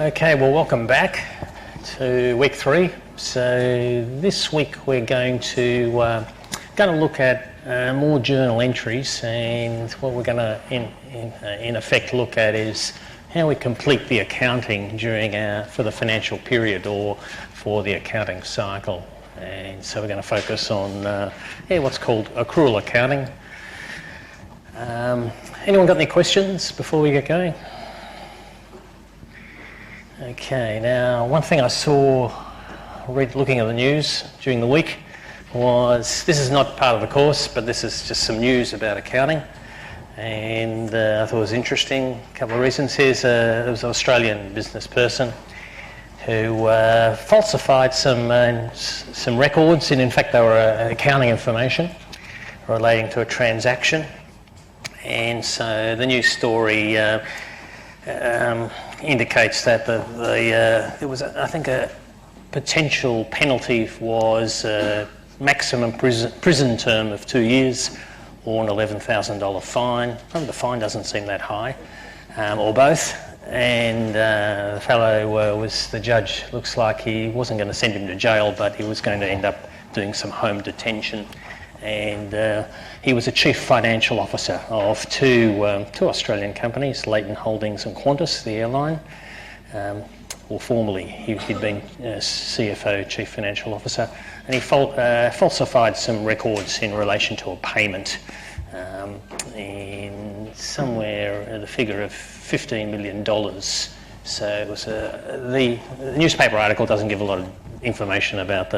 Okay, well, welcome back to week 3. So this week we're going to look at more journal entries, and what we're going to in effect look at is how we complete the accounting for the financial period or for the accounting cycle. And so we're going to focus on what's called accrual accounting. Anyone got any questions before we get going? Okay, now one thing I saw looking at the news during the week was, this is not part of the course, but this is just some news about accounting, and I thought it was interesting. A couple of reasons. There was an Australian business person who falsified some records, and in fact they were accounting information relating to a transaction. And so the news story indicates that there was, I think, a potential penalty was a maximum prison term of 2 years or an $11,000 fine. Probably the fine doesn't seem that high, or both. And the fellow the judge looks like he wasn't going to send him to jail, but he was going to end up doing some home detention. And he was a chief financial officer of two Australian companies, Leighton Holdings and Qantas, the airline. Or formerly, he'd been CFO, chief financial officer, and he falsified some records in relation to a payment in somewhere the figure of $15 million. So it was the newspaper article doesn't give a lot of information about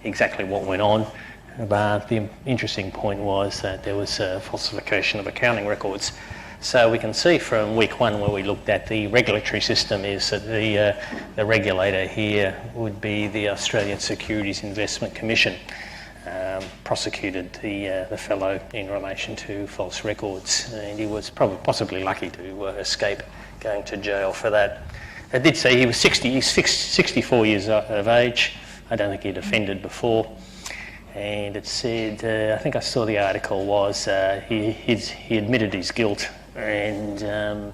exactly what went on. But the interesting point was that there was a falsification of accounting records. So we can see from week 1, where we looked at the regulatory system, is that the regulator here would be the Australian Securities Investment Commission, prosecuted the fellow in relation to false records, and he was possibly lucky to escape going to jail for that. I did say he was 64 years of age. I don't think he'd offended before. And it said, I think I saw the article was, he admitted his guilt, and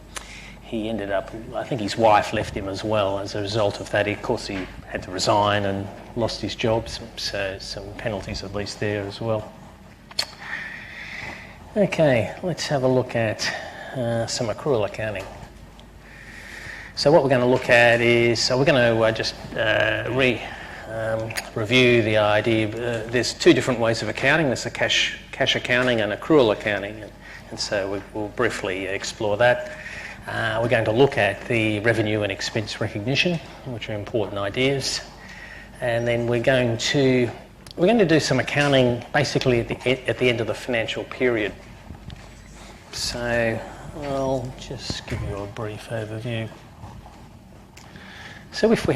he ended up, I think his wife left him as well as a result of that. Of course, he had to resign and lost his job, so some penalties at least there as well. Okay, let's have a look at some accrual accounting. So what we're going to look at is, we're going to just review the idea. There's 2 different ways of accounting. There's a cash accounting and accrual accounting, and so we'll briefly explore that. We're going to look at the revenue and expense recognition, which are important ideas, and then we're going to do some accounting basically at the end of the financial period. So I'll just give you a brief overview. So if we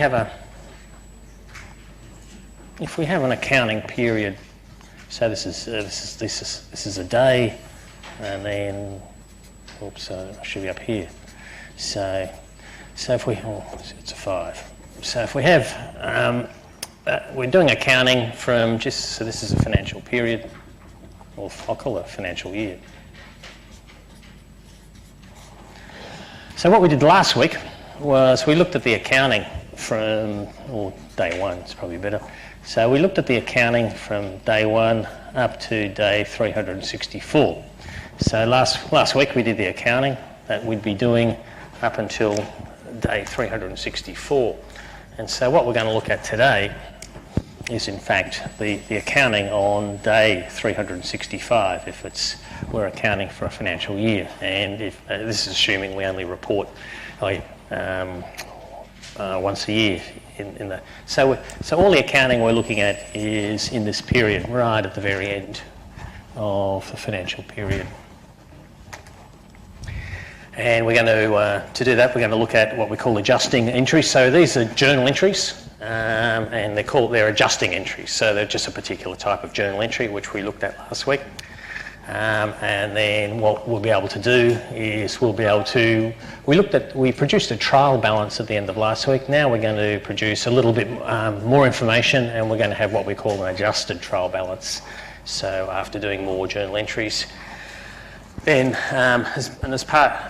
have an accounting period, so this is a day, and then I should be up here. So if we it's a 5. So if we have we're doing accounting from this is a financial period, or I'll call it a financial year. So what we did last week was we looked at the accounting from day 1. It's probably better. So we looked at the accounting from day 1 up to day 364. So last week we did the accounting that we'd be doing up until day 364. And so what we're going to look at today is in fact the accounting on day 365, if we're accounting for a financial year. And if this is assuming we only report once a year. So all the accounting we're looking at is in this period, right at the very end of the financial period. And we're going to do that, we're going to look at what we call adjusting entries. So these are journal entries, and they're adjusting entries. So they're just a particular type of journal entry, which we looked at last week. And then what we'll be able to do is we produced a trial balance at the end of last week. Now we're going to produce a little bit more information, and we're going to have what we call an adjusted trial balance. So after doing more journal entries, Then,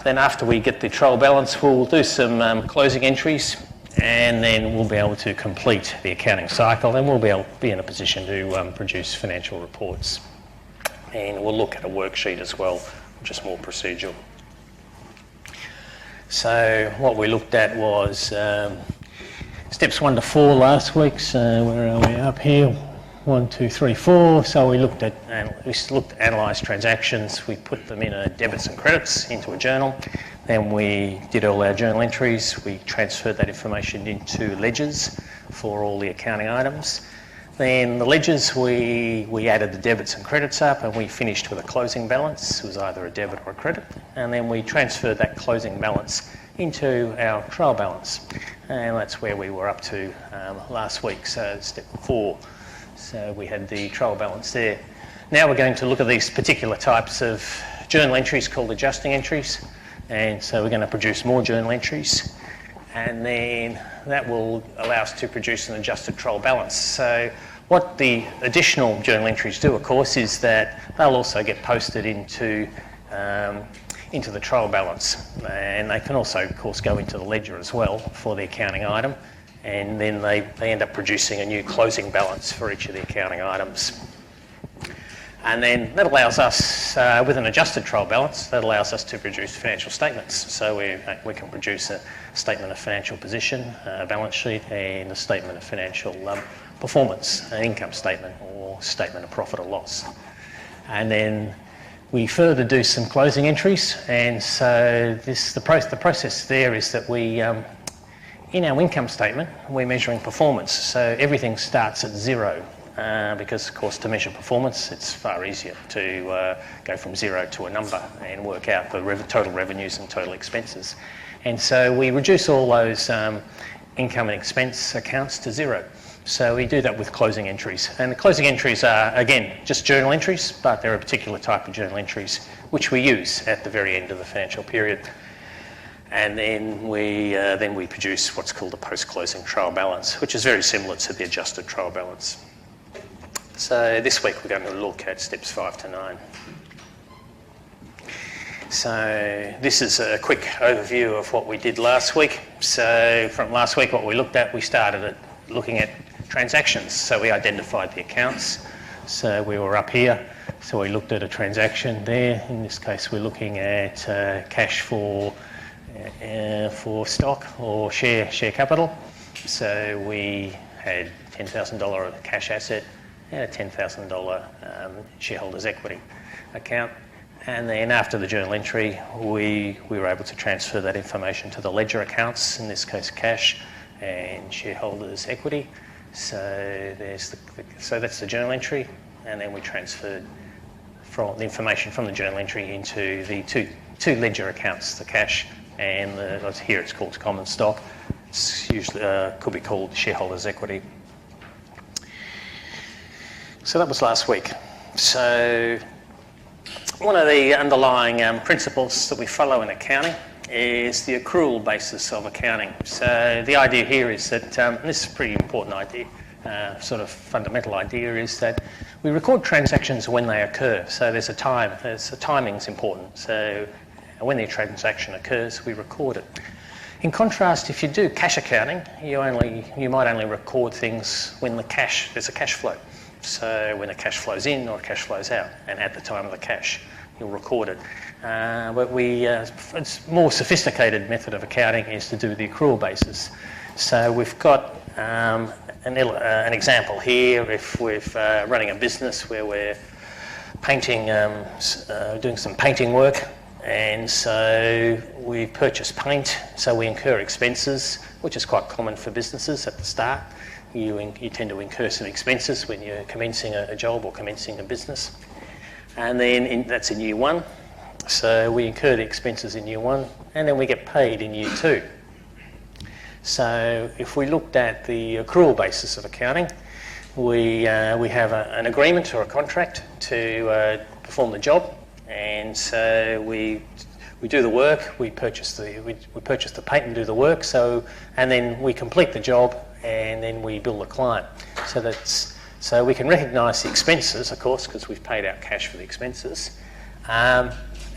then after we get the trial balance, we'll do some closing entries, and then we'll be able to complete the accounting cycle, and we'll be in a position to produce financial reports. And we'll look at a worksheet as well, which is more procedural. So what we looked at was steps 1 to 4 last week. So where are we? Up here. 1, 2, 3, 4. So we looked at analyse transactions. We put them in a debits and credits into a journal. Then we did all our journal entries. We transferred that information into ledgers for all the accounting items. Then the ledgers, we added the debits and credits up, and we finished with a closing balance. It was either a debit or a credit. And then we transferred that closing balance into our trial balance. And that's where we were up to last week, so step 4. So we had the trial balance there. Now we're going to look at these particular types of journal entries called adjusting entries. And so we're going to produce more journal entries. And then that will allow us to produce an adjusted trial balance. So what the additional journal entries do, of course, is that they'll also get posted into the trial balance. And they can also, of course, go into the ledger as well for the accounting item. And then they end up producing a new closing balance for each of the accounting items. And then that allows us, with an adjusted trial balance, that allows us to produce financial statements. So we can produce a statement of financial position, a balance sheet, and a statement of financial performance, an income statement or statement of profit or loss. And then we further do some closing entries. And so the process there is that we, in our income statement, we're measuring performance. So everything starts at 0. Because, of course, to measure performance, it's far easier to go from 0 to a number and work out the total revenues and total expenses. And so we reduce all those income and expense accounts to 0. So we do that with closing entries. And the closing entries are, again, just journal entries, but they're a particular type of journal entries which we use at the very end of the financial period. And then we produce what's called a post-closing trial balance, which is very similar to the adjusted trial balance. So this week we're going to look at steps 5 to 9. So this is a quick overview of what we did last week. So from last week, what we looked at, we started at looking at transactions. So we identified the accounts. So we were up here. So we looked at a transaction there. In this case, we're looking at cash for stock or share capital. So we had $10,000 cash asset and a $10,000 shareholders' equity account. And then after the journal entry, we were able to transfer that information to the ledger accounts, in this case cash and shareholders' equity. So that's the journal entry, and then we transferred from the information from the journal entry into the two ledger accounts, the cash and here it's called common stock. It's usually could be called shareholders' equity. So that was last week. So one of the underlying principles that we follow in accounting is the accrual basis of accounting. So the idea here is that, this is a pretty important idea, sort of fundamental idea, is that we record transactions when they occur. So there's a timing's important. So when the transaction occurs, we record it. In contrast, if you do cash accounting, you might only record things when there's a cash flow. So when the cash flows in or cash flows out, and at the time of the cash, you'll record it. But it's more sophisticated method of accounting is to do the accrual basis. So we've got an example here. If we're running a business where we're painting, doing some painting work, and so we purchase paint, so we incur expenses, which is quite common for businesses at the start. You tend to incur some expenses when you're commencing a job or commencing a business. And then that's in year 1. So we incur the expenses in year 1, and then we get paid in year 2. So if we looked at the accrual basis of accounting, we have an agreement or a contract to perform the job, and so we do the work, we purchase the paint and do the work, and then we complete the job, and then we bill the client. So we can recognise the expenses, of course, because we've paid out cash for the expenses.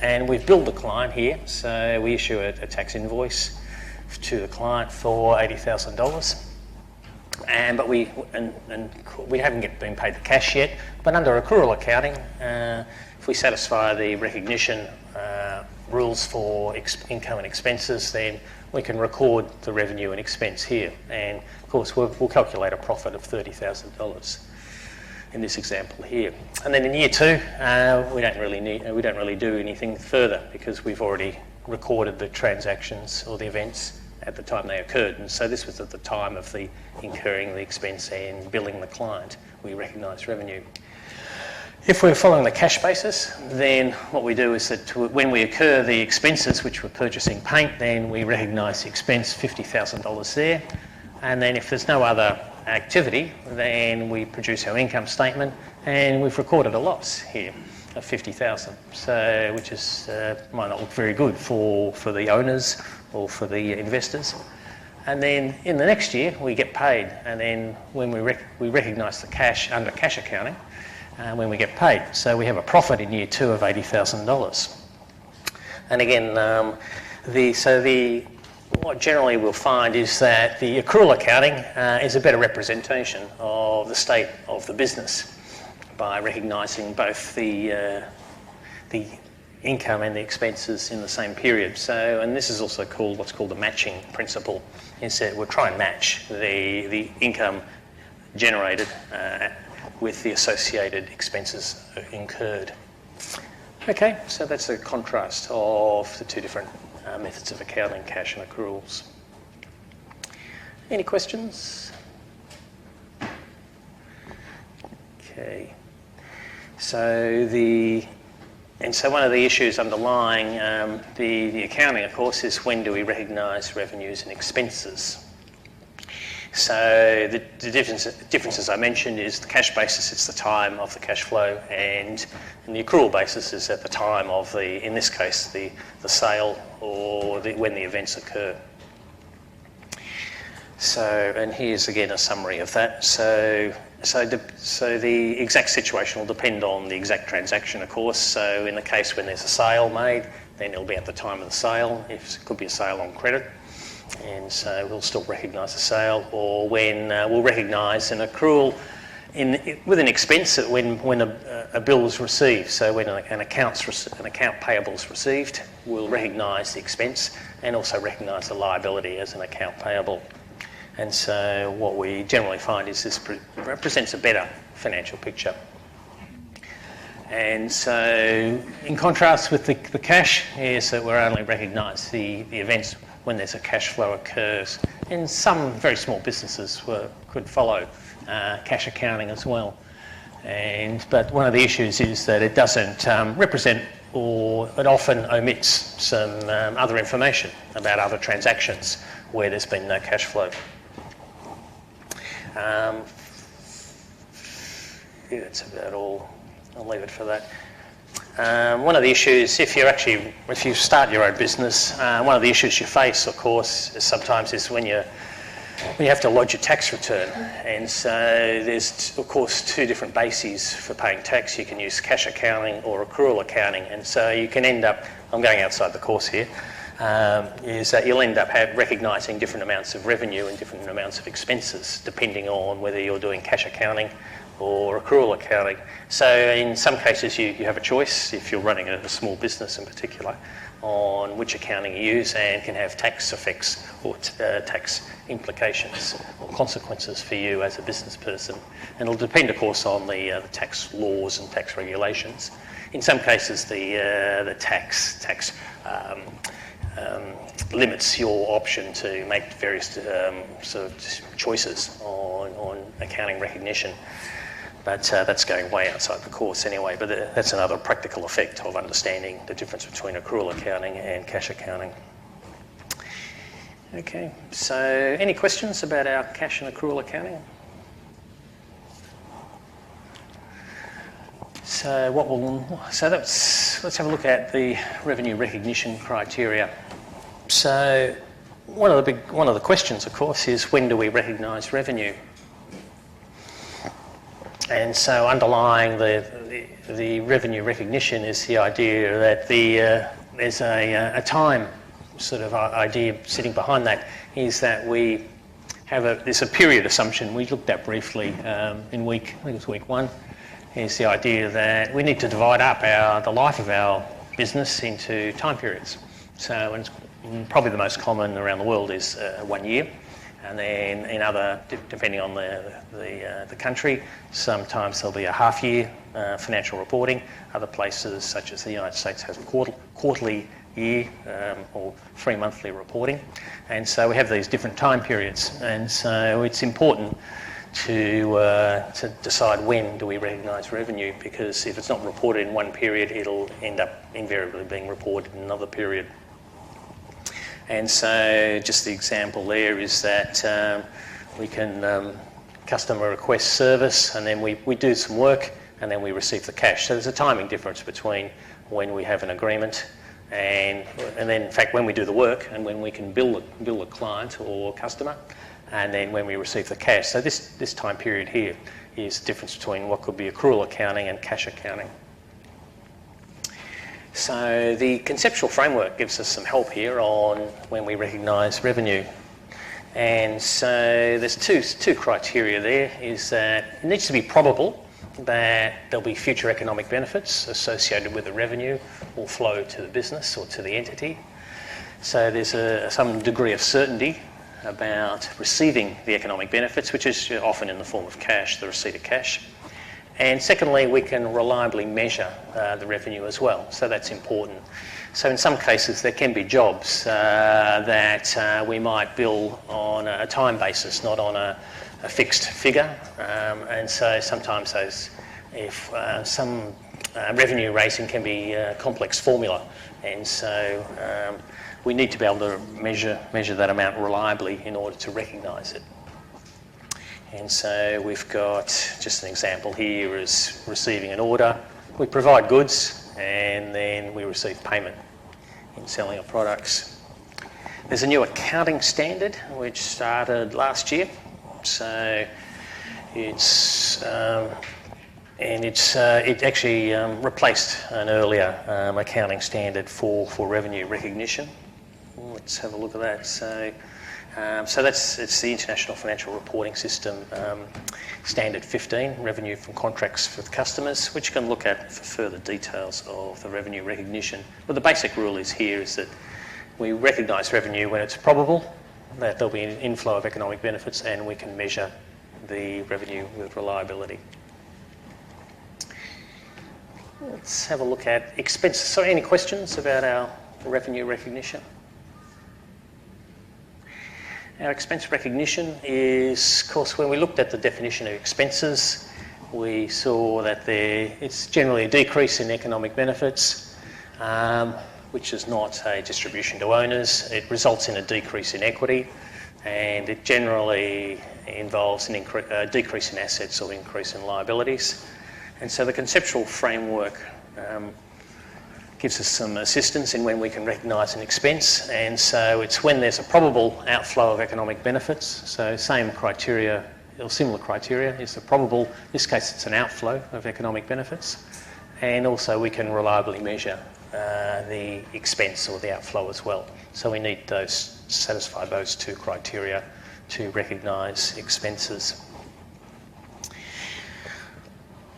and we've billed the client here. So we issue a tax invoice to the client for $80,000. But we haven't been paid the cash yet. But under accrual accounting, if we satisfy the recognition rules for income and expenses, then we can record the revenue and expense here. And of course, we'll calculate a profit of $30,000 in this example here. And then in year 2, we don't really do anything further because we've already recorded the transactions or the events at the time they occurred. And so this was at the time of the incurring the expense and billing the client. We recognise revenue. If we're following the cash basis, then what we do is that when we incur the expenses, which we're purchasing paint, then we recognise the expense, $50,000 there. And then if there's no other activity, then we produce our income statement, and we've recorded a loss here of $50,000. So, which is might not look very good for the owners or for the investors. And then in the next year, we get paid, and then when we recognise the cash under cash accounting, when we get paid. So we have a profit in year 2 of $80,000. And again, what generally we'll find is that the accrual accounting is a better representation of the state of the business by recognising both the income and the expenses in the same period. So, and this is also called what's called the matching principle. Instead, we'll try and match the income generated with the associated expenses incurred. Okay, so that's a contrast of the two different methods of accounting, cash and accruals. Any questions? Okay, so one of the issues underlying the accounting, of course, is when do we recognise revenues and expenses? So the differences I mentioned is the cash basis, it's the time of the cash flow, and the accrual basis is at the time of in this case, the sale or when the events occur. So, and here's again a summary of that. So the exact situation will depend on the exact transaction, of course. So in the case when there's a sale made, then it'll be at the time of the sale. It could be a sale on credit, and so we'll still recognise the sale, or when we'll recognise an accrual with an expense when a bill is received. So when an account payable is received, we'll recognise the expense and also recognise the liability as an account payable. And so what we generally find is this represents a better financial picture. And so in contrast with the cash, is that we're only recognise the events when there's a cash flow occurs. And some very small businesses could follow cash accounting as well. But one of the issues is that it doesn't represent, or it often omits some other information about other transactions where there's been no cash flow. Yeah, that's about all. I'll leave it for that. One of the issues, if you start your own business, one of the issues you face, of course, is when you have to lodge a tax return. And so there's, of course, two different bases for paying tax. You can use cash accounting or accrual accounting. And so you can end up, I'm going outside the course here, is that you'll end up recognising different amounts of revenue and different amounts of expenses, depending on whether you're doing cash accounting or accrual accounting. So in some cases you have a choice, if you're running a small business in particular, on which accounting you use, and can have tax effects or tax implications or consequences for you as a business person. And it'll depend, of course, on the tax laws and tax regulations. In some cases the tax limits your option to make various sort of choices on accounting recognition. But that's going way outside the course anyway, but that's another practical effect of understanding the difference between accrual accounting and cash accounting. Okay, so any questions about our cash and accrual accounting? So let's have a look at the revenue recognition criteria. So one of the questions, of course, is when do we recognise revenue? And so underlying the revenue recognition is the idea that there's a time sort of idea sitting behind that, is that we have there's a period assumption we looked at briefly in I think it was week 1, is the idea that we need to divide up the life of our business into time periods. So probably the most common around the world is 1 year. And then in other, depending on the country, sometimes there'll be a half-year financial reporting. Other places, such as the United States, have quarterly year or 3-monthly reporting. And so we have these different time periods. And so it's important to decide when do we recognise revenue, because if it's not reported in one period, it'll end up invariably being reported in another period. And so just the example there is that we can customer request service, and then we do some work, and then we receive the cash. So there's a timing difference between when we have an agreement and then, in fact, when we do the work and when we can bill a client or customer, and then when we receive the cash. So this time period here is the difference between what could be accrual accounting and cash accounting. So the conceptual framework gives us some help here on when we recognise revenue. And so there's two criteria there, is that it needs to be probable that there'll be future economic benefits associated with the revenue or flow to the business or to the entity. So there's some degree of certainty about receiving the economic benefits, which is often in the form of cash, the receipt of cash. And secondly, we can reliably measure the revenue as well, so that's important. So in some cases there can be jobs that we might bill on a time basis, not on a fixed figure, and so sometimes some revenue rating can be a complex formula, and so we need to be able to measure that amount reliably in order to recognise it. And so we've got just an example here is receiving an order. We provide goods and then we receive payment in selling our products. There's a new accounting standard which started last year. So it actually replaced an earlier accounting standard for revenue recognition. Let's have a look at that. So it's the International Financial Reporting System Standard 15, Revenue from Contracts for Customers, which you can look at for further details of the revenue recognition. But the basic rule is that we recognise revenue when it's probable that there'll be an inflow of economic benefits, and we can measure the revenue with reliability. Let's have a look at expenses. So any questions about our revenue recognition? Our expense recognition is, of course, when we looked at the definition of expenses, we saw that it's generally a decrease in economic benefits, which is not a distribution to owners. It results in a decrease in equity, and it generally involves a decrease in assets or increase in liabilities. And so the conceptual framework gives us some assistance in when we can recognise an expense, and so it's when there's a probable outflow of economic benefits. So same criteria or similar criteria is the probable, in this case it's an outflow of economic benefits, and also we can reliably measure the expense or the outflow as well. So we need to satisfy those two criteria to recognise expenses.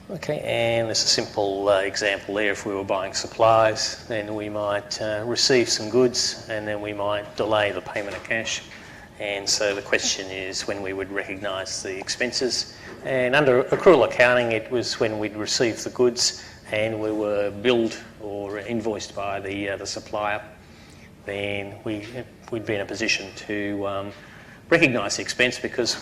Okay, and there's a simple example there. If we were buying supplies, then we might receive some goods and then we might delay the payment of cash. And so the question is when we would recognise the expenses. And under accrual accounting, it was when we'd received the goods and we were billed or invoiced by the supplier, then we'd be in a position to recognise the expense because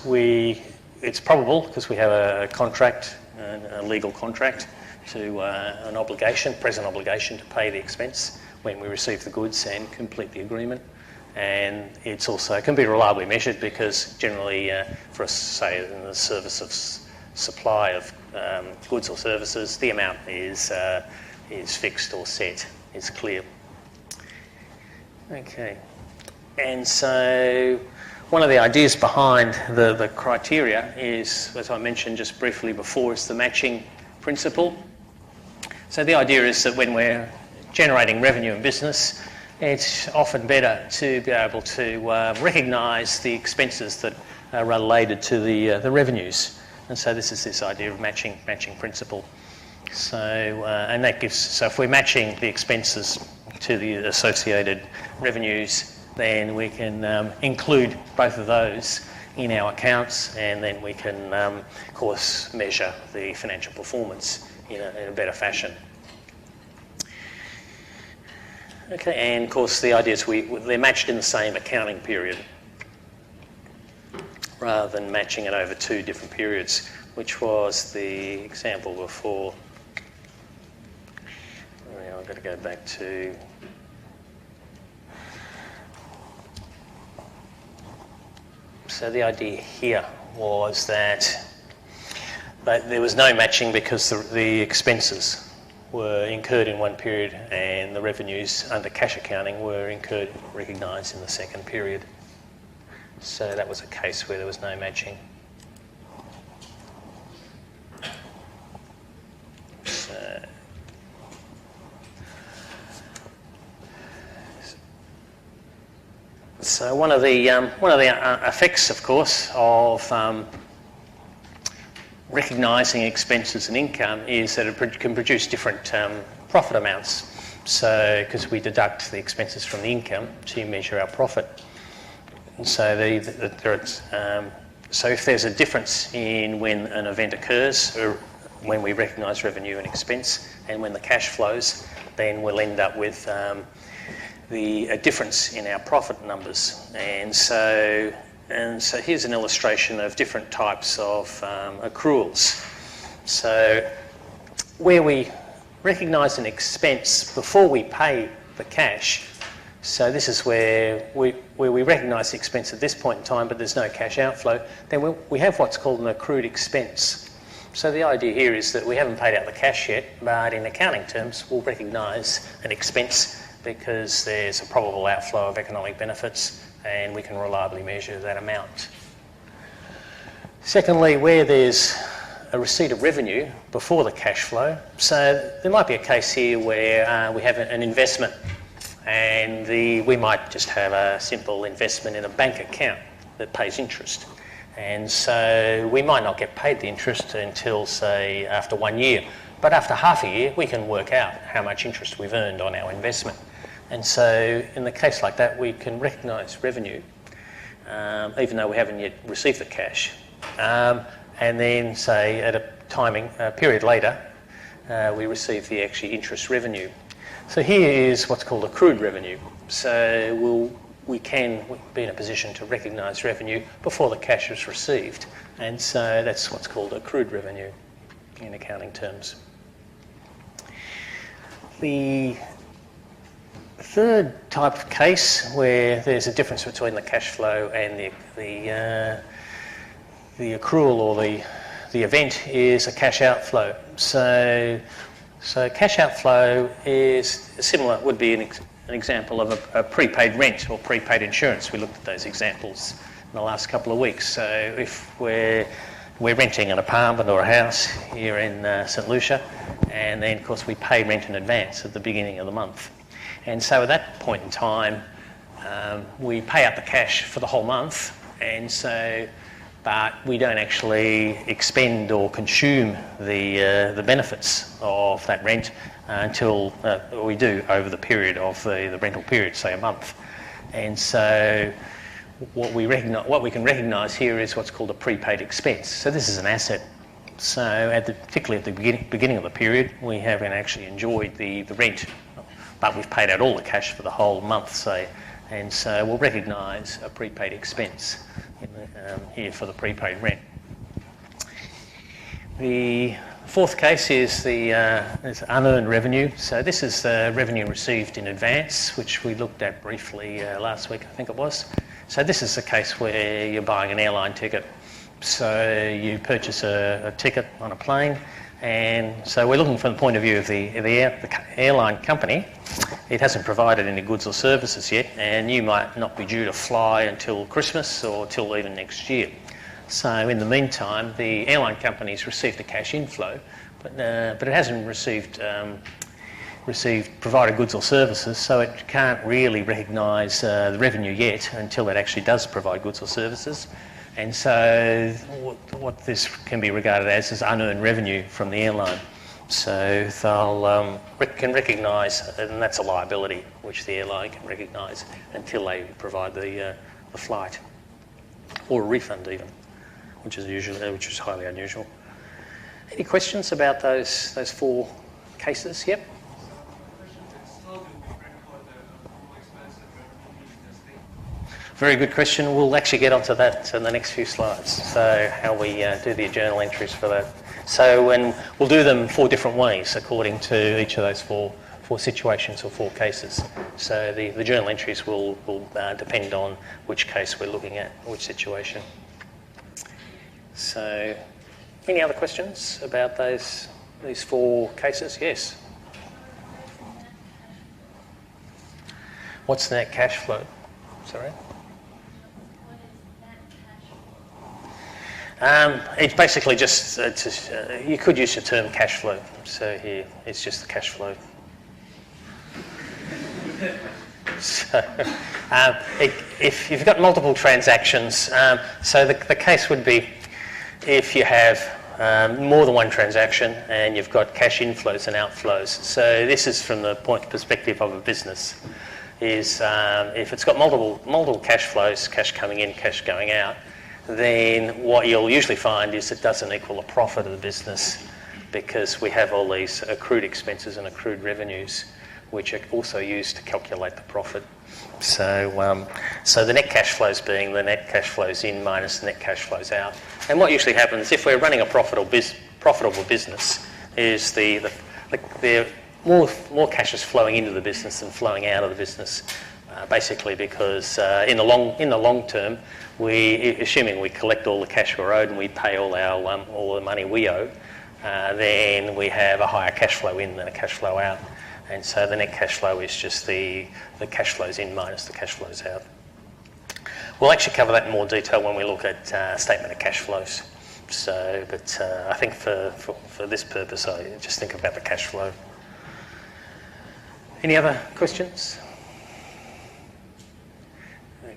it's probable because we have a contract, a legal contract to an obligation, present obligation to pay the expense when we receive the goods and complete the agreement. And it's also can be reliably measured because generally for us, say in the service of supply of goods or services, the amount is fixed or set, is clear. Okay, and so one of the ideas behind the criteria is, as I mentioned just briefly before, is the matching principle. So the idea is that when we're generating revenue in business, it's often better to be able to recognise the expenses that are related to the revenues. And so this is this idea of matching principle. So and that gives, so if we're matching the expenses to the associated revenues, then we can include both of those in our accounts, and then we can of course measure the financial performance in a better fashion. Okay, and of course the idea is they're matched in the same accounting period rather than matching it over 2 different periods, which was the example before. I've got to go back to... So the idea here was that there was no matching because the expenses were incurred in one period and the revenues under cash accounting were recognised in the second period. So that was a case where there was no matching. So one of the effects, of course, of recognising expenses and income is that it can produce different profit amounts. So, because we deduct the expenses from the income to measure our profit. And so, so if there's a difference in when an event occurs, or when we recognise revenue and expense, and when the cash flows, then we'll end up with a difference in our profit numbers. And so here's an illustration of different types of accruals. So where we recognise an expense before we pay the cash, so this is where we recognise the expense at this point in time, but there's no cash outflow, then we have what's called an accrued expense. So the idea here is that we haven't paid out the cash yet, but in accounting terms, we'll recognise an expense because there's a probable outflow of economic benefits and we can reliably measure that amount. Secondly, where there's a receipt of revenue before the cash flow, so there might be a case here where we have an investment and we might just have a simple investment in a bank account that pays interest. And so we might not get paid the interest until, say, after 1 year. But after half a year, we can work out how much interest we've earned on our investment. And so in the case like that, we can recognise revenue, even though we haven't yet received the cash. And then, say, at a period later, we receive the actual interest revenue. So here is what's called accrued revenue. So we can be in a position to recognise revenue before the cash is received. And so that's what's called accrued revenue in accounting terms. The third type of case where there's a difference between the cash flow and the accrual or the event is a cash outflow. So cash outflow is similar, would be an example of a prepaid rent or prepaid insurance. We looked at those examples in the last couple of weeks. So if we're renting an apartment or a house here in St Lucia, and then of course we pay rent in advance at the beginning of the month. And so at that point in time, we pay out the cash for the whole month, but we don't actually expend or consume the benefits of that rent until we do over the period of the rental period, say a month. And so what we can recognise here is what's called a prepaid expense. So this is an asset. So particularly at the beginning of the period, we haven't actually enjoyed the rent, but we've paid out all the cash for the whole month, say. And so we'll recognise a prepaid expense here for the prepaid rent. The fourth case is is unearned revenue. So this is the revenue received in advance, which we looked at briefly last week, I think it was. So this is the case where you're buying an airline ticket. So you purchase a ticket on a plane, and so we're looking from the point of view of the airline company. It hasn't provided any goods or services yet, and you might not be due to fly until Christmas or till even next year. So in the meantime, the airline company's received a cash inflow, but it hasn't provided goods or services, so it can't really recognise the revenue yet until it actually does provide goods or services. And so what this can be regarded as is unearned revenue from the airline. So they'll can recognise, and that's a liability which the airline can recognise until they provide the flight, or a refund even, which is highly unusual. Any questions about those 4 cases? Yep. Very good question. We'll actually get onto that in the next few slides. So how we do the journal entries for that. So we'll do them 4 different ways according to each of those four situations or 4 cases. So the journal entries will depend on which case we're looking at, which situation. So any other questions about these 4 cases? Yes. What's net cash flow? Sorry? It's basically just, you could use the term cash flow. So here, it's just the cash flow. So, if you've got multiple transactions, so the case would be if you have more than one transaction and you've got cash inflows and outflows. So this is from the perspective of a business. Is if it's got multiple cash flows, cash coming in, cash going out, then what you'll usually find is it doesn't equal a profit of the business, because we have all these accrued expenses and accrued revenues, which are also used to calculate the profit. So, so the net cash flows being the net cash flows in minus the net cash flows out. And what usually happens if we're running a profitable business is the more cash is flowing into the business than flowing out of the business, basically because in the long term, assuming we collect all the cash we're owed and we pay all the money we owe, then we have a higher cash flow in than a cash flow out. And so the net cash flow is just the cash flows in minus the cash flows out. We'll actually cover that in more detail when we look at statement of cash flows. So, but I think for this purpose, I just think about the cash flow. Any other questions?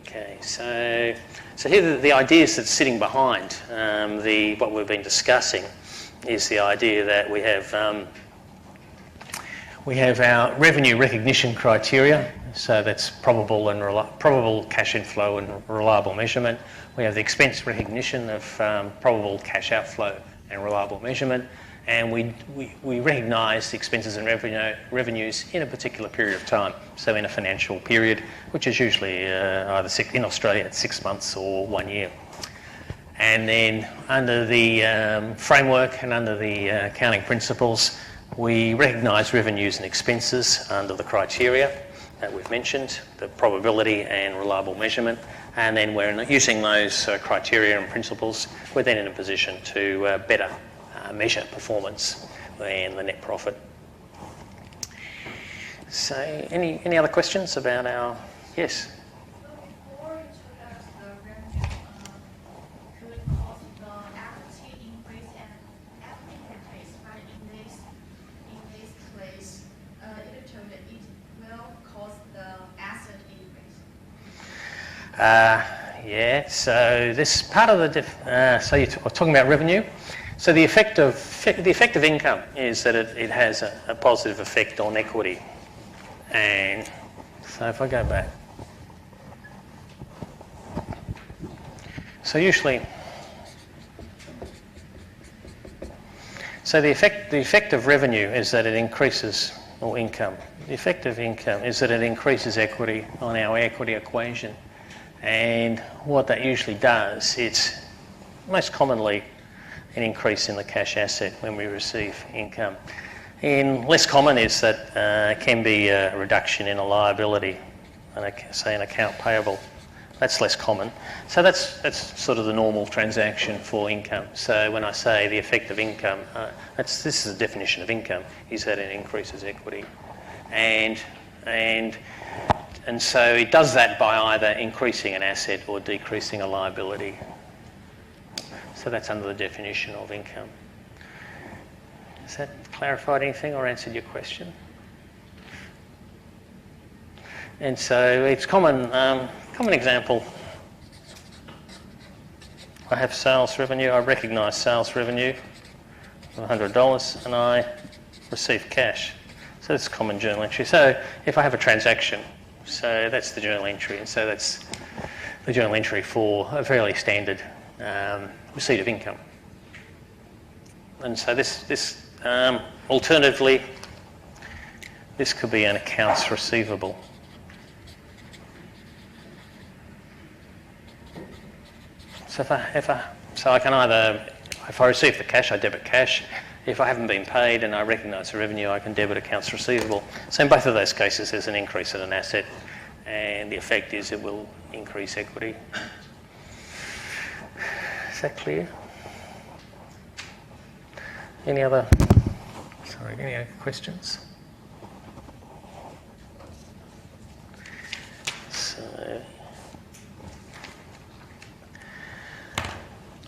Okay, so here the ideas that's sitting behind what we've been discussing is the idea that we have our revenue recognition criteria, so that's probable cash inflow and reliable measurement. We have the expense recognition of probable cash outflow and reliable measurement, and we recognise the expenses and revenues in a particular period of time, so in a financial period, which is usually either in Australia it's 6 months or 1 year. And then under the framework and under the accounting principles, we recognise revenues and expenses under the criteria that we've mentioned, the probability and reliable measurement, and then we're using those criteria and principles, we're then in a position to better measure performance and the net profit. So any other questions about our... Yes? Yeah, so this part of the so you're talking about revenue. So the effect of income is that it has a positive effect on equity. And so if I go back, so usually, so the effect of revenue is that it increases, or income. The effect of income is that it increases equity on our equity equation. And what that usually does, it's most commonly an increase in the cash asset when we receive income. And less common is that it can be a reduction in a liability, say an account payable. That's less common. So that's sort of the normal transaction for income. So when I say the effect of income, this is the definition of income, is that it increases equity. And so it does that by either increasing an asset or decreasing a liability. So that's under the definition of income. Has that clarified anything or answered your question? And so it's common example. I have sales revenue, I recognise sales revenue of $100 and I receive cash. So that's a common journal entry. So if I have a transaction, so that's the journal entry, and so that's the journal entry for a fairly standard receipt of income. And so this alternatively, this could be an accounts receivable. So so I can either, if I receive the cash, I debit cash. If I haven't been paid and I recognise the revenue, I can debit accounts receivable. So in both of those cases, there's an increase in an asset, and the effect is it will increase equity. Is that clear? Any other questions? So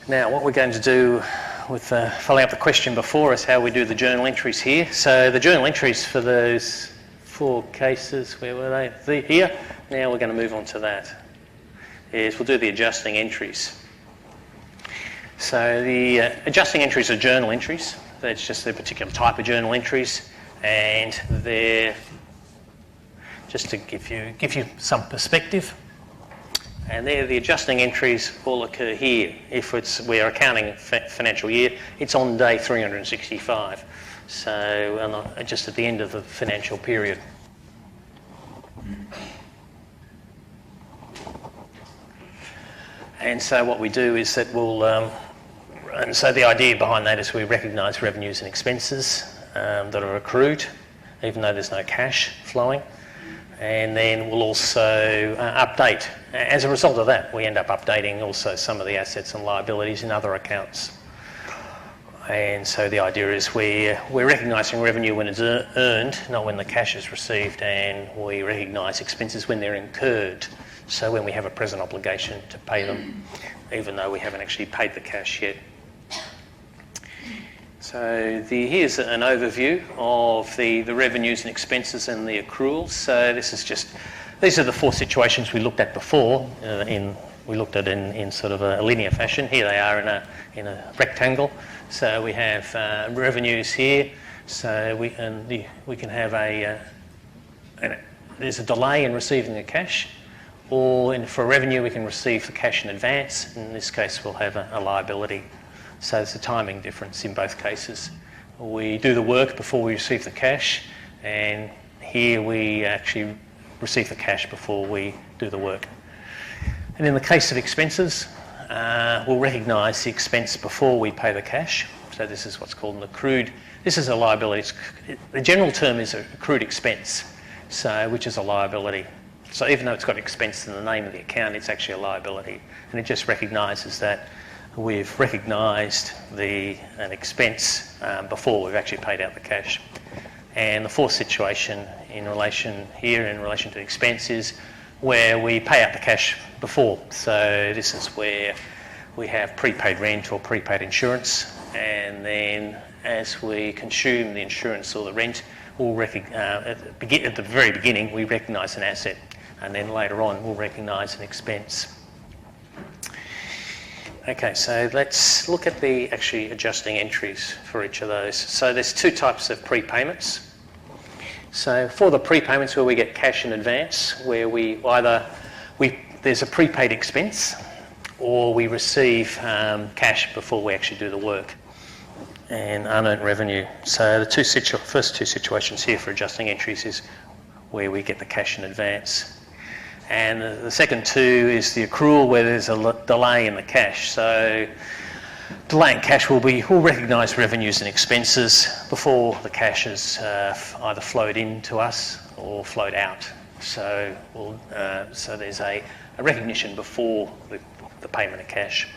now what we're going to do with following up the question before is how we do the journal entries here. So the journal entries for those 4 cases, where were they? Here. Now we're going to move on to that. We'll do the adjusting entries. So the adjusting entries are journal entries. That's just a particular type of journal entries, and they're just to give you some perspective. And there, the adjusting entries all occur here. If we're accounting financial year, it's on day 365. So just at the end of the financial period. And so what we do is that and so the idea behind that is we recognise revenues and expenses that are accrued, even though there's no cash flowing. And then we'll also update. As a result of that, we end up updating also some of the assets and liabilities in other accounts. And so the idea is we're recognising revenue when it's earned, not when the cash is received, and we recognise expenses when they're incurred. So when we have a present obligation to pay them, even though we haven't actually paid the cash yet. So here's an overview of the revenues and expenses and the accruals. So these are the 4 situations we looked at before. We looked at in sort of a linear fashion. Here they are in a rectangle. So we have revenues here. So we can have there's a delay in receiving the cash, or for revenue we can receive the cash in advance. In this case, we'll have a liability. So there's a timing difference in both cases. We do the work before we receive the cash, and here we actually receive the cash before we do the work. And in the case of expenses, we'll recognise the expense before we pay the cash. So this is what's called an accrued. This is a liability. The general term is accrued expense, which is a liability. So even though it's got expense in the name of the account, it's actually a liability, and it just recognises that we've recognised an expense before we've actually paid out the cash. And the 4th situation in relation to expense is where we pay out the cash before. So this is where we have prepaid rent or prepaid insurance, and then as we consume the insurance or the rent, at the very beginning we recognise an asset, and then later on we'll recognise an expense. Okay, so let's look at the actually adjusting entries for each of those. So there's 2 types of prepayments. So for the prepayments where we get cash in advance, where there's a prepaid expense, or we receive cash before we actually do the work, and unearned revenue. So the first 2 situations here for adjusting entries is where we get the cash in advance. And the second 2 is the accrual, where there's a delay in the cash. So delay in cash we'll recognise revenues and expenses before the cash is either flowed into us or flowed out. So there's a recognition before the payment of cash.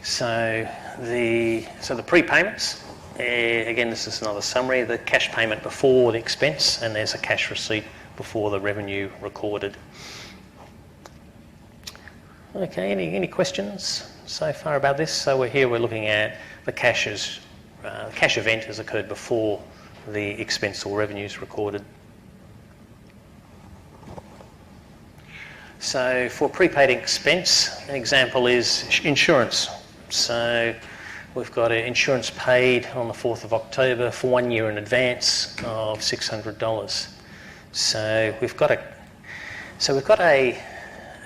So the prepayments, again, this is another summary. The cash payment before the expense, and there's a cash receipt before the revenue recorded. Okay, any questions so far about this? So we're looking at the cash event has occurred before the expense or revenue is recorded. So for prepaid expense, an example is insurance. So we've got insurance paid on the 4th of October for 1 year in advance of $600. So we've got an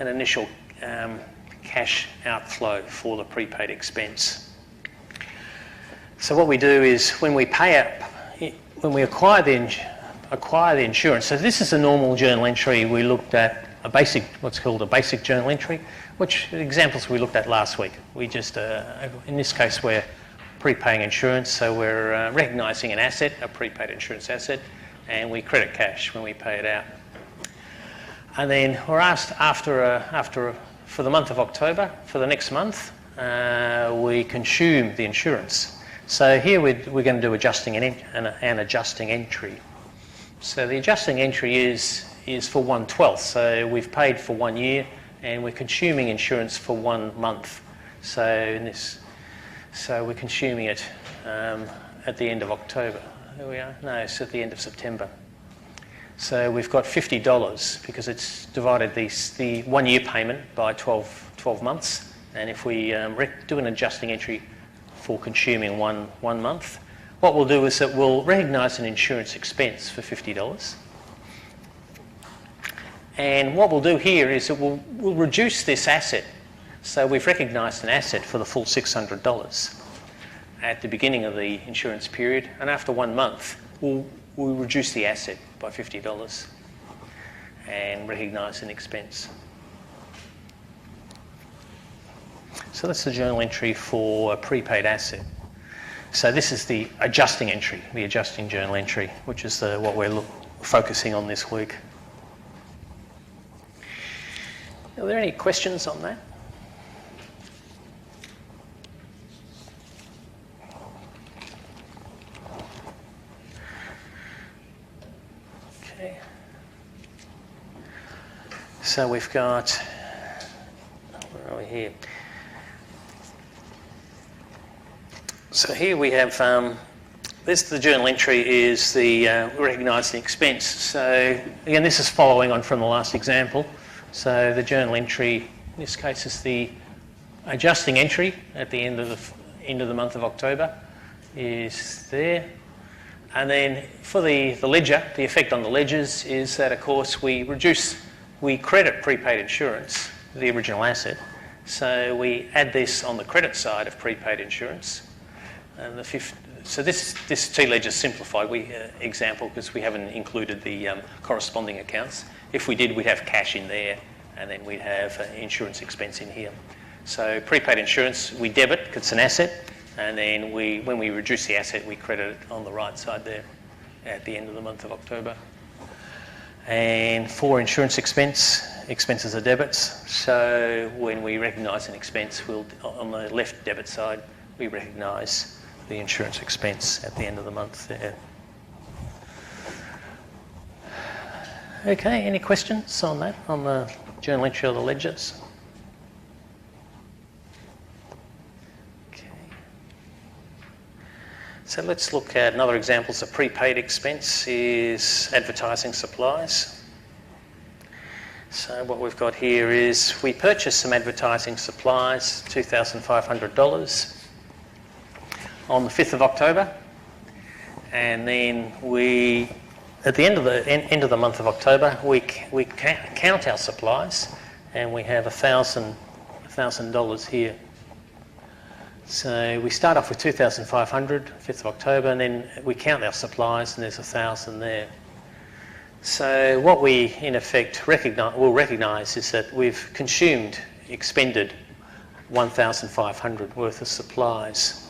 initial cash outflow for the prepaid expense. So what we do is when we acquire the insurance. So this is a normal journal entry. We looked at what's called a basic journal entry, which examples we looked at last week. We just, in this case, we're prepaying insurance, so we're recognising an asset, a prepaid insurance asset, and we credit cash when we pay it out. And then we're asked for the month of October, for the next month, we consume the insurance. So here we're going to do an adjusting entry. So the adjusting entry is for 1/12. So we've paid for 1 year and we're consuming insurance for 1 month. So we're consuming it at the end of October. There we are. No, it's at the end of September. So we've got $50 because it's divided the 1 year payment by 12 months. And if we do an adjusting entry for consuming one month, what we'll do is that we'll recognise an insurance expense for $50. And what we'll do here is that we'll reduce this asset. So we've recognised an asset for the full $600 at the beginning of the insurance period, and after 1 month, we'll reduce the asset by $50 and recognise an expense. So that's the journal entry for a prepaid asset. So this is the adjusting entry, the adjusting journal entry, which is what we're focusing on this week. Are there any questions on that? Okay. So we've got, where are we here? So here we have, the journal entry is the recognise the expense. So again, this is following on from the last example. So the journal entry, in this case, is the adjusting entry at the end of the month of October is there. And then for the ledger, the effect on the ledgers is that, of course, we credit prepaid insurance, the original asset. So we add this on the credit side of prepaid insurance. And so this two ledgers simplified example because we haven't included the corresponding accounts. If we did, we'd have cash in there, and then we'd have insurance expense in here. So prepaid insurance, we debit because it's an asset, and then when we reduce the asset, we credit it on the right side there at the end of the month of October. And for insurance expenses are debits. So when we recognise an expense, on the left debit side, we recognise the insurance expense at the end of the month there. Okay, any questions on that, on the journal entry or the ledgers? Okay. So let's look at another example of prepaid expense is advertising supplies. So what we've got here is we purchased some advertising supplies, $2,500 on the 5th of October, and then at the end of the month of October, we count our supplies, and we have $1,000 here. So we start off with 2,500, 5th of October, and then we count our supplies, and there's 1,000 there. So what we in effect will recognise is that we've expended 1,500 worth of supplies.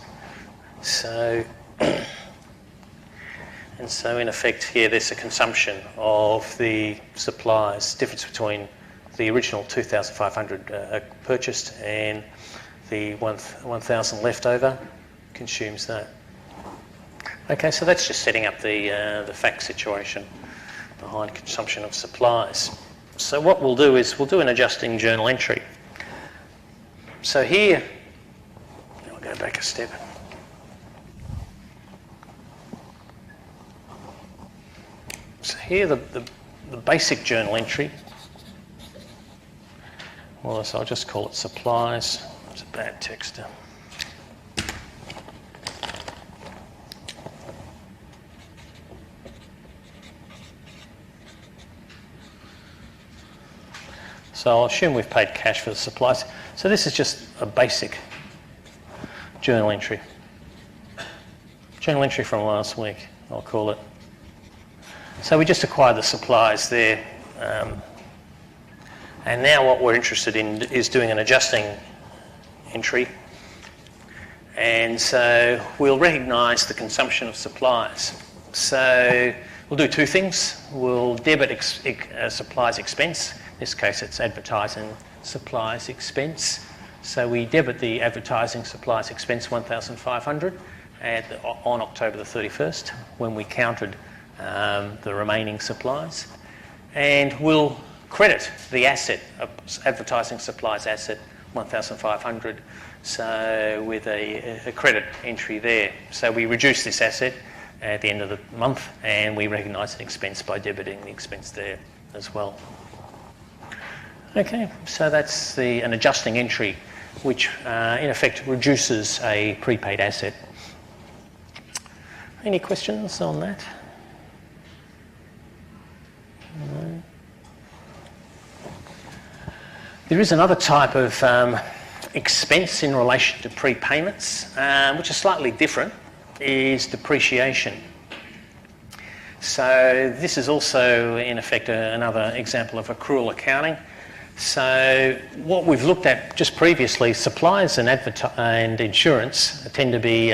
So. And so in effect here there's a consumption of the supplies, difference between the original 2,500 purchased and the 1,000 left over consumes that. Okay, so that's just setting up the fact situation behind consumption of supplies. So what we'll do is we'll do an adjusting journal entry. So here, I'll go back a step. So here the basic journal entry, well, so I'll just call it supplies. It's a bad text. So I'll assume we've paid cash for the supplies. So this is just a basic journal entry. Journal entry from last week, I'll call it. So we just acquired the supplies there. And now what we're interested in is doing an adjusting entry. And so we'll recognise the consumption of supplies. So we'll do two things. We'll debit supplies expense. In this case, it's advertising supplies expense. So we debit the advertising supplies expense 1,500 on October the 31st when we counted the remaining supplies. And we'll credit the asset, advertising supplies asset 1,500. So with a credit entry there. So we reduce this asset at the end of the month and we recognise an expense by debiting the expense there as well. Okay, so that's an adjusting entry which in effect reduces a prepaid asset. Any questions on that? No. There is another type of expense in relation to prepayments, which is slightly different, is depreciation. So this is also in effect another example of accrual accounting. So what we've looked at just previously, supplies and insurance tend to be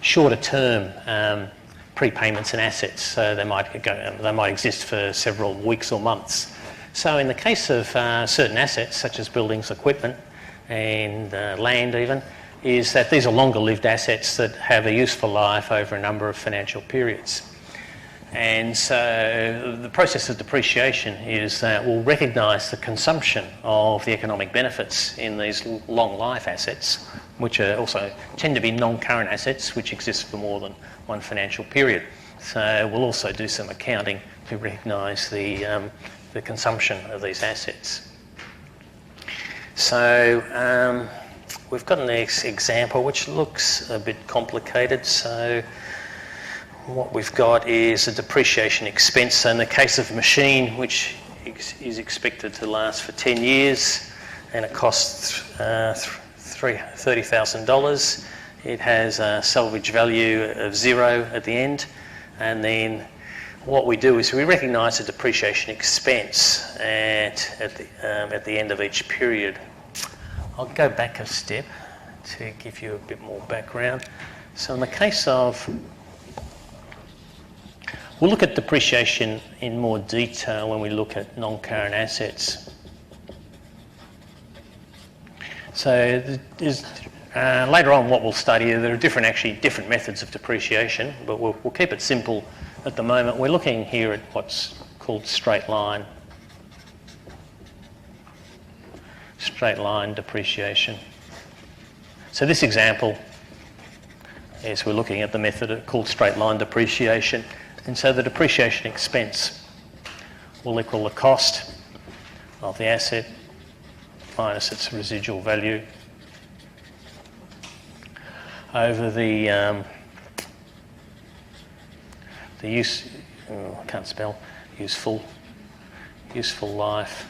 shorter term prepayments and assets. So they might exist for several weeks or months. So in the case of certain assets, such as buildings, equipment, and land even, is that these are longer lived assets that have a useful life over a number of financial periods. And so the process of depreciation is that we'll recognise the consumption of the economic benefits in these long life assets, which are also tend to be non-current assets which exist for more than one financial period. So we'll also do some accounting to recognise the consumption of these assets. So we've got an example which looks a bit complicated. So what we've got is a depreciation expense. So in the case of a machine which is expected to last for 10 years and it costs $30,000, it has a salvage value of 0 at the end, and then what we do is we recognise a depreciation expense at the end of each period. I'll go back a step to give you a bit more background. So in the case of, we'll look at depreciation in more detail when we look at non-current assets. So later on what we'll study, there are different methods of depreciation, but we'll keep it simple at the moment. We're looking here at what's called straight line depreciation. So this example is we're looking at the method called straight line depreciation. And so the depreciation expense will equal the cost of the asset minus its residual value over the useful life.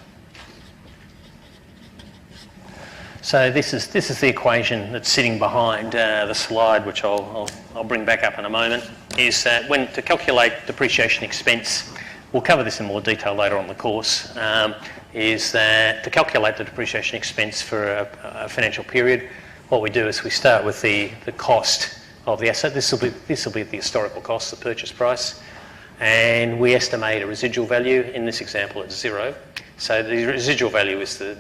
So this is the equation that's sitting behind the slide, which I'll bring back up in a moment. Is that when to calculate depreciation expense, we'll cover this in more detail later on in the course. Is that to calculate the depreciation expense for a financial period, what we do is we start with the cost of the asset. This will be the historical cost, the purchase price, and we estimate a residual value. In this example, it's 0. So the residual value is the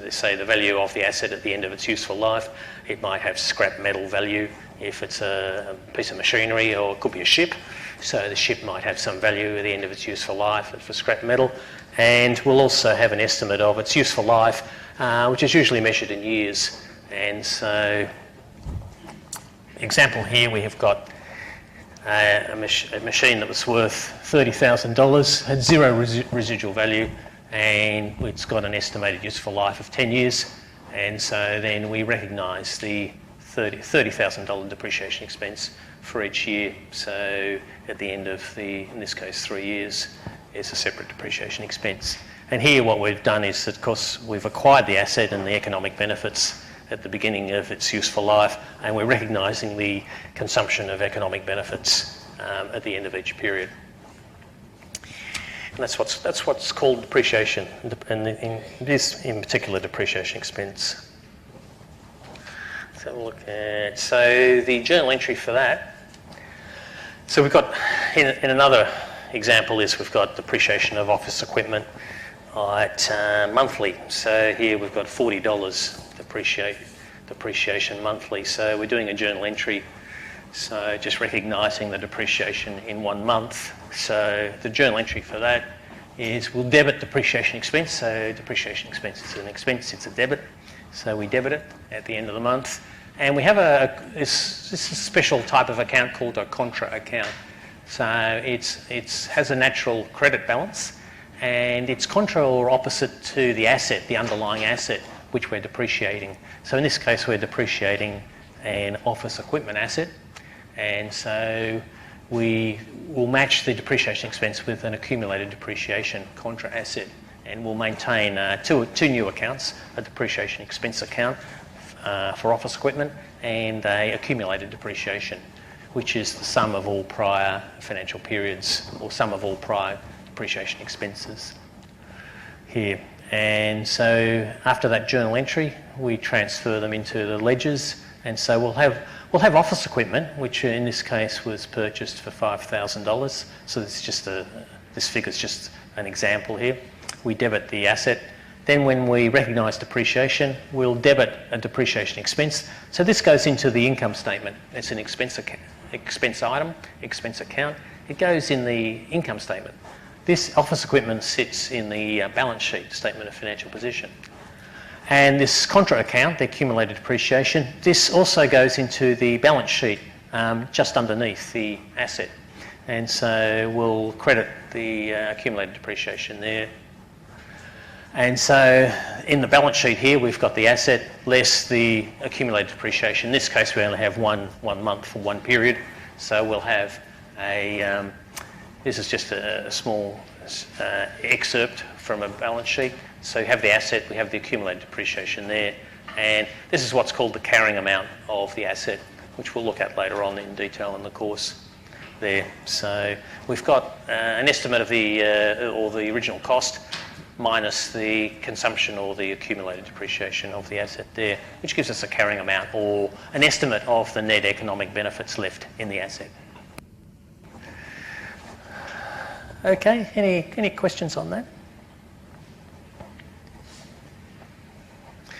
value of the asset at the end of its useful life. It might have scrap metal value if it's a piece of machinery, or it could be a ship. So the ship might have some value at the end of its useful life for scrap metal. And we'll also have an estimate of its useful life, which is usually measured in years. And so, example here, we have got a machine that was worth $30,000, had zero residual value, and it's got an estimated useful life of 10 years. And so then we recognise the $30,000 depreciation expense for each year. So at the end of in this case, 3 years, it's a separate depreciation expense. And here what we've done is, of course, we've acquired the asset and the economic benefits at the beginning of its useful life, and we're recognising the consumption of economic benefits at the end of each period. And that's what's called depreciation, and this in particular depreciation expense. So we'll look at the journal entry for that. So we've got in another example is we've got depreciation of office equipment at monthly. So here we've got $40 depreciation monthly. So we're doing a journal entry, so just recognising the depreciation in 1 month. So the journal entry for that is we'll debit depreciation expense. So depreciation expense is an expense, it's a debit. So we debit it at the end of the month. And we have this is a special type of account called a contra account. So it has a natural credit balance, and it's contra or opposite to the asset, the underlying asset, which we're depreciating. So in this case, we're depreciating an office equipment asset, and so we will match the depreciation expense with an accumulated depreciation contra asset, and we'll maintain two new accounts, a depreciation expense account for office equipment and a accumulated depreciation, which is the sum of all prior financial periods or sum of all prior depreciation expenses here. And so after that journal entry, we transfer them into the ledgers, and so we'll have office equipment, which in this case was purchased for $5,000. So this figure's just an example here. We debit the asset. Then when we recognise depreciation, we'll debit a depreciation expense. So this goes into the income statement. It's an expense item, expense account. It goes in the income statement. This office equipment sits in the balance sheet, statement of financial position. And this contra account, the accumulated depreciation, this also goes into the balance sheet just underneath the asset. And so we'll credit the accumulated depreciation there. And so in the balance sheet here, we've got the asset less the accumulated depreciation. In this case, we only have one month for one period. So we'll have this is just a small excerpt from a balance sheet. So you have the asset, we have the accumulated depreciation there. And this is what's called the carrying amount of the asset, which we'll look at later on in detail in the course there. So we've got an estimate of the original cost minus the consumption or the accumulated depreciation of the asset there, which gives us a carrying amount or an estimate of the net economic benefits left in the asset. Okay, any questions on that?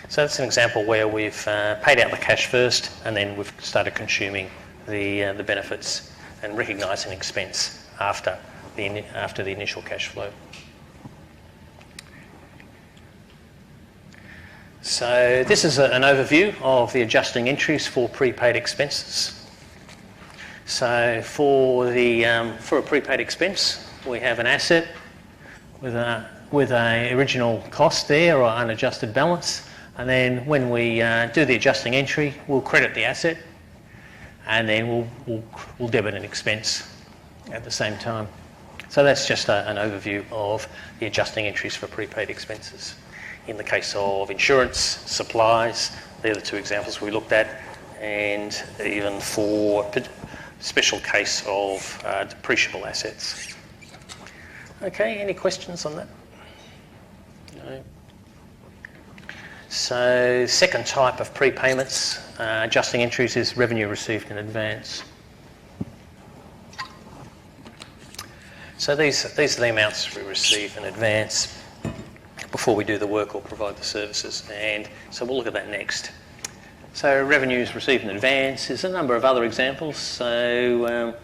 So that's an example where we've paid out the cash first, and then we've started consuming the benefits and recognising expense after the initial cash flow. So this is an overview of the adjusting entries for prepaid expenses. So for a prepaid expense, we have an asset with a original cost there or unadjusted balance, and then when we do the adjusting entry, we'll credit the asset, and then we'll debit an expense at the same time. So that's just an overview of the adjusting entries for prepaid expenses. In the case of insurance, supplies, they're the two examples we looked at, and even for special case of depreciable assets. Okay, any questions on that? No. So second type of prepayments, adjusting entries, is revenue received in advance. So these are the amounts we receive in advance before we do the work or provide the services, and so we'll look at that next. So revenues received in advance. There's a number of other examples. So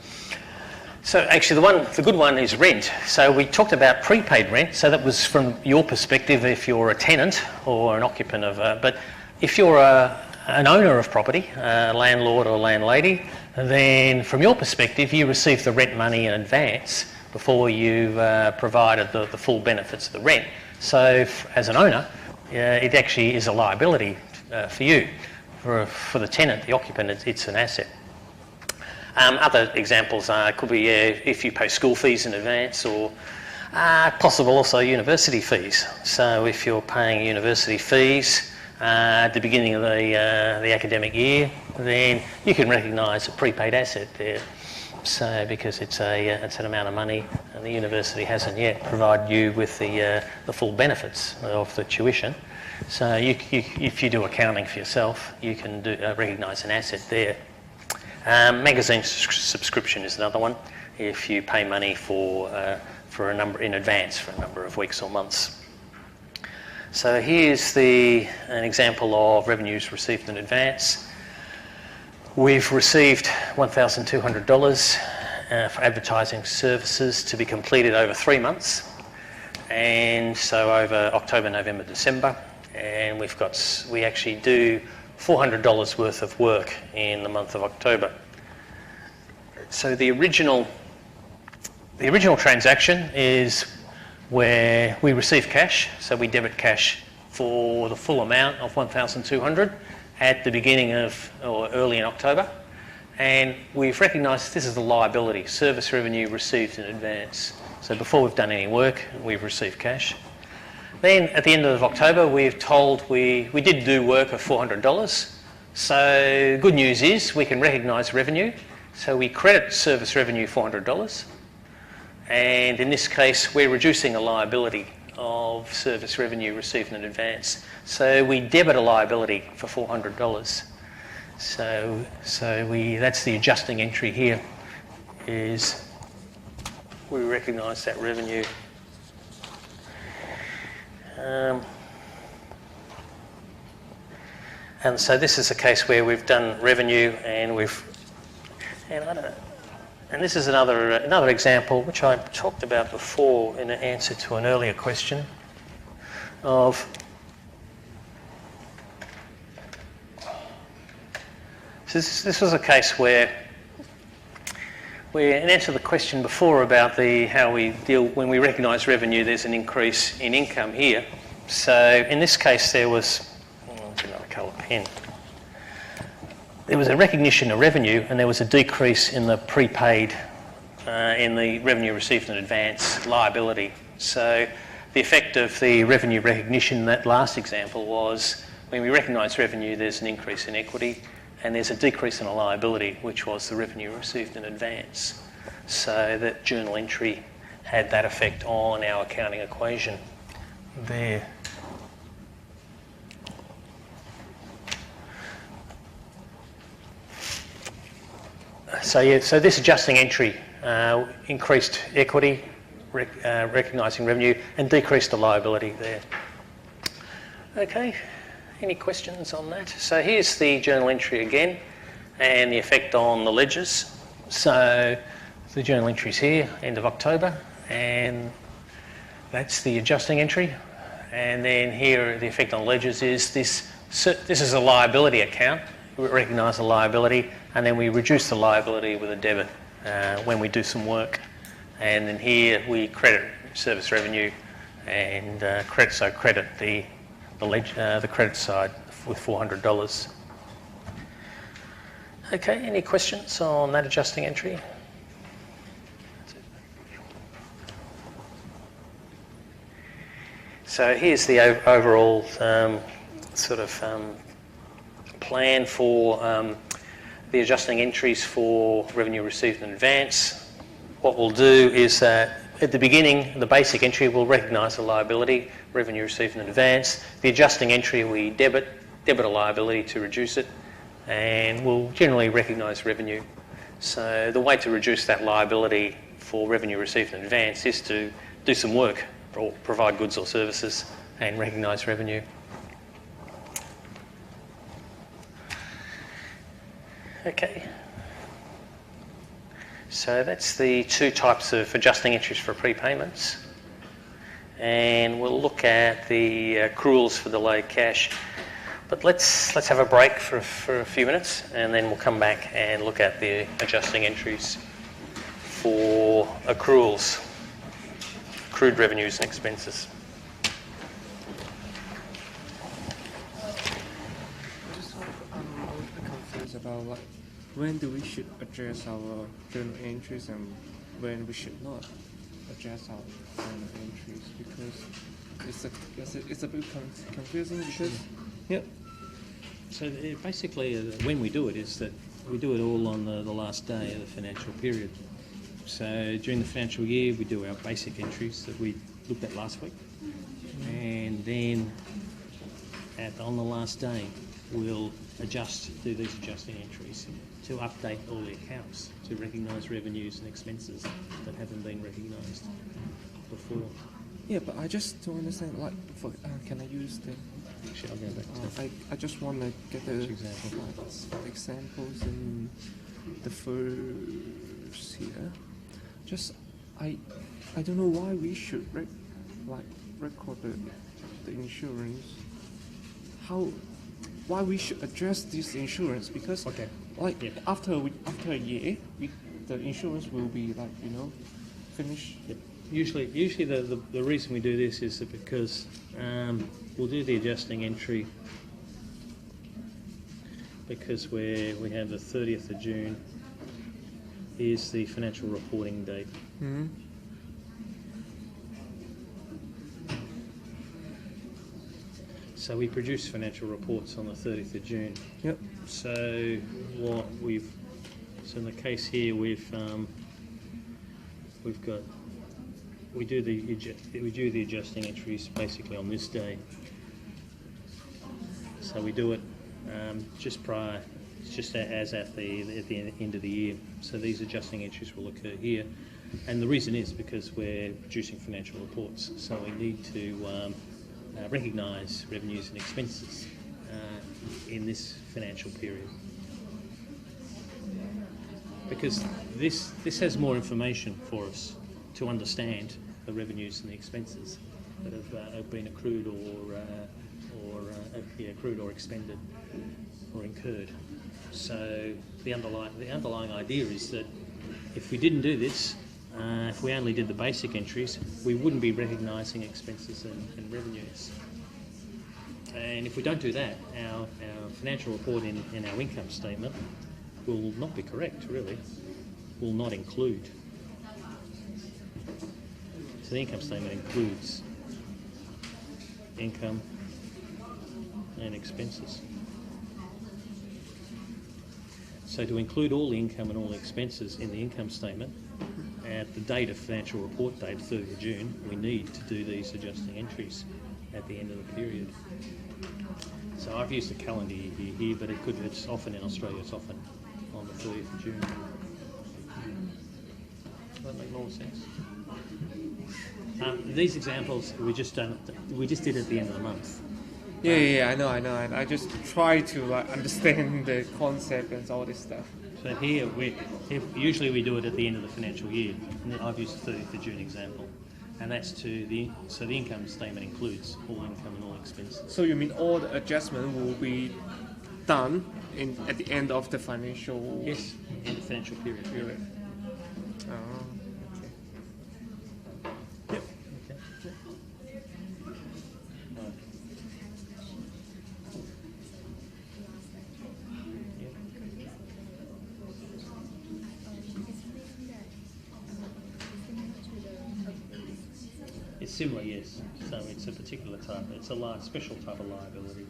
actually the good one is rent. So we talked about prepaid rent. So that was from your perspective if you're a tenant or an occupant of but if you're an owner of property, a landlord or landlady, And then from your perspective, you receive the rent money in advance before you've provided the full benefits of the rent. So as an owner, it actually is a liability for you. For the tenant, the occupant, it's an asset. Other examples could be if you pay school fees in advance, or possible also university fees. So if you're paying university fees at the beginning of the academic year, then you can recognise a prepaid asset there. So because it's an amount of money, and the university hasn't yet provided you with the full benefits of the tuition. So if you do accounting for yourself, you can recognise an asset there. Magazine subscription is another one. If you pay money for a number in advance for a number of weeks or months. So here's an example of revenues received in advance. We've received $1,200 for advertising services to be completed over 3 months, and so over October, November, December, and we actually do $400 worth of work in the month of October. So the original transaction is where we receive cash, so we debit cash for the full amount of $1,200 at the beginning of or early in October, and we've recognised this is a liability, service revenue received in advance. So before we've done any work, we've received cash. Then at the end of October, we're told we did do work of $400. So good news is we can recognise revenue. So we credit service revenue $400. And in this case, we're reducing a liability of service revenue received in advance. So we debit a liability for $400. So that's the adjusting entry here, is we recognise that revenue. And so this is a case where we've done revenue and this is another example which I talked about before in an answer to an earlier question of this was a case where in answer to the question before about how we deal when we recognise revenue, there's an increase in income here. So in this case there was another colour pen. There was a recognition of revenue and there was a decrease in the prepaid, in the revenue received in advance liability. So the effect of the revenue recognition in that last example was when we recognise revenue, there's an increase in equity and there's a decrease in a liability, which was the revenue received in advance. So that journal entry had that effect on our accounting equation there. So this adjusting entry increased equity, recognising revenue, and decreased the liability there. Okay, any questions on that? So here's the journal entry again, and the effect on the ledgers. So the journal entry's here, end of October, and that's the adjusting entry. And then here, the effect on ledgers is this is a liability account. We recognise the liability, and then we reduce the liability with a debit when we do some work. And then here we credit service revenue and credit the credit side with $400. Okay, any questions on that adjusting entry? So here's the overall plan for the adjusting entries for revenue received in advance. What we'll do is that at the beginning, the basic entry will recognise the liability, revenue received in advance. The adjusting entry, we debit a liability to reduce it, and we'll generally recognise revenue. So the way to reduce that liability for revenue received in advance is to do some work or provide goods or services and recognise revenue. Okay. So that's the two types of adjusting entries for prepayments. And we'll look at the accruals for delayed cash. But let's have a break for a few minutes, and then we'll come back and look at the adjusting entries for accruals, accrued revenues and expenses. About when do we should adjust our journal entries and when we should not adjust our journal entries, because it's a bit confusing because So basically, when we do it is that we do it all on the last day of the financial period. So during the financial year, we do our basic entries that we looked at last week, and then on the last day, we'll do these adjusting entries to update all the accounts to recognise revenues and expenses that haven't been recognised before. Yeah, but I just don't understand. Can I use the? Actually, I'll go back to I just want to get the example. Examples in the first here. I don't know why we should record the insurance. Why we should address this insurance, because after a year the insurance will be finished. Yep. Usually the reason we do this is that because we'll do the adjusting entry because we have the 30th of June is the financial reporting date. Mm-hmm. So we produce financial reports on the 30th of June. Yep. So in the case here we do the adjusting entries basically on this day. So we do it just as at the end of the year. So these adjusting entries will occur here, and the reason is because we're producing financial reports, so we need to recognise revenues and expenses in this financial period, because this has more information for us to understand the revenues and the expenses that have been accrued or expended or incurred. So the underlying idea is that if we didn't do this, if we only did the basic entries, we wouldn't be recognising expenses and revenues. And if we don't do that, our financial report in our income statement will not be correct, really. Will not include. So the income statement includes income and expenses. So to include all the income and all the expenses in the income statement, at the date of financial report date, 30th of June, we need to do these adjusting entries at the end of the period. So I've used the calendar year here, but it's often in Australia, it's often on the 30th of June. Does that make more sense? These examples we just did at the end of the month. Yeah, I know. I just try to understand the concept and all this stuff. So here, usually we do it at the end of the financial year. And I've used the 30th of June example, and that's the income statement includes all income and all expenses. So you mean all the adjustment will be done at the end of the financial? Yes, in the financial period. Oh, okay. Yep. Okay. It's similar, yes. So it's a particular type. It's a special type of liability.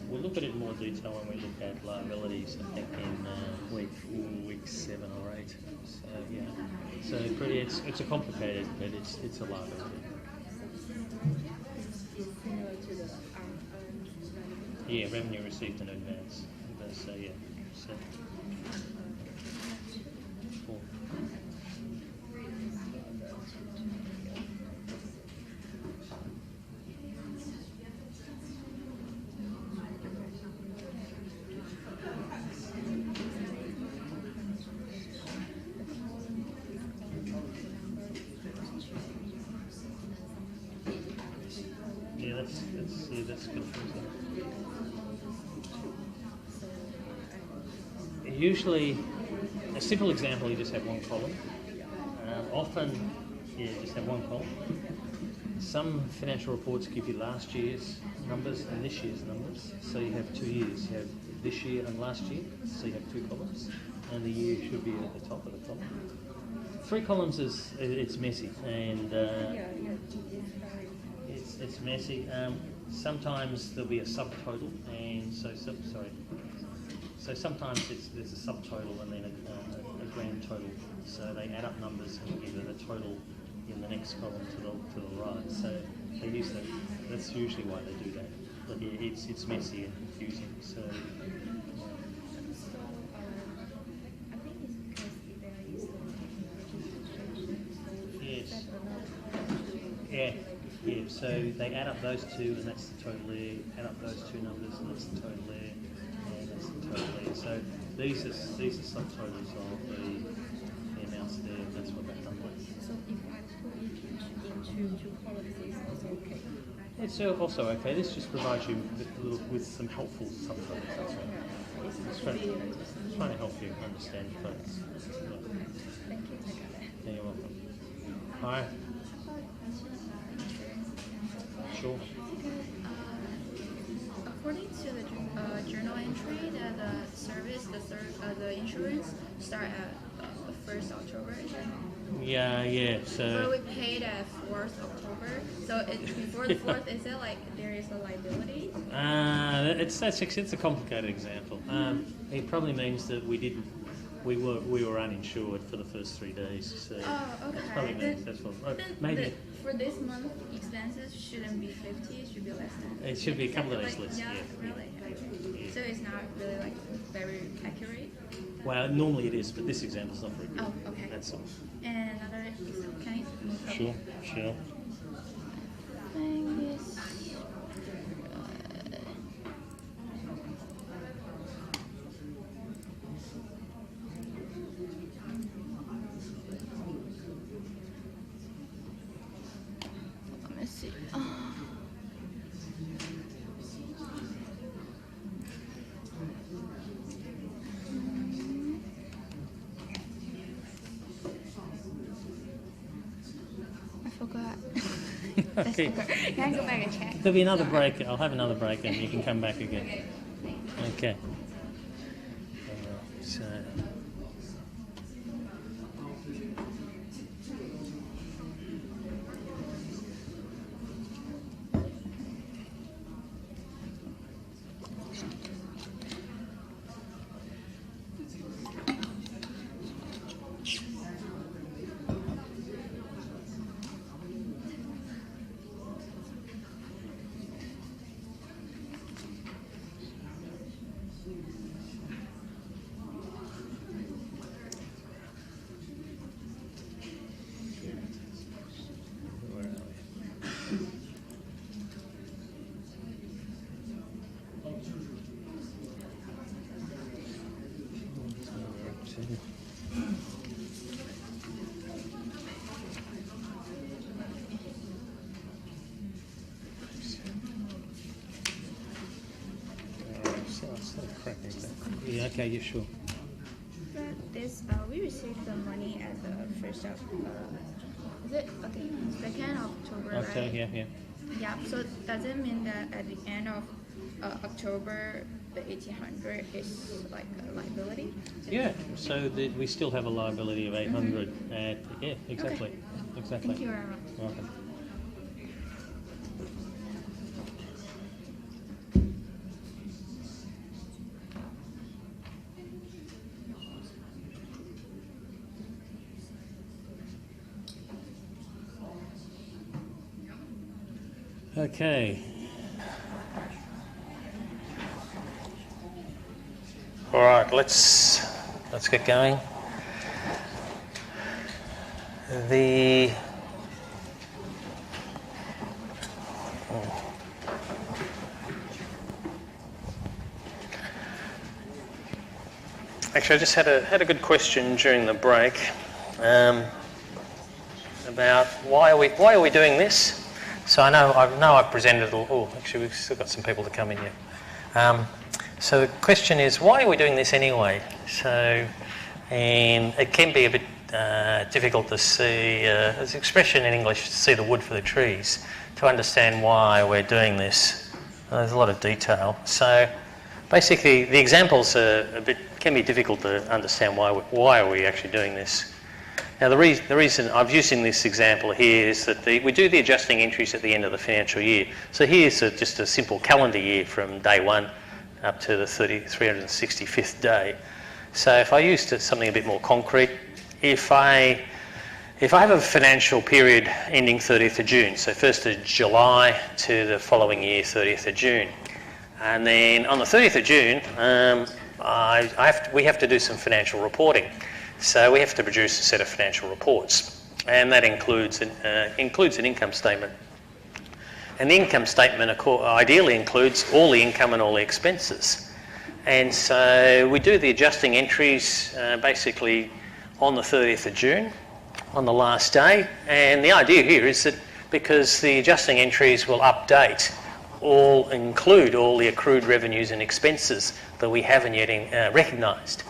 We'll look at it in more detail when we look at liabilities, I think, in week 4, week 7 or 8. So yeah. So it's a complicated, but it's a liability. Yeah, revenue received in advance. So yeah. So. Cool. Yeah, that's confusing. Usually, a simple example, you just have one column. Often, just have one column. Some financial reports give you last year's numbers and this year's numbers. So you have 2 years. You have this year and last year. So you have 2 columns. And the year should be at the top of the column. 3 columns it's messy. And it's messy. Sometimes there'll be a subtotal. And so sometimes there's a subtotal and then a grand total. So they add up numbers and give it a total in the next column to the right. So they use that. That's usually why they do that. But yeah, it's messy and confusing. So I think it's because there is yes, yeah. So they add up those 2, and that's the total there. Add up those 2 numbers, and that's the total there, and that's the total there. So these are subtotals of the amounts there. That's what they've done. So if I put it into 2 columns, it's also okay. It's also okay. This just provides you with some helpful subtotals. That's all. It's trying to help you understand things. Yeah. Thank you. I got that. Yeah, you're welcome. Hi. Sure. According to the journal entry, that the service, the insurance start at 1st October. Is that? Yeah. But So we paid at 4th October. So it's before the 4th. Is it like there is a liability? it's a complicated example. It probably means that we were uninsured for the first 3 days. So Oh, okay. that probably means that's what. Maybe For this month, expenses shouldn't be 50. It should be less than. it should be a couple of days like, less. Yeah, Yeah. really. Okay. So it's not really like very accurate. Well, normally it is, but this example's not very good. Oh, okay. That's all. And another example. Can I move up? Sure. Thing is, let me see. I forgot. Okay. Can I go back and check? There'll be another break. I'll have another break, and you can come back again. Okay. So. Where are we? Yeah, okay, you're sure. This we received the money at the 1st of is it okay 2nd October, Okay, right? yeah. Yeah. So does it mean that at the end of October the 1800 is like a liability? Yeah, so we still have a liability of 800 at, yeah, exactly. Okay. Exactly. Thank you very much. Welcome. Okay. All right, let's get going. Actually, I just had a good question during the break about why are we doing this. So I know I've presented. Oh, actually, we've still got some people to come in here. So the question is, why are we doing this anyway? So, and it can be a bit difficult to see, there's an expression in English, to see the wood for the trees, to understand why we're doing this. There's a lot of detail. So basically the examples can be difficult to understand why are we actually doing this. Now the reason I'm using this example here is that we do the adjusting entries at the end of the financial year. So here's just a simple calendar year from day 1 up to the 365th day. So if I used something a bit more concrete, if I have a financial period ending 30th of June, so 1st of July to the following year, 30th of June, and then on the 30th of June, we have to do some financial reporting. So we have to produce a set of financial reports, and that includes an income statement. And the income statement ideally includes all the income and all the expenses. And so we do the adjusting entries basically on the 30th of June, on the last day. And the idea here is that because the adjusting entries will include all the accrued revenues and expenses that we haven't yet recognised.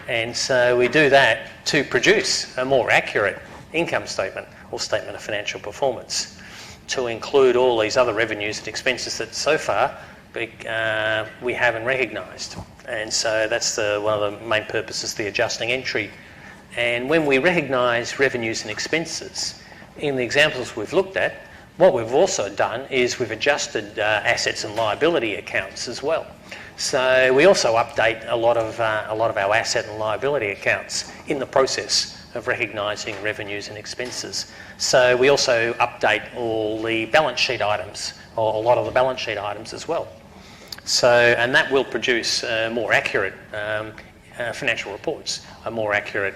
And so we do that to produce a more accurate income statement or statement of financial performance, to include all these other revenues and expenses that so far we haven't recognised. And so that's one of the main purposes, the adjusting entry. And when we recognise revenues and expenses, in the examples we've looked at, what we've also done is we've adjusted assets and liability accounts as well. So we also update a lot of our asset and liability accounts in the process of recognising revenues and expenses. So we also update all the balance sheet items, or a lot of the balance sheet items as well. So, and that will produce more accurate financial reports, a more accurate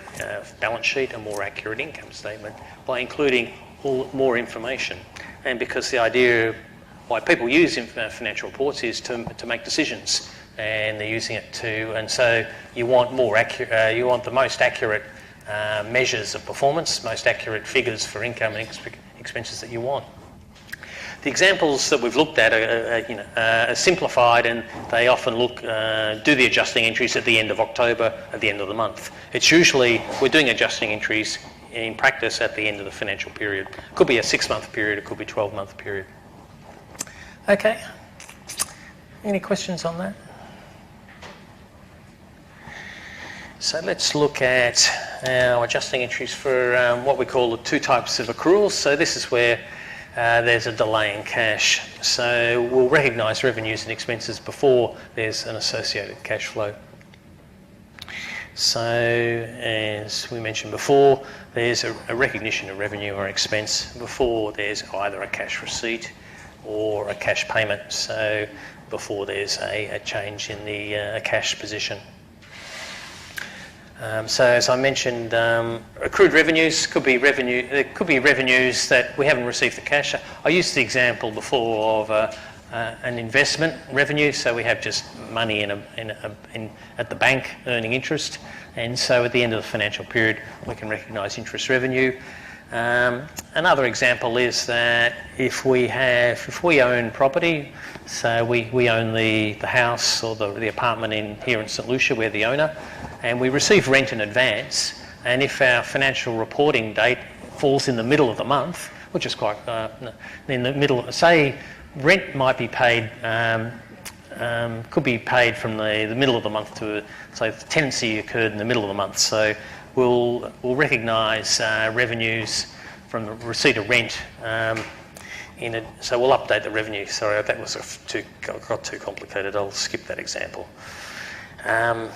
balance sheet, a more accurate income statement, by including more information. And because the idea why people use financial reports is to make decisions, and they're using it and so you want you want the most accurate measures of performance, most accurate figures for income and expenses that you want. The examples that we've looked at are simplified, and they often do the adjusting entries at the end of October, at the end of the month. It's usually, we're doing adjusting entries in practice at the end of the financial period. It could be a 6-month period, it could be a 12-month period. Okay. Any questions on that? So let's look at our adjusting entries for what we call the 2 types of accruals. So this is where there's a delay in cash. So we'll recognise revenues and expenses before there's an associated cash flow. So as we mentioned before, there's a recognition of revenue or expense before there's either a cash receipt or a cash payment. So before there's a change in the cash position. So as I mentioned, accrued revenues could be revenues that we haven't received the cash. I used the example before of an investment revenue. So we have just money at the bank earning interest, and so at the end of the financial period we can recognise interest revenue. Another example is that if we own property, so we own the house or the apartment here in St Lucia, we're the owner, and we receive rent in advance, and if our financial reporting date falls in the middle of the month, which is quite in the middle, say rent might be paid, could be paid from the middle of the month to, say, the tenancy occurred in the middle of the month, so we'll recognise revenues from the receipt of rent so we'll update the revenue. Sorry, that was got too complicated. I'll skip that example. And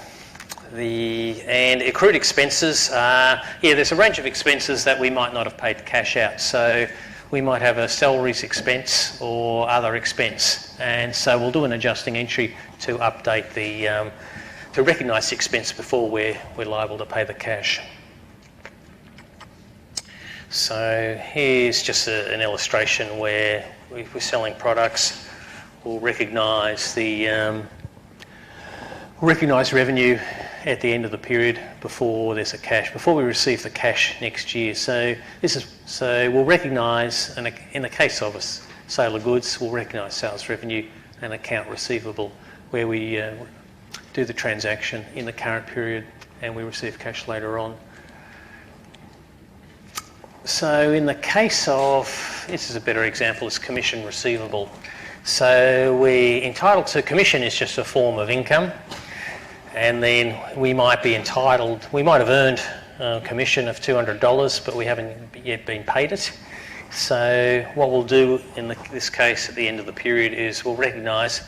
accrued expenses, there's a range of expenses that we might not have paid cash out. So we might have a salaries expense or other expense, and so we'll do an adjusting entry to update to recognise the expense before we're liable to pay the cash. So here's just an illustration where we're selling products. We'll recognise revenue at the end of the period before we receive the cash next year. So we'll recognise, and in the case of a sale of goods, we'll recognise sales revenue and account receivable, where we do the transaction in the current period and we receive cash later on. So in the case of, this is a better example, is commission receivable. So we entitled to commission is just a form of income, and then we might be entitled, we might have earned a commission of $200, but we haven't yet been paid it. So what we'll do in this case at the end of the period is we'll recognise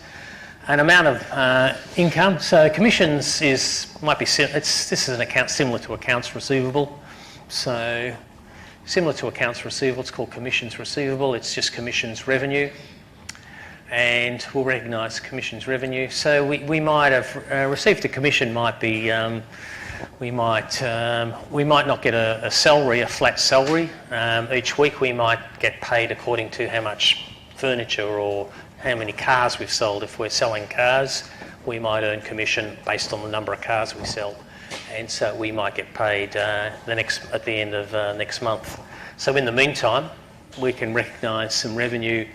an amount of income. So commissions might be this is an account similar to accounts receivable. So similar to accounts receivable, it's called commissions receivable. It's just commissions revenue, and we'll recognise commissions revenue. So we might have received a commission. Might be we might not get a salary, a flat salary each week. We might get paid according to how much furniture or how many cars we've sold. If we're selling cars, we might earn commission based on the number of cars we sell, and so we might get paid at the end of next month. So in the meantime, we can recognise some revenue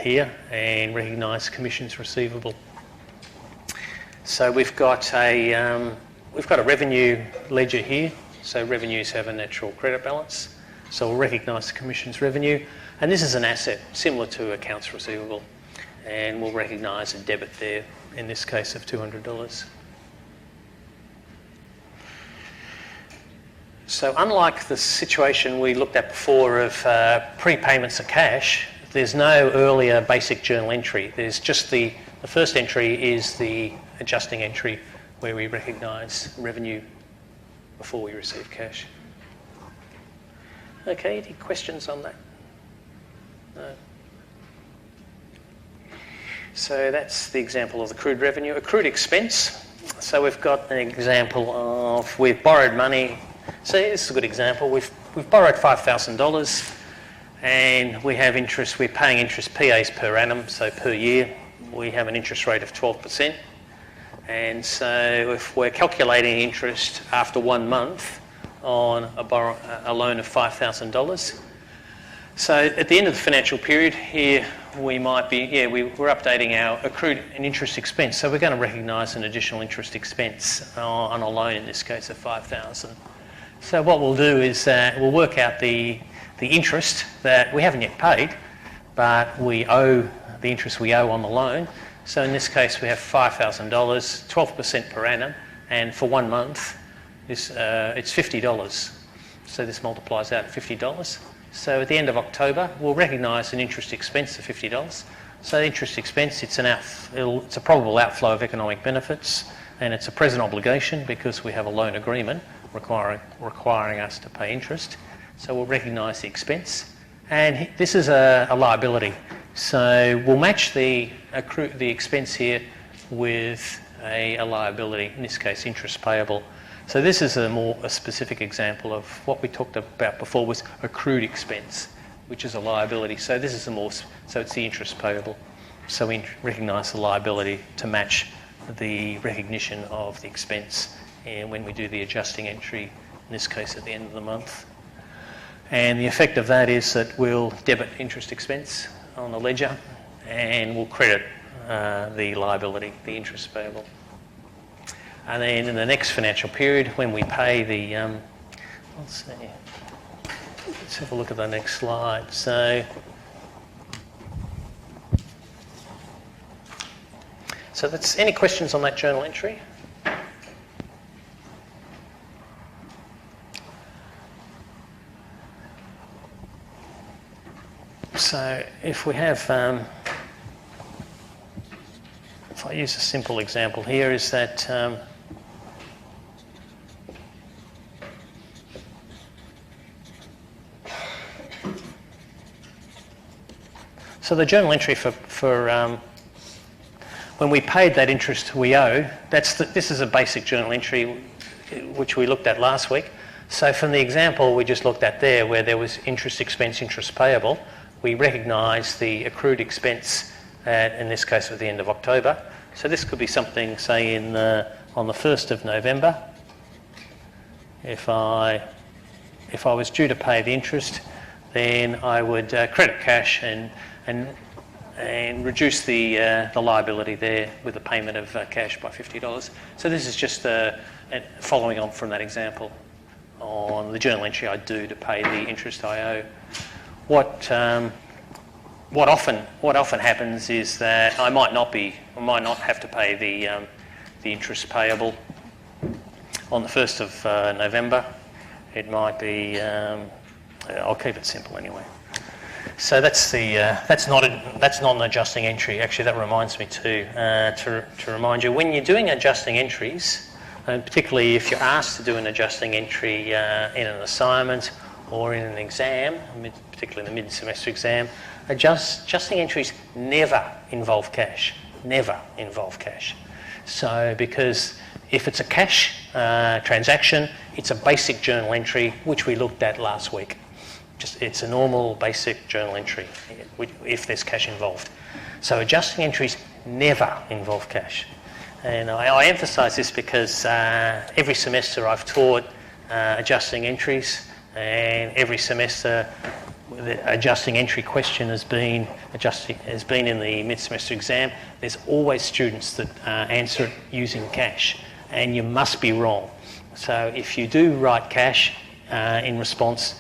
here and recognise commissions receivable. So we've got a revenue ledger here. So revenues have a natural credit balance. So we'll recognise the commissions revenue, and this is an asset similar to accounts receivable, and we'll recognise a debit there, in this case of $200. So unlike the situation we looked at before of prepayments of cash, there's no earlier basic journal entry. There's just the first entry is the adjusting entry where we recognise revenue before we receive cash. Okay, any questions on that? No. So that's the example of accrued revenue. Accrued expense. So we've got an example of we've borrowed money. So this is a good example. We've borrowed $5,000 and we have interest. We're paying interest PAs per annum, so per year. We have an interest rate of 12%. And so if we're calculating interest after 1 month on a loan of $5,000, so at the end of the financial period here, we might be, we're updating our accrued and interest expense. So we're going to recognise an additional interest expense on a loan, in this case of $5,000. So what we'll do is we'll work out the interest that we haven't yet paid, but the interest we owe on the loan. So in this case, we have $5,000, 12% per annum, and for 1 month, it's $50. So this multiplies out at $50. So at the end of October, we'll recognise an interest expense of $50. So the interest expense, it's a probable outflow of economic benefits, and it's a present obligation because we have a loan agreement requiring us to pay interest. So we'll recognise the expense, and this is a liability. So we'll match the expense here with a liability, in this case interest payable. So this is a specific example of what we talked about before was accrued expense, which is a liability. So this is so it's the interest payable. So we recognise the liability to match the recognition of the expense, and when we do the adjusting entry, in this case at the end of the month. And the effect of that is that we'll debit interest expense on the ledger and we'll credit the liability, the interest payable. And then in the next financial period, when we pay let's have a look at the next slide. So that's, any questions on that journal entry? So if we have, if I use a simple example here, is that so the journal entry for when we paid that interest we owe, this is a basic journal entry which we looked at last week. So from the example we just looked at there, where there was interest expense, interest payable, we recognise the accrued expense in this case at the end of October. So this could be something, say, on the 1st of November. If I was due to pay the interest, then I would credit cash and and reduce the liability there with the payment of cash by $50. So this is just following on from that example on the journal entry I do to pay the interest I owe. What often happens is that I might not have to pay the interest payable on the 1st of November. It might be. I'll keep it simple anyway. So that's not an adjusting entry. Actually, that reminds me to remind you, when you're doing adjusting entries, and particularly if you're asked to do an adjusting entry in an assignment or in an exam, particularly in the mid-semester exam, adjusting entries never involve cash. Never involve cash. So because if it's a cash transaction, it's a basic journal entry, which we looked at last week. It's a normal basic journal entry if there's cash involved. So adjusting entries never involve cash. And I emphasise this because every semester I've taught adjusting entries, and every semester the adjusting entry question has been in the mid-semester exam. There's always students that answer it using cash, and you must be wrong. So if you do write cash in response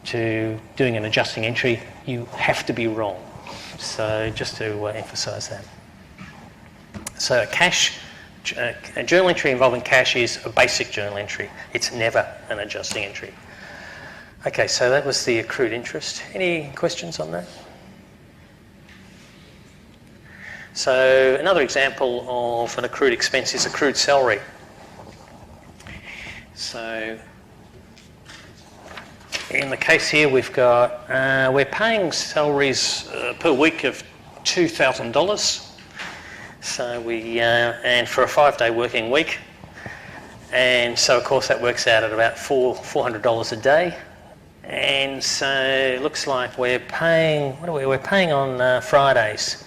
to doing an adjusting entry, you have to be wrong. So just to emphasise that. So a journal entry involving cash is a basic journal entry. It's never an adjusting entry. Okay, so that was the accrued interest. Any questions on that? So another example of an accrued expense is accrued salary. So in the case here, we've got we're paying salaries per week of $2,000. So and for a 5-day working week, and so of course that works out at about $400 a day. And so it looks like we're paying. We're paying on Fridays.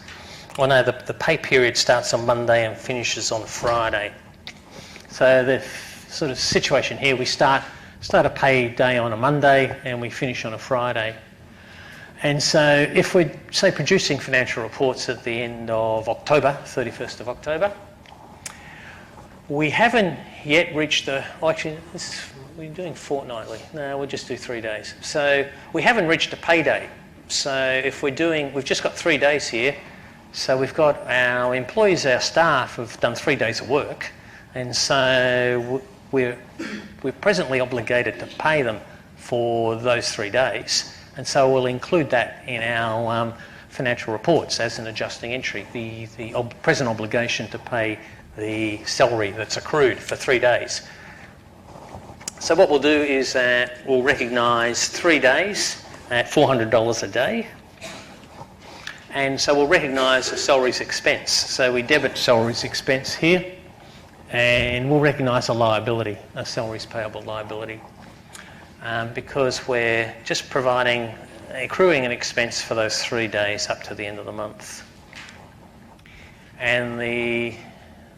Well, no, the pay period starts on Monday and finishes on Friday. So the sort of situation here, we start a pay day on a Monday and we finish on a Friday. And so if we're, say, producing financial reports at the end of October, 31st of October, we haven't yet reached we're doing fortnightly. No, we'll just do 3 days. So we haven't reached a payday. So if we've just got 3 days here. So we've got our employees, our staff have done 3 days of work. And so we're presently obligated to pay them for those 3 days. And so we'll include that in our financial reports as an adjusting entry, the present obligation to pay the salary that's accrued for 3 days. So what we'll do is we'll recognise 3 days at $400 a day. And so we'll recognise a salaries expense. So we debit salaries expense here, and we'll recognise a liability, a salaries payable liability. Because we're just accruing an expense for those 3 days up to the end of the month. And the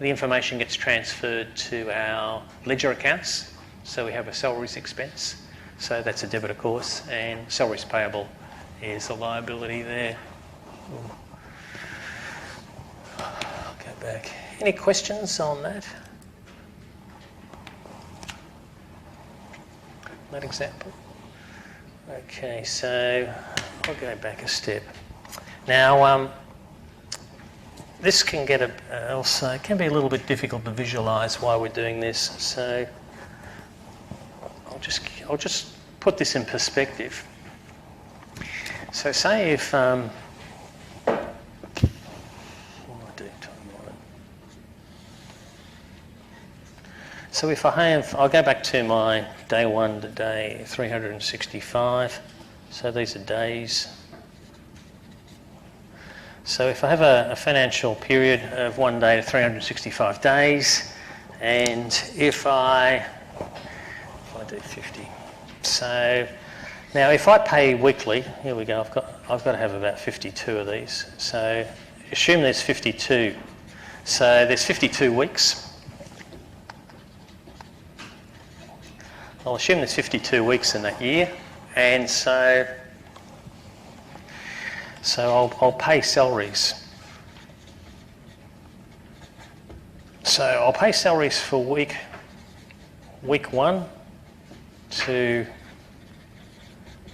information gets transferred to our ledger accounts. So we have a salaries expense. So that's a debit, of course, and salaries payable is a liability there. I'll go back. Any questions on that? That example. Okay, so I'll go back a step. Now, this can get also it can be a little bit difficult to visualise why we're doing this. So I'll just put this in perspective. So say if So if I'll go back to my day 1 to day 365. So these are days. So if I have a financial period of 1 day to 365 days, and if I do 50. So now if I pay weekly, here we go, I've got to have about 52 of these. So assume there's 52. So there's 52 weeks. I'll assume there's 52 weeks in that year, and so So I'll pay salaries. So I'll pay salaries for week 1 to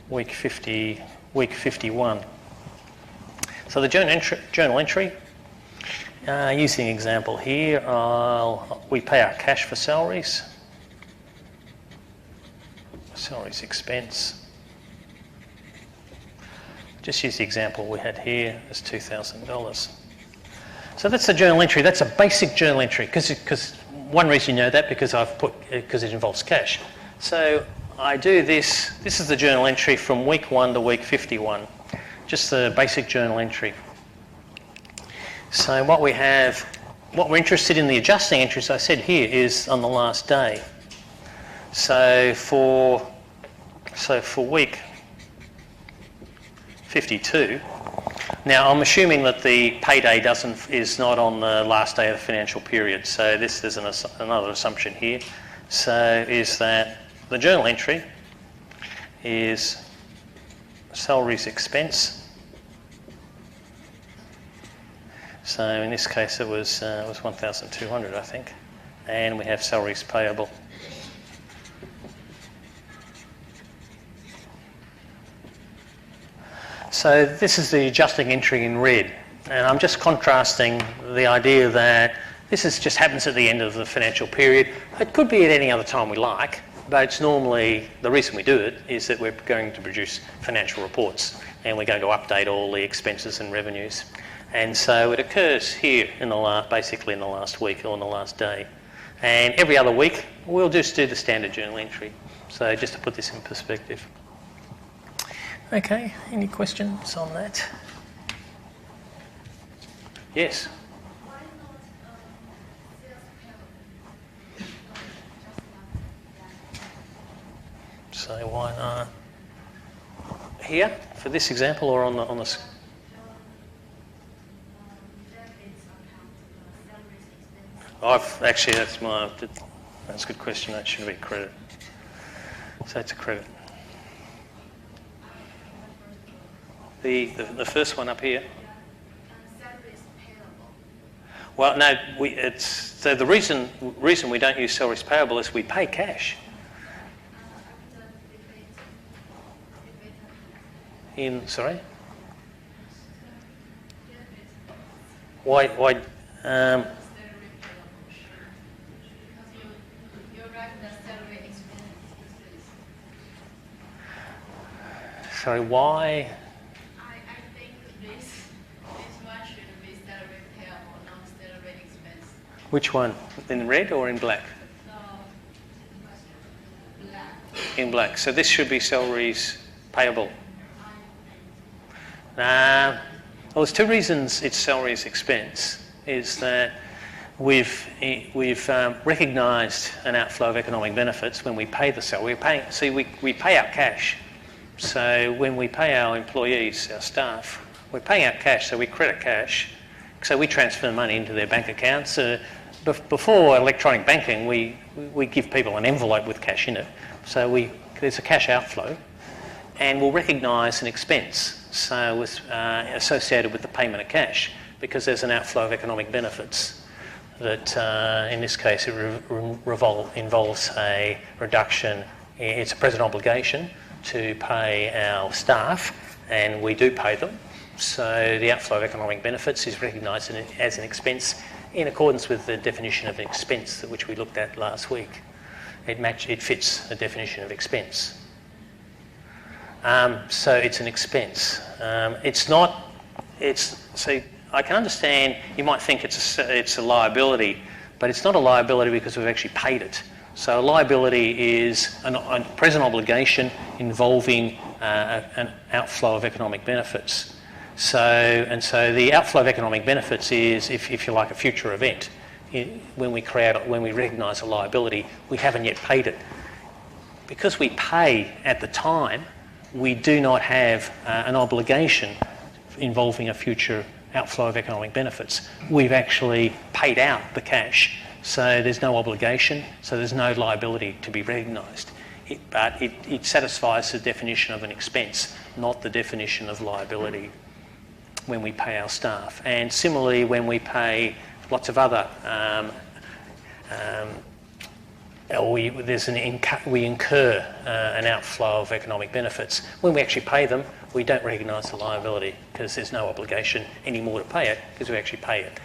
week 51. So the journal entry, using the example here, we pay out cash for salaries expense. Just use the example we had here as $2,000. So that's the journal entry. That's a basic journal entry because one reason you know that because it involves cash. So I do this. This is the journal entry from week 1 to week 51. Just the basic journal entry. So what we're interested in the adjusting entries I said here is on the last day. So for week 52. Now I'm assuming that the payday is not on the last day of the financial period. So there's another assumption here. So is that the journal entry is salaries expense. So in this case it was 1,200, I think, and we have salaries payable. So this is the adjusting entry in red, and I'm just contrasting the idea that this just happens at the end of the financial period. It could be at any other time we like, but it's normally, the reason we do it is that we're going to produce financial reports and we're going to update all the expenses and revenues. And so it occurs here basically in the last week or on the last day. And every other week we'll just do the standard journal entry. So just to put this in perspective. Okay, any questions on that? Yes? Why not sales payable? So why not here for this example or on the Debits account, salaries expense. that's a good question. That should be credit. So it's a credit. The first one up here. Salaries payable. Well, no, so the reason we don't use salaries payable is we pay cash. Sorry? Why? Because you write the salary expenses. Sorry, why? I think this one should be salary payable, not salary expense. Which one? In red or in black? No, black. In black. So this should be salaries payable. Well, there's two reasons it's salaries expense. Is that we've recognised an outflow of economic benefits when we pay the salary. We pay out cash. So when we pay our employees, our staff, we're paying out cash. So we credit cash. So we transfer money into their bank accounts. Before electronic banking, we give people an envelope with cash in it. So there's a cash outflow, and we'll recognise an expense. So it's associated with the payment of cash because there's an outflow of economic benefits that in this case it involves a reduction. It's a present obligation to pay our staff, and we do pay them. So the outflow of economic benefits is recognised as an expense in accordance with the definition of an expense which we looked at last week. It fits the definition of expense. So it's an expense. So I can understand you might think it's a liability, but it's not a liability because we've actually paid it. So a liability is a present obligation involving an outflow of economic benefits. So the outflow of economic benefits is, if you like, a future event. When we recognise a liability, we haven't yet paid it. Because we pay at the time, we do not have an obligation involving a future outflow of economic benefits. We've actually paid out the cash, so there's no obligation, so there's no liability to be recognised. But it satisfies the definition of an expense, not the definition of liability. when we pay our staff. And similarly, when we pay lots of other, we incur an outflow of economic benefits. When we actually pay them, we don't recognise the liability because there's no obligation anymore to pay it because we actually pay it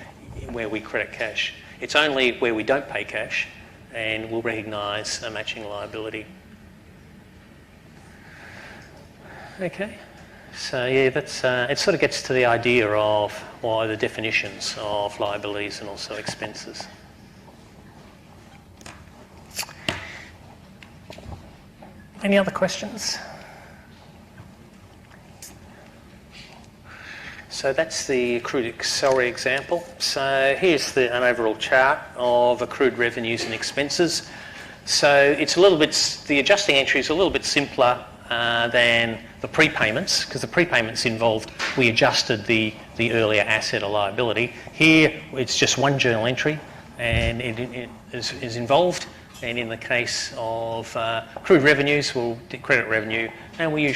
where we credit cash. It's only where we don't pay cash and we'll recognise a matching liability. Okay, so yeah, that's it sort of gets to the idea of why the definitions of liabilities and also expenses. Any other questions? So that's the accrued salary example. So here's an overall chart of accrued revenues and expenses. So it's a little bit, the adjusting entry is a little bit simpler than the prepayments, because the prepayments involved, we adjusted the earlier asset or liability. Here it's just one journal entry and it is involved. And in the case of accrued revenues, we'll credit revenue and we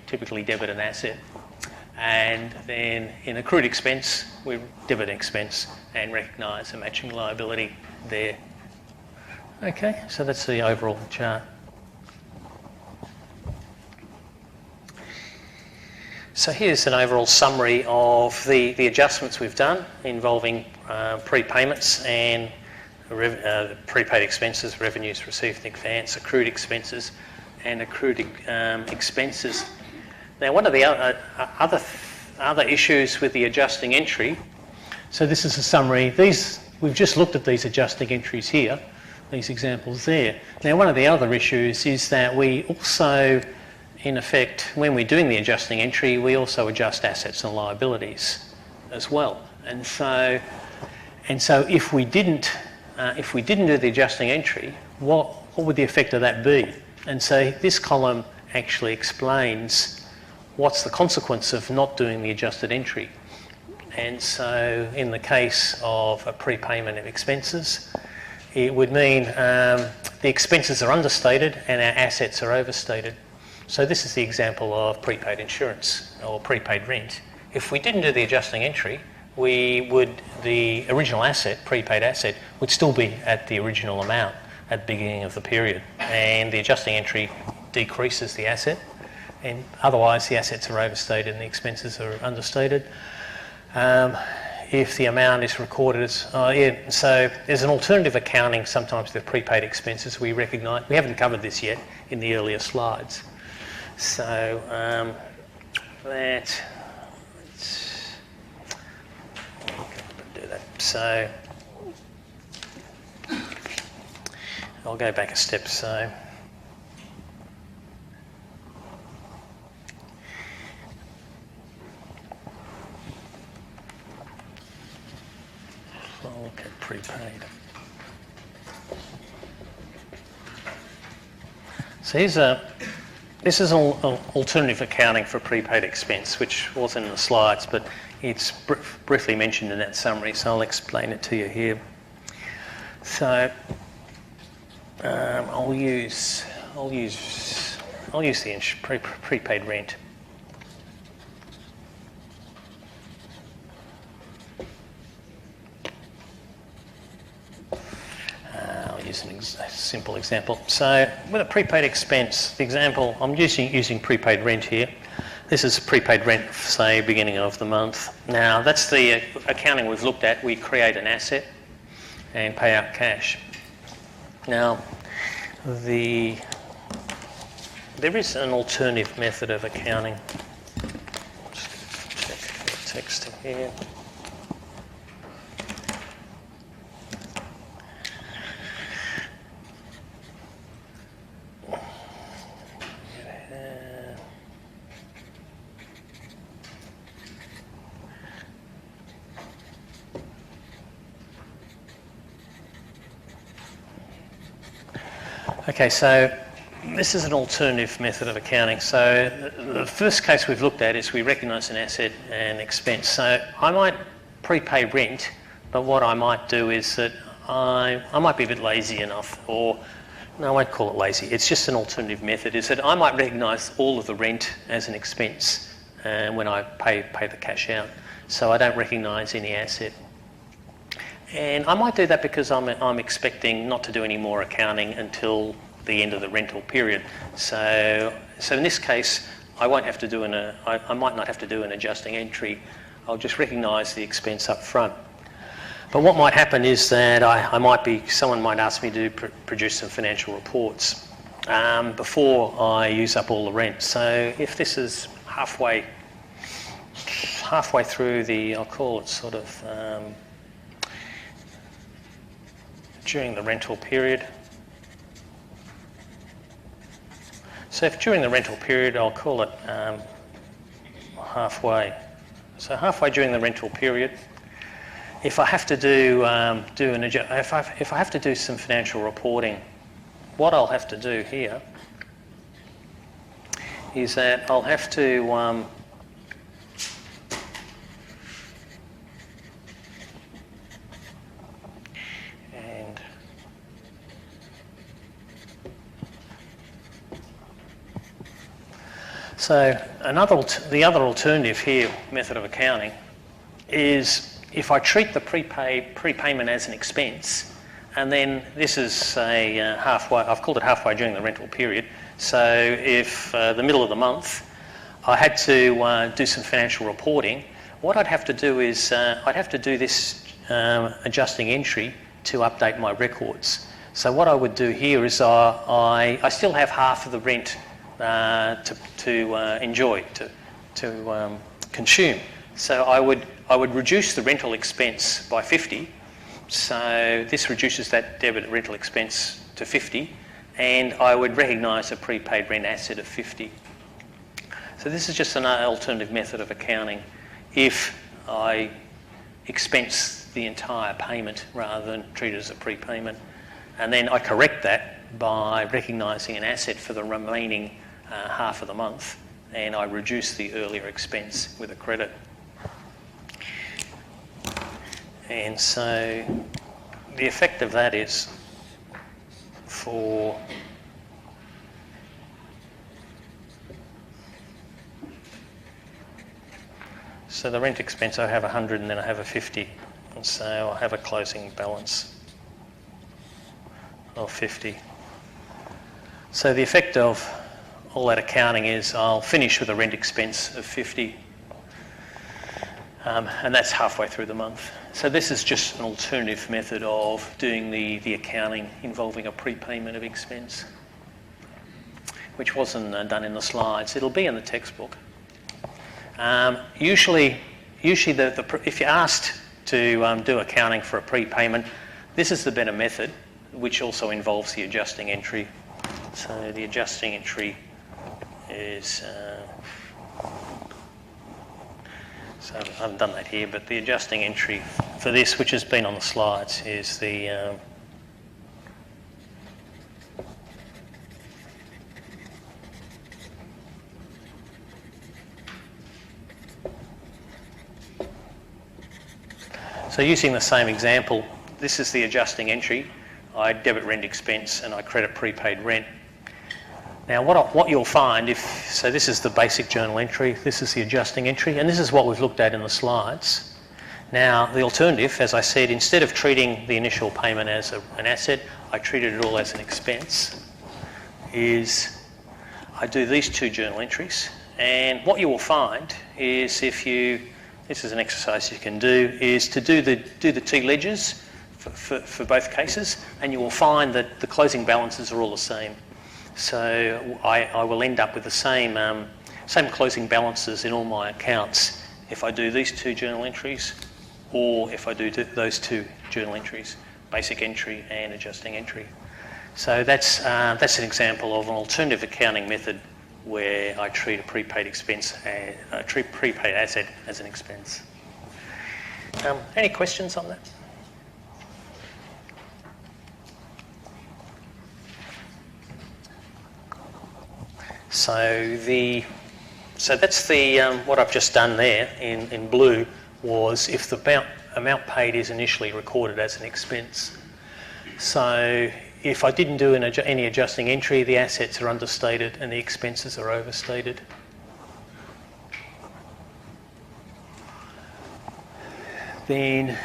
typically debit an asset. And then in accrued expense, we debit expense and recognise a matching liability there. Okay, so that's the overall chart. So here's an overall summary of the adjustments we've done involving prepayments and prepaid expenses, revenues received in advance, accrued expenses and accrued expenses. Now, one of the other issues with the adjusting entry, so this is a summary. We've just looked at these adjusting entries here, these examples there. Now, one of the other issues is that we also, in effect, when we're doing the adjusting entry, we also adjust assets and liabilities as well. And so if we didn't do the adjusting entry, what would the effect of that be? And so this column actually explains what's the consequence of not doing the adjusted entry. And so in the case of a prepayment of expenses, it would mean the expenses are understated and our assets are overstated. So this is the example of prepaid insurance or prepaid rent. If we didn't do the adjusting entry, the original asset, prepaid asset, would still be at the original amount at the beginning of the period. And the adjusting entry decreases the asset, and otherwise the assets are overstated and the expenses are understated. If the amount is recorded as, so there's an alternative accounting sometimes with prepaid expenses we recognise. We haven't covered this yet in the earlier slides. So So I'll go back a step. So I'll look at prepaid. So this is alternative accounting for prepaid expense, which wasn't in the slides, but it's briefly mentioned in that summary, so I'll explain it to you here. So I'll use the prepaid rent. I'll use a simple example. So with a prepaid expense, the example I'm using prepaid rent here. This is prepaid rent, say, beginning of the month. Now, that's the accounting we've looked at. We create an asset and pay out cash. Now, there is an alternative method of accounting. Just check the text here. Okay, so this is an alternative method of accounting. So the first case we've looked at is we recognise an asset and expense. So I might prepay rent, but what I might do is that I might be a bit lazy enough, or no, I won't call it lazy. It's just an alternative method, is that I might recognise all of the rent as an expense when I pay the cash out. So I don't recognise any asset. And I might do that because I'm expecting not to do any more accounting until the end of the rental period. So in this case, I won't have to do I might not have to do an adjusting entry. I'll just recognise the expense up front. But what might happen is that someone might ask me to produce some financial reports before I use up all the rent. So if this is halfway through I'll call it sort of during the rental period. So if during the rental period, I'll call it halfway. So halfway during the rental period, if I have to if I have to do some financial reporting, what I'll have to do here is that I'll have to So the other alternative here, method of accounting, is if I treat the prepayment as an expense, and then this is halfway, I've called it halfway during the rental period. So if the middle of the month I had to do some financial reporting, what I'd have to do is I'd have to do this adjusting entry to update my records. So what I would do here is I still have half of the rent to enjoy, to consume. So I would reduce the rental expense by 50. So this reduces that debit rental expense to 50, and I would recognise a prepaid rent asset of 50. So this is just an alternative method of accounting if I expense the entire payment rather than treat it as a prepayment. And then I correct that by recognising an asset for the remaining half of the month, and I reduce the earlier expense with a credit. And so the effect of that is so the rent expense, I have 100 and then I have a 50, and so I have a closing balance of 50. So the effect of all that accounting is I'll finish with a rent expense of 50, and that's halfway through the month. So this is just an alternative method of doing the accounting involving a prepayment of expense, which wasn't done in the slides. It'll be in the textbook. Usually if you're asked to do accounting for a prepayment, this is the better method, which also involves the adjusting entry. So the adjusting entry is, so I haven't done that here, but the adjusting entry for this, which has been on the slides, is the so using the same example, this is the adjusting entry. I debit rent expense and I credit prepaid rent. Now what you'll find, so this is the basic journal entry, this is the adjusting entry, and this is what we've looked at in the slides. Now the alternative, as I said, instead of treating the initial payment as an asset, I treated it all as an expense, is I do these two journal entries, and what you will find is this is an exercise you can do, is to do the two ledgers for both cases, and you will find that the closing balances are all the same. So I will end up with the same closing balances in all my accounts if I do these two journal entries, or if I do those two journal entries, basic entry and adjusting entry. So that's an example of an alternative accounting method where I treat a prepaid prepaid asset as an expense. Any questions on that? So that's what I've just done there in blue was if the amount paid is initially recorded as an expense. So if I didn't do any adjusting entry, the assets are understated and the expenses are overstated. Then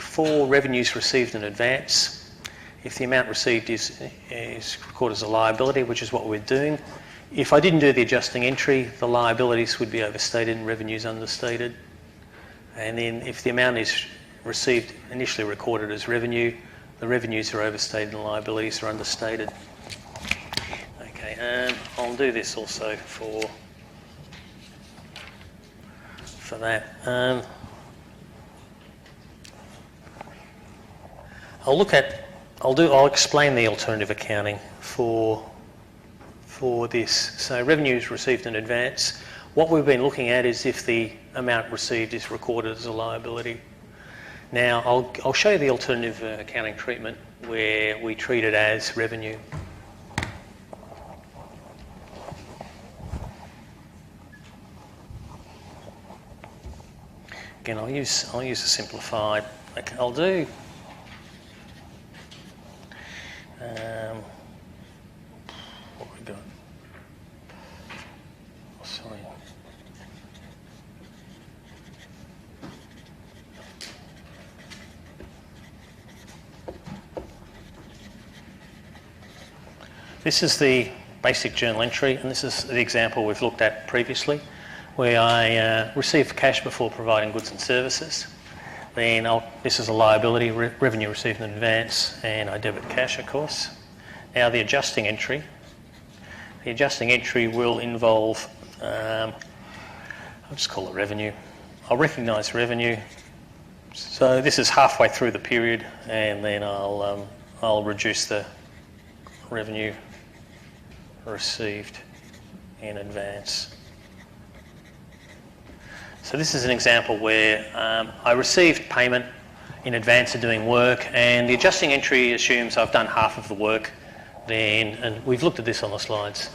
for revenues received in advance, if the amount received is recorded as a liability, which is what we're doing, if I didn't do the adjusting entry, the liabilities would be overstated and revenues understated. And then if the amount is received initially recorded as revenue, the revenues are overstated and liabilities are understated. Okay, I'll do this also for that. I'll explain the alternative accounting for this. So revenues received in advance. What we've been looking at is if the amount received is recorded as a liability. Now I'll show you the alternative accounting treatment where we treat it as revenue. Again, I'll use a simplified. I'll do. What have we got? Oh, sorry. This is the basic journal entry, and this is the example we've looked at previously, where I receive cash before providing goods and services. Then this is a liability, revenue received in advance, and I debit cash, of course. Now the adjusting entry will involve, I'll just call it revenue. I'll recognise revenue. So this is halfway through the period, and then I'll reduce the revenue received in advance. So this is an example where I received payment in advance of doing work, and the adjusting entry assumes I've done half of the work. And we've looked at this on the slides.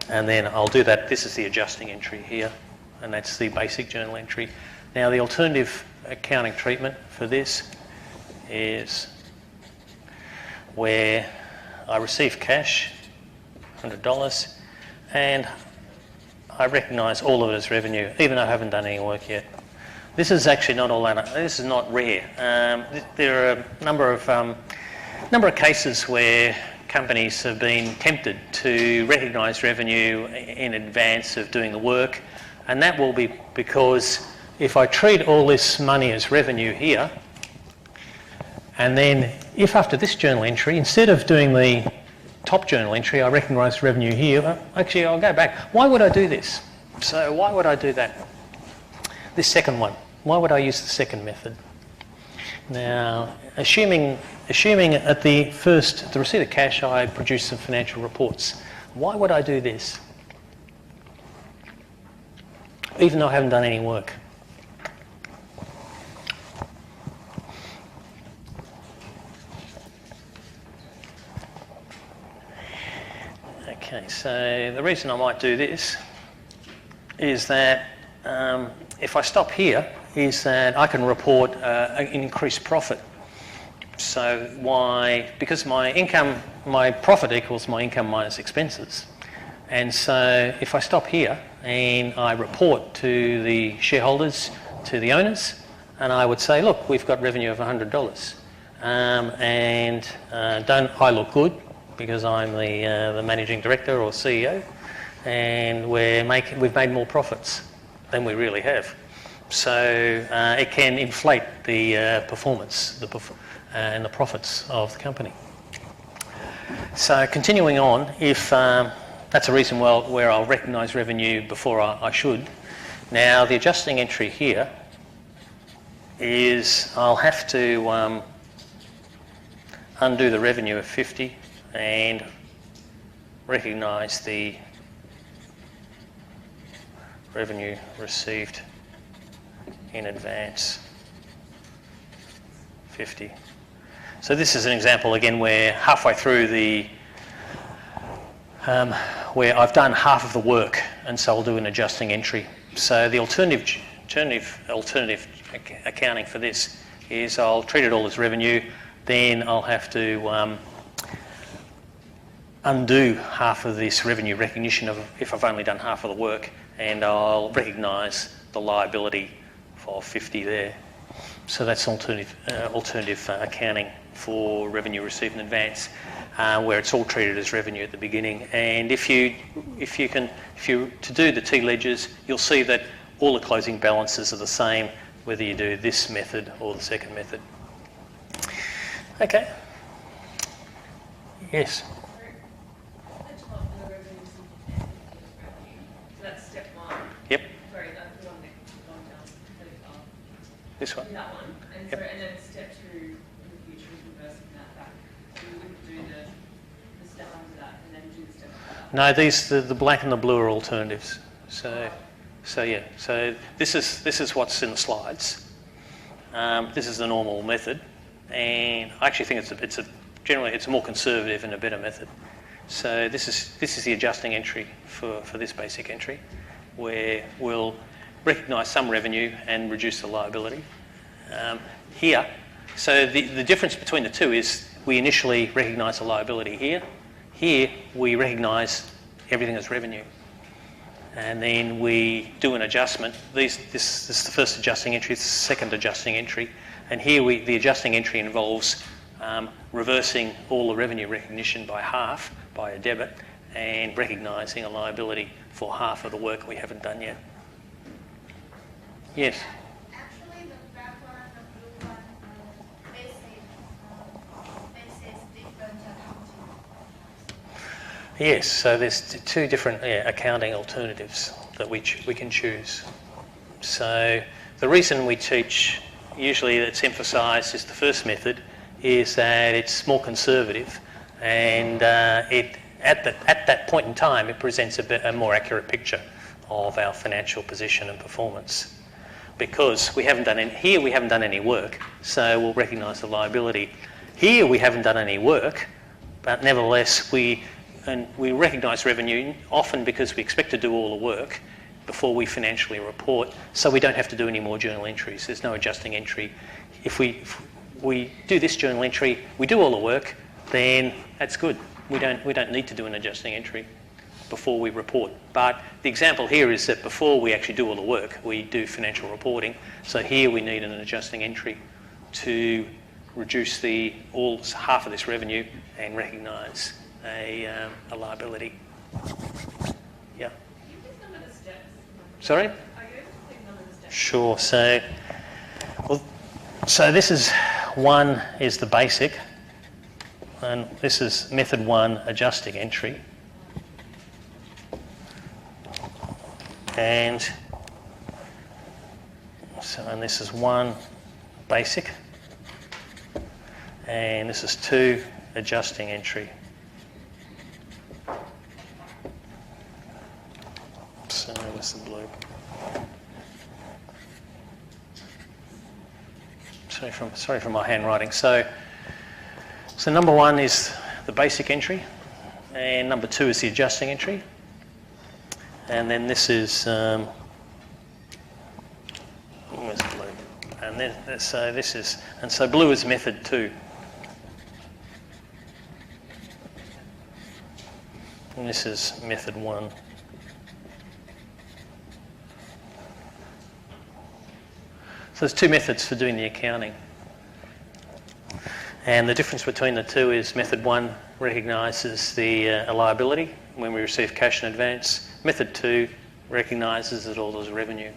And then I'll do that. This is the adjusting entry here, and that's the basic journal entry. Now the alternative accounting treatment for this is where I receive cash, $100, and I recognise all of it as revenue, even though I haven't done any work yet. This is actually not all that. This is not rare. There are a number of cases where companies have been tempted to recognise revenue in advance of doing the work, and that will be because if I treat all this money as revenue here, and then if after this journal entry, instead of doing the top journal entry, I recognise revenue here, actually I'll go back. Why would I do this? So why would I do that? This second one. Why would I use the second method? Now, assuming at the receipt of cash, I produce some financial reports. Why would I do this? Even though I haven't done any work. Okay, so the reason I might do this is that if I stop here, is that I can report an increased profit. So why? Because my profit equals my income minus expenses. And so if I stop here and I report to the shareholders, to the owners, and I would say, look, we've got revenue of $100. And don't I look good because I'm the managing director or CEO, and we've made more profits than we really have. So it can inflate the performance and the profits of the company. So continuing on, if that's a reason where I'll recognise revenue before I should. Now the adjusting entry here is I'll have to undo the revenue of 50 and recognise the revenue received in advance, 50. So this is an example again where halfway through where I've done half of the work, and so I'll do an adjusting entry. So the alternative accounting for this is I'll treat it all as revenue, then I'll have to undo half of this revenue recognition if I've only done half of the work, and I'll recognise the liability for 50 there So that's alternative accounting for revenue received in advance, where it's all treated as revenue at the beginning. And if you to do the T ledgers, you'll see that all the closing balances are the same, whether you do this method or the second method. Okay. Yes. That's step one. Yep. Sorry, that's the one next one down. This one. That one. And Yep. so, and then step two in the future is reversing that back. So we wouldn't do the step under that and then do the step after that. No, the black and the blue are alternatives. So yeah. So this is what's in the slides. This is the normal method, and I actually think generally it's a more conservative and a better method. So this is the adjusting entry for this basic entry, where we'll recognise some revenue and reduce the liability. Here, so the difference between the two is we initially recognise the liability here. Here we recognise everything as revenue, and then we do an adjustment. This is the first adjusting entry. It's the second adjusting entry, and here the adjusting entry involves reversing all the revenue recognition by half, by a debit, and recognising a liability for half of the work we haven't done yet. Yes? Actually, the black one and the blue one, basis different accounting. Yes, so there's two different accounting alternatives that we can choose. So the reason we teach, usually that's emphasised, is the first method, is that it's more conservative, and at that point in time it presents a more accurate picture of our financial position and performance. Because we haven't done any work, so we'll recognise the liability. Here we haven't done any work, but nevertheless we recognise revenue often because we expect to do all the work before we financially report, so we don't have to do any more journal entries. There's no adjusting entry. If we do this journal entry, we do all the work, then that's good. We don't need to do an adjusting entry before we report. But the example here is that before we actually do all the work, we do financial reporting. So here we need an adjusting entry to reduce half of this revenue and recognise a liability. Yeah. Can you please number the steps? Sorry? Are you able to please number the steps? Sure. So this is the basic, and this is method 1, adjusting entry. And this is 1, basic, and this is 2, adjusting entry. So where's the blue? Sorry for my handwriting. So number 1 is the basic entry, and number 2 is the adjusting entry. And then this is where's blue? And then so blue is method 2. And this is method 1. So there's 2 methods for doing the accounting. And the difference between the two is method 1 recognises a liability when we receive cash in advance. Method 2 recognises it all as revenue.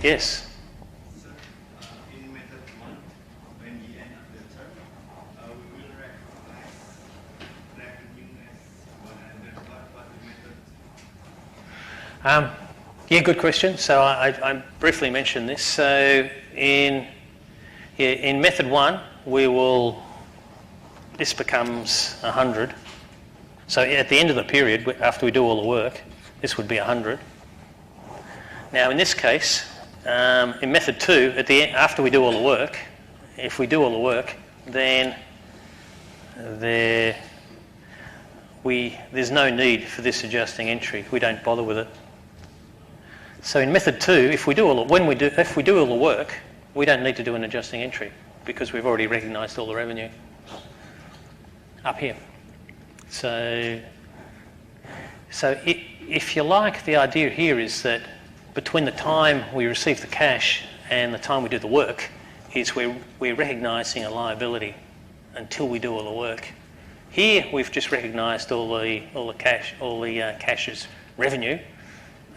Yes? So, in method 1, when we end up the term, we will recognize revenue as 100. What the method? Yeah, good question. So I briefly mentioned this. So in method 1, this becomes 100. So at the end of the period, after we do all the work, this would be 100. Now in this case, in method 2, at the end, after we do all the work, if we do all the work, then there's no need for this adjusting entry. We don't bother with it. So in method 2, if we do all the work, we don't need to do an adjusting entry because we've already recognised all the revenue up here. So if you like, the idea here is that between the time we receive the cash and the time we do the work is we're recognising a liability until we do all the work. Here we've just recognised all the cash as revenue,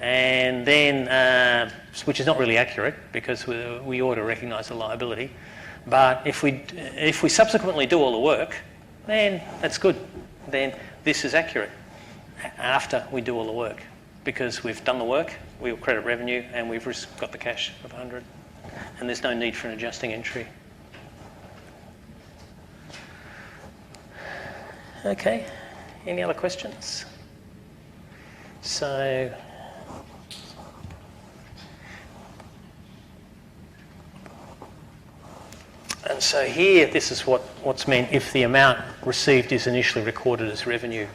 and then which is not really accurate because we ought to recognise the liability. But if we subsequently do all the work, then that's good. Then this is accurate after we do all the work, because we've done the work, we'll credit revenue, and we've got the cash of 100, and there's no need for an adjusting entry. Okay, any other questions? So, and so here, this is what's meant if the amount received is initially recorded as revenue,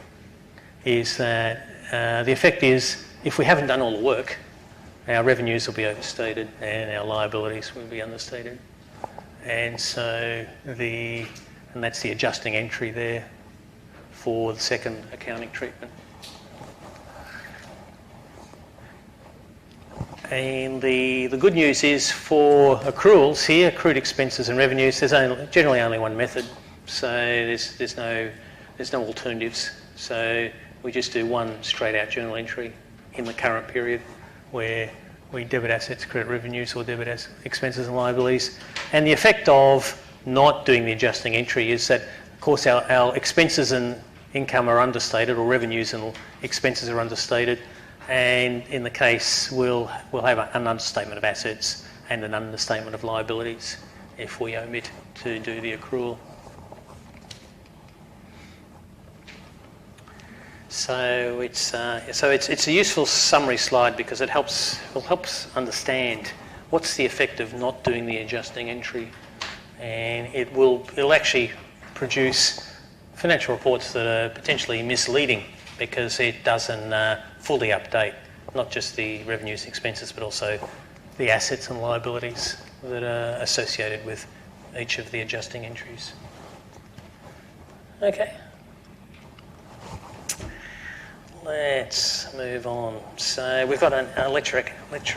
is that the effect is if we haven't done all the work, our revenues will be overstated and our liabilities will be understated. And so that's the adjusting entry there for the second accounting treatment. And the good news is for accruals here, accrued expenses and revenues, there's generally only one method, so there's no alternatives. So we just do one straight out journal entry in the current period where we debit assets, credit revenues, or debit expenses and liabilities. And the effect of not doing the adjusting entry is that, of course, our expenses and income are understated, or revenues and expenses are understated. And in the case, we'll have an understatement of assets and an understatement of liabilities if we omit to do the accrual. So it's a useful summary slide because it helps understand what's the effect of not doing the adjusting entry, and it'll actually produce financial reports that are potentially misleading because it doesn't fully update not just the revenues and expenses but also the assets and liabilities that are associated with each of the adjusting entries. Okay. Let's move on. So we've got a lecture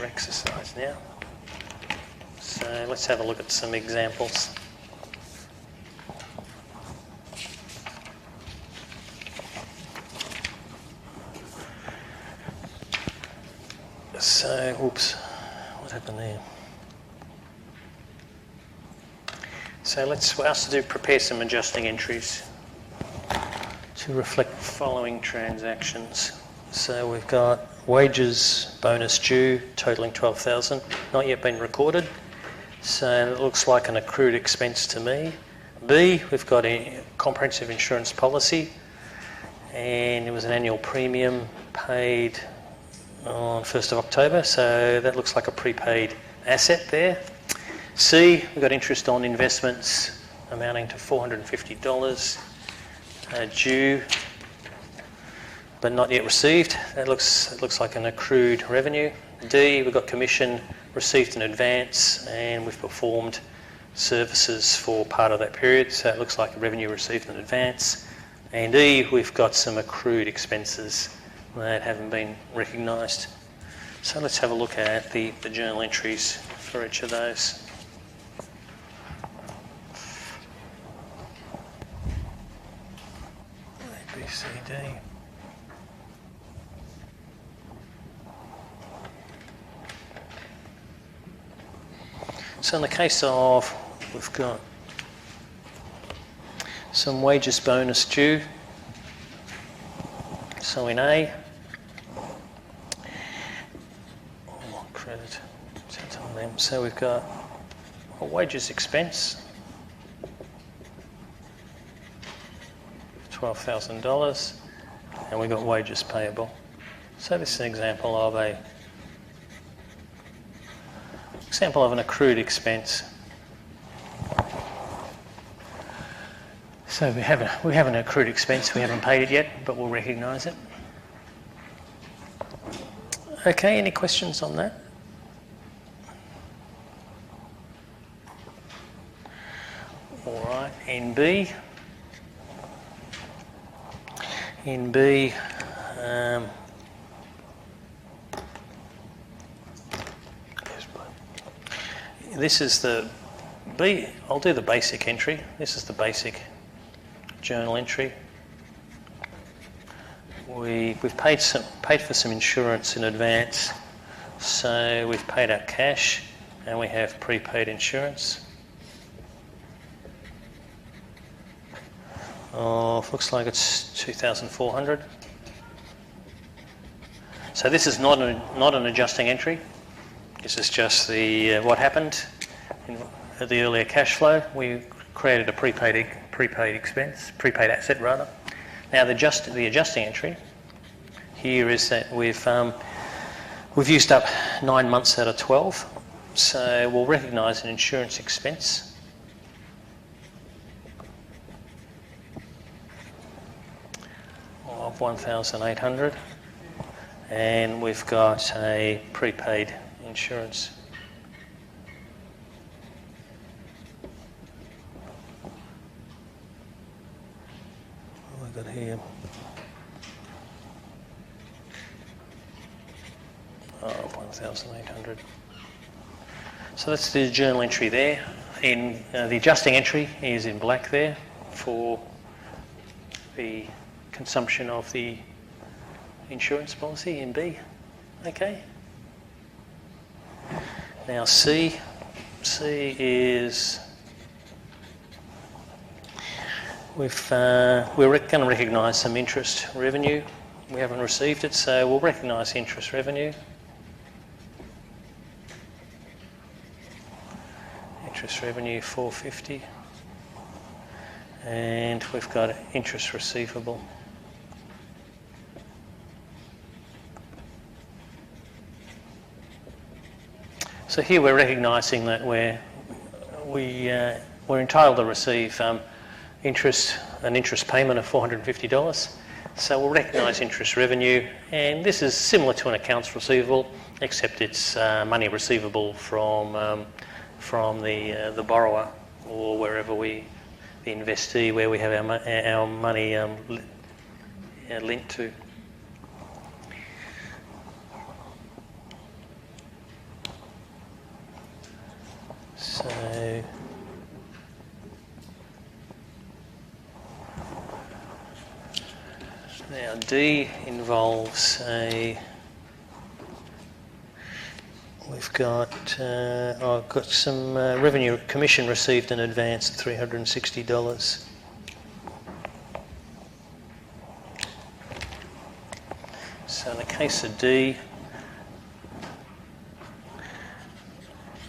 exercise now. So let's have a look at some examples. So, oops, what happened there? So we're asked to prepare some adjusting entries to reflect the following transactions. So we've got wages bonus due totalling 12,000, not yet been recorded. So it looks like an accrued expense to me. B, we've got a comprehensive insurance policy, and it was an annual premium paid on 1st of October, so that looks like a prepaid asset there. C, we've got interest on investments amounting to $450 due but not yet received. That looks like an accrued revenue. D, we've got commission received in advance and we've performed services for part of that period, so it looks like a revenue received in advance. And E, we've got some accrued expenses that haven't been recognised. So let's have a look at the journal entries for each of those. A, B, C, D. So in the case of, we've got some wages bonus due. So in A, credit, so we've got a wages expense, $12,000, and we've got wages payable. So this is an example of an accrued expense. So we have an accrued expense, we haven't paid it yet, but we'll recognise it. Okay, any questions on that? All right, in B, this is the I'll do the basic entry. This is the basic journal entry. We've paid for some insurance in advance, so we've paid our cash and we have prepaid insurance. Looks like it's 2,400. So this is not an adjusting entry. This is just the what happened in the earlier cash flow. We created a prepaid asset rather. Now the adjusting entry here is that we've used up 9 months out of 12, so we'll recognise an insurance expense of 1,800, and we've got a prepaid insurance. What have I got here? 1,800. So that's the journal entry there. In the adjusting entry is in black there for the consumption of the insurance policy in B. Okay. Now C is we're going to recognise some interest revenue. We haven't received it, so we'll recognise interest revenue. Interest revenue 450, and we've got interest receivable. So here we're recognising that we're entitled to receive an interest payment of $450. So we'll recognise interest revenue, and this is similar to an accounts receivable, except it's money receivable from the borrower or wherever the investee, where we have our money linked to. So now D involves we've got I've got some revenue commission received in advance of $360. So in the case of D,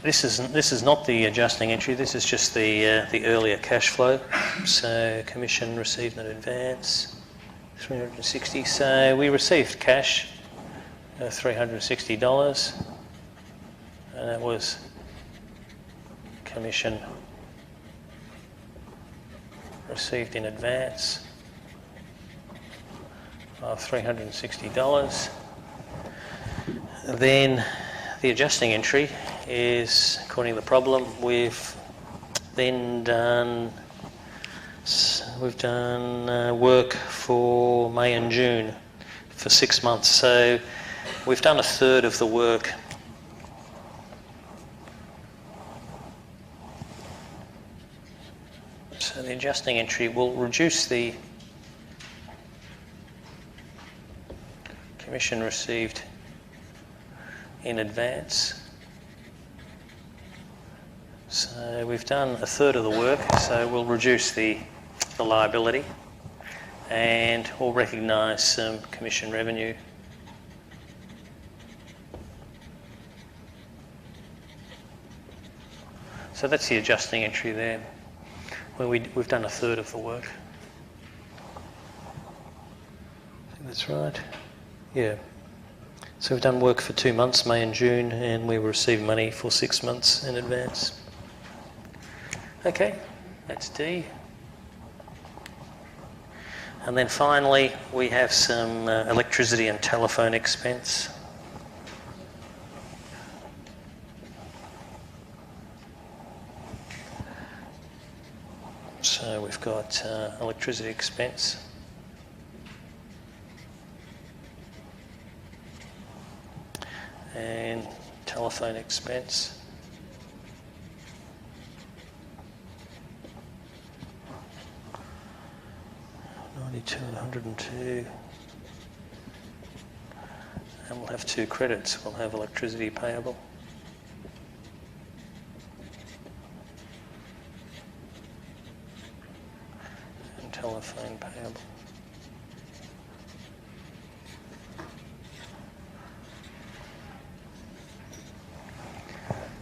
this is not the adjusting entry. This is just the earlier cash flow. So commission received in advance, $360. So we received cash, $360, and that was commission received in advance of $360. Then the adjusting entry is, according to the problem, we've done work for May and June for 6 months. So we've done a third of the work. So the adjusting entry will reduce the commission received in advance. So we've done a third of the work, so we'll reduce the liability, and we'll recognise some commission revenue. So that's the adjusting entry there, where we've done a third of the work. I think that's right. Yeah. So we've done work for 2 months, May and June, and we received money for 6 months in advance. Okay, that's D. And then finally, we have some electricity and telephone expense. So we've got electricity expense. And telephone expense. 92 and 102. And we'll have two credits. We'll have electricity payable. And telephone payable.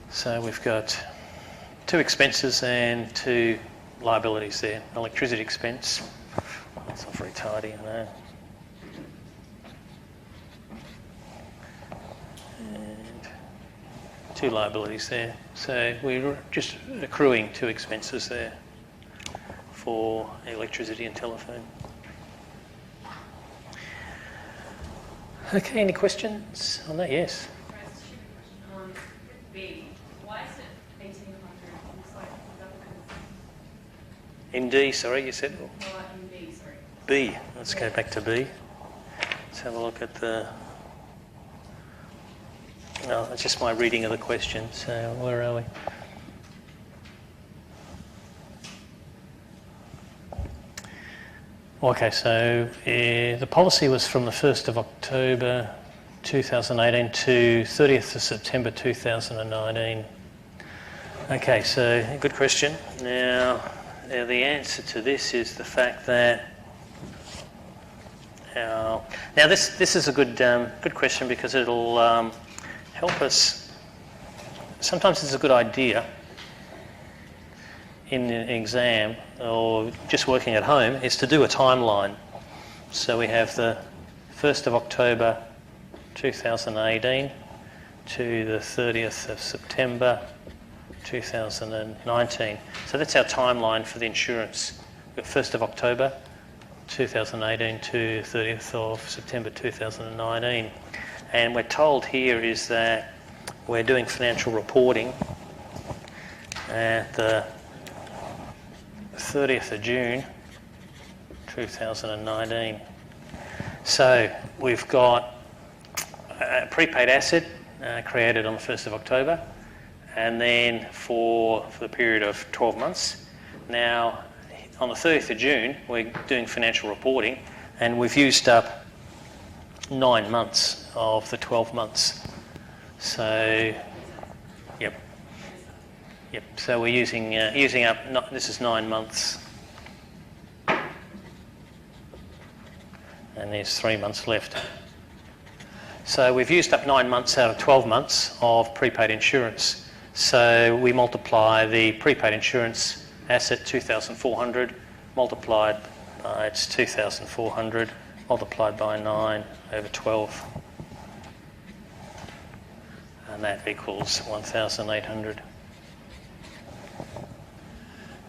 So we've got two expenses and two liabilities there. Electricity expense. That's not very tidy, I know. And two liabilities there. So we're just accruing two expenses there for electricity and telephone. Okay, any questions on that? Yes. With B, why is it 1,800? Looks like In D, sorry, you said? in B, sorry. B. Let's go back to B. Let's have a look at the... No, that's just my reading of the question. So where are we? Okay, so the policy was from the 1st of October 2018 to 30th of September 2019. Okay, so good question. Now the answer to this is the fact that now this is a good question because it'll help us. Sometimes it's a good idea in an exam or just working at home is to do a timeline. So we have the 1st of October 2018 to the 30th of September 2019. So that's our timeline for the insurance. 1st of October 2018 to 30th of September 2019. And we're told here is that we're doing financial reporting at the 30th of June 2019. So we've got a prepaid asset created on the 1st of October and then for the period of 12 months. Now on the 30th of June we're doing financial reporting and we've used up 9 months of the 12 months. So Yep. So we're using up. This is 9 months, and there's 3 months left. So we've used up 9 months out of 12 months of prepaid insurance. So we multiply the prepaid insurance asset 2,400 multiplied by its 2,400 multiplied by 9 over 12, and that equals 1,800.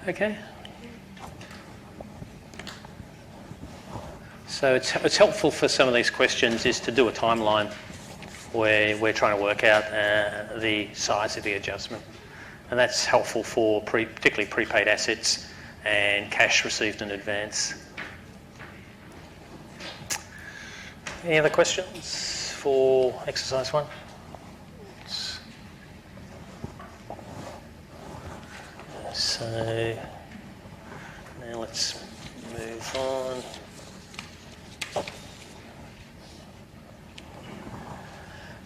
Okay. So it's helpful for some of these questions is to do a timeline where we're trying to work out the size of the adjustment. And that's helpful for particularly prepaid assets and cash received in advance. Any other questions for exercise 1? So now let's move on.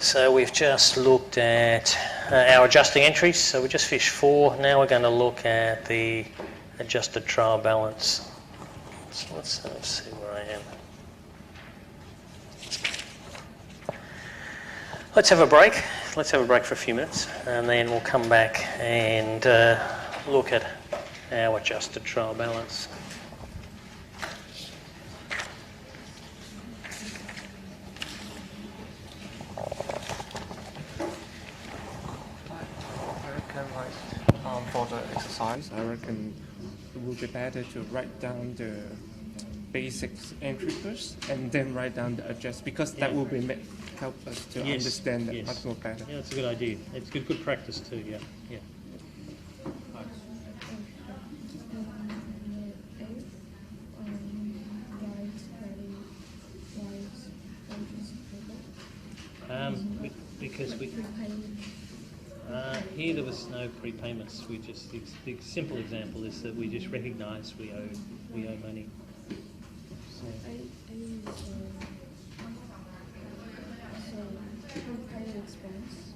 So we've just looked at our adjusting entries. So we just finished 4. Now we're going to look at the adjusted trial balance. So let's see where I am. Let's have a break. Let's have a break for a few minutes, and then we'll come back and look at our adjusted trial balance. I reckon, for the exercise, I reckon it would be better to write down the basic entry first and then write down the adjust, because that will be help us to understand it much more better. Yeah, that's a good idea. It's good practice too. Yeah. Because here there was no prepayments. We just the simple example is that we just recognise we owe money. expense.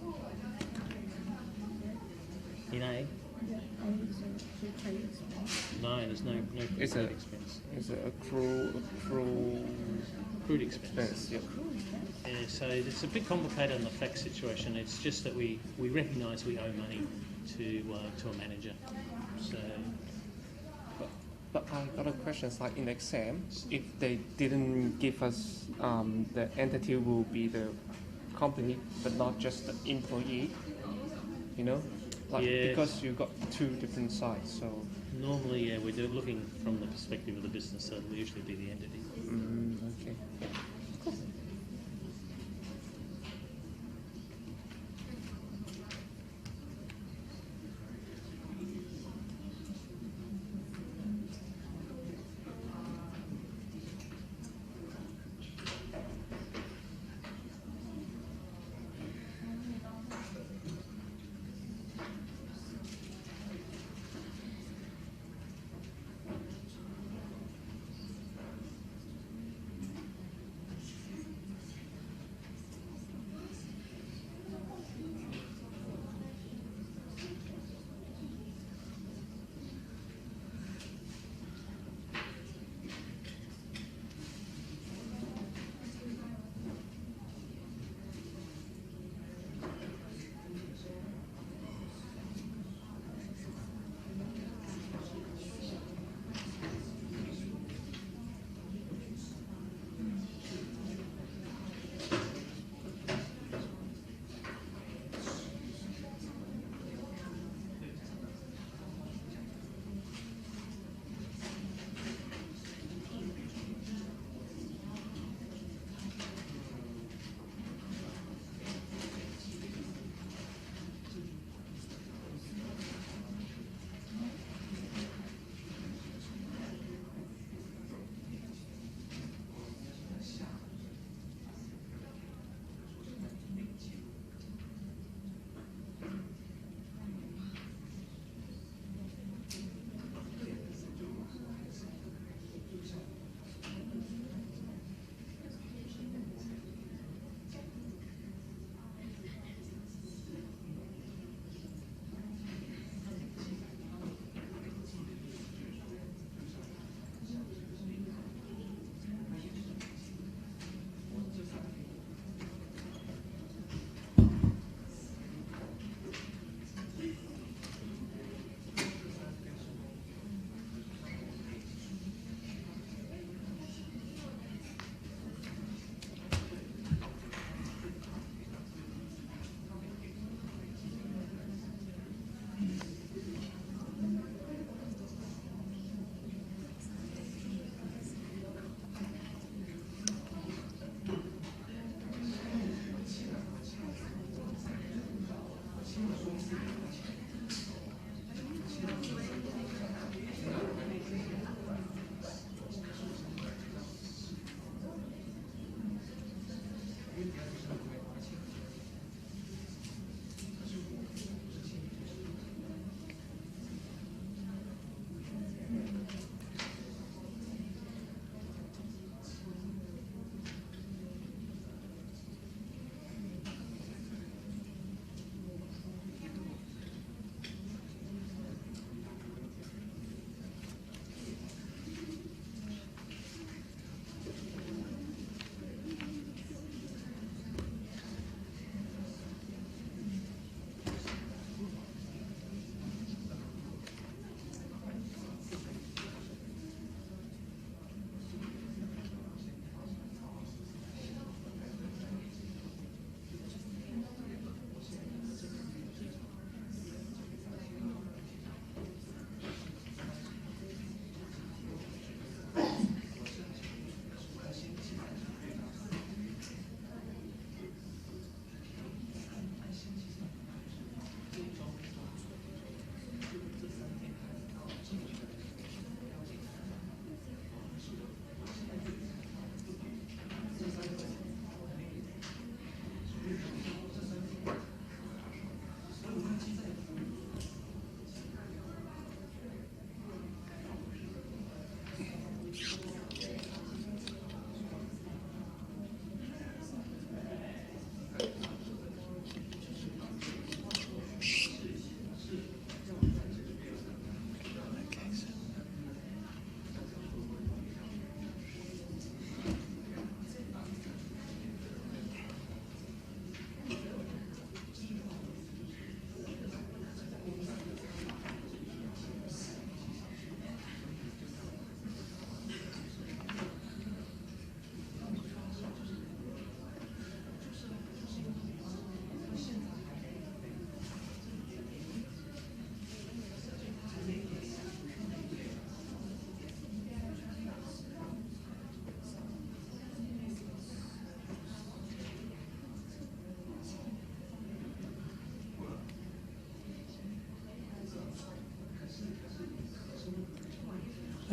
In A? It's a prepaid expense. No, there's no It's prepaid a expense. it's a accrued Accrued expense. expense. Yeah. Yeah, so it's a bit complicated in the fact situation. It's just that we recognise we owe money to a manager. So But I got a question. It's like in exam, if they didn't give us the entity will be the company, but not just the employee. You know, like Yeah. because you got two different sides. So normally, yeah, we're looking from the perspective of the business, so it'll usually be the entity. okay.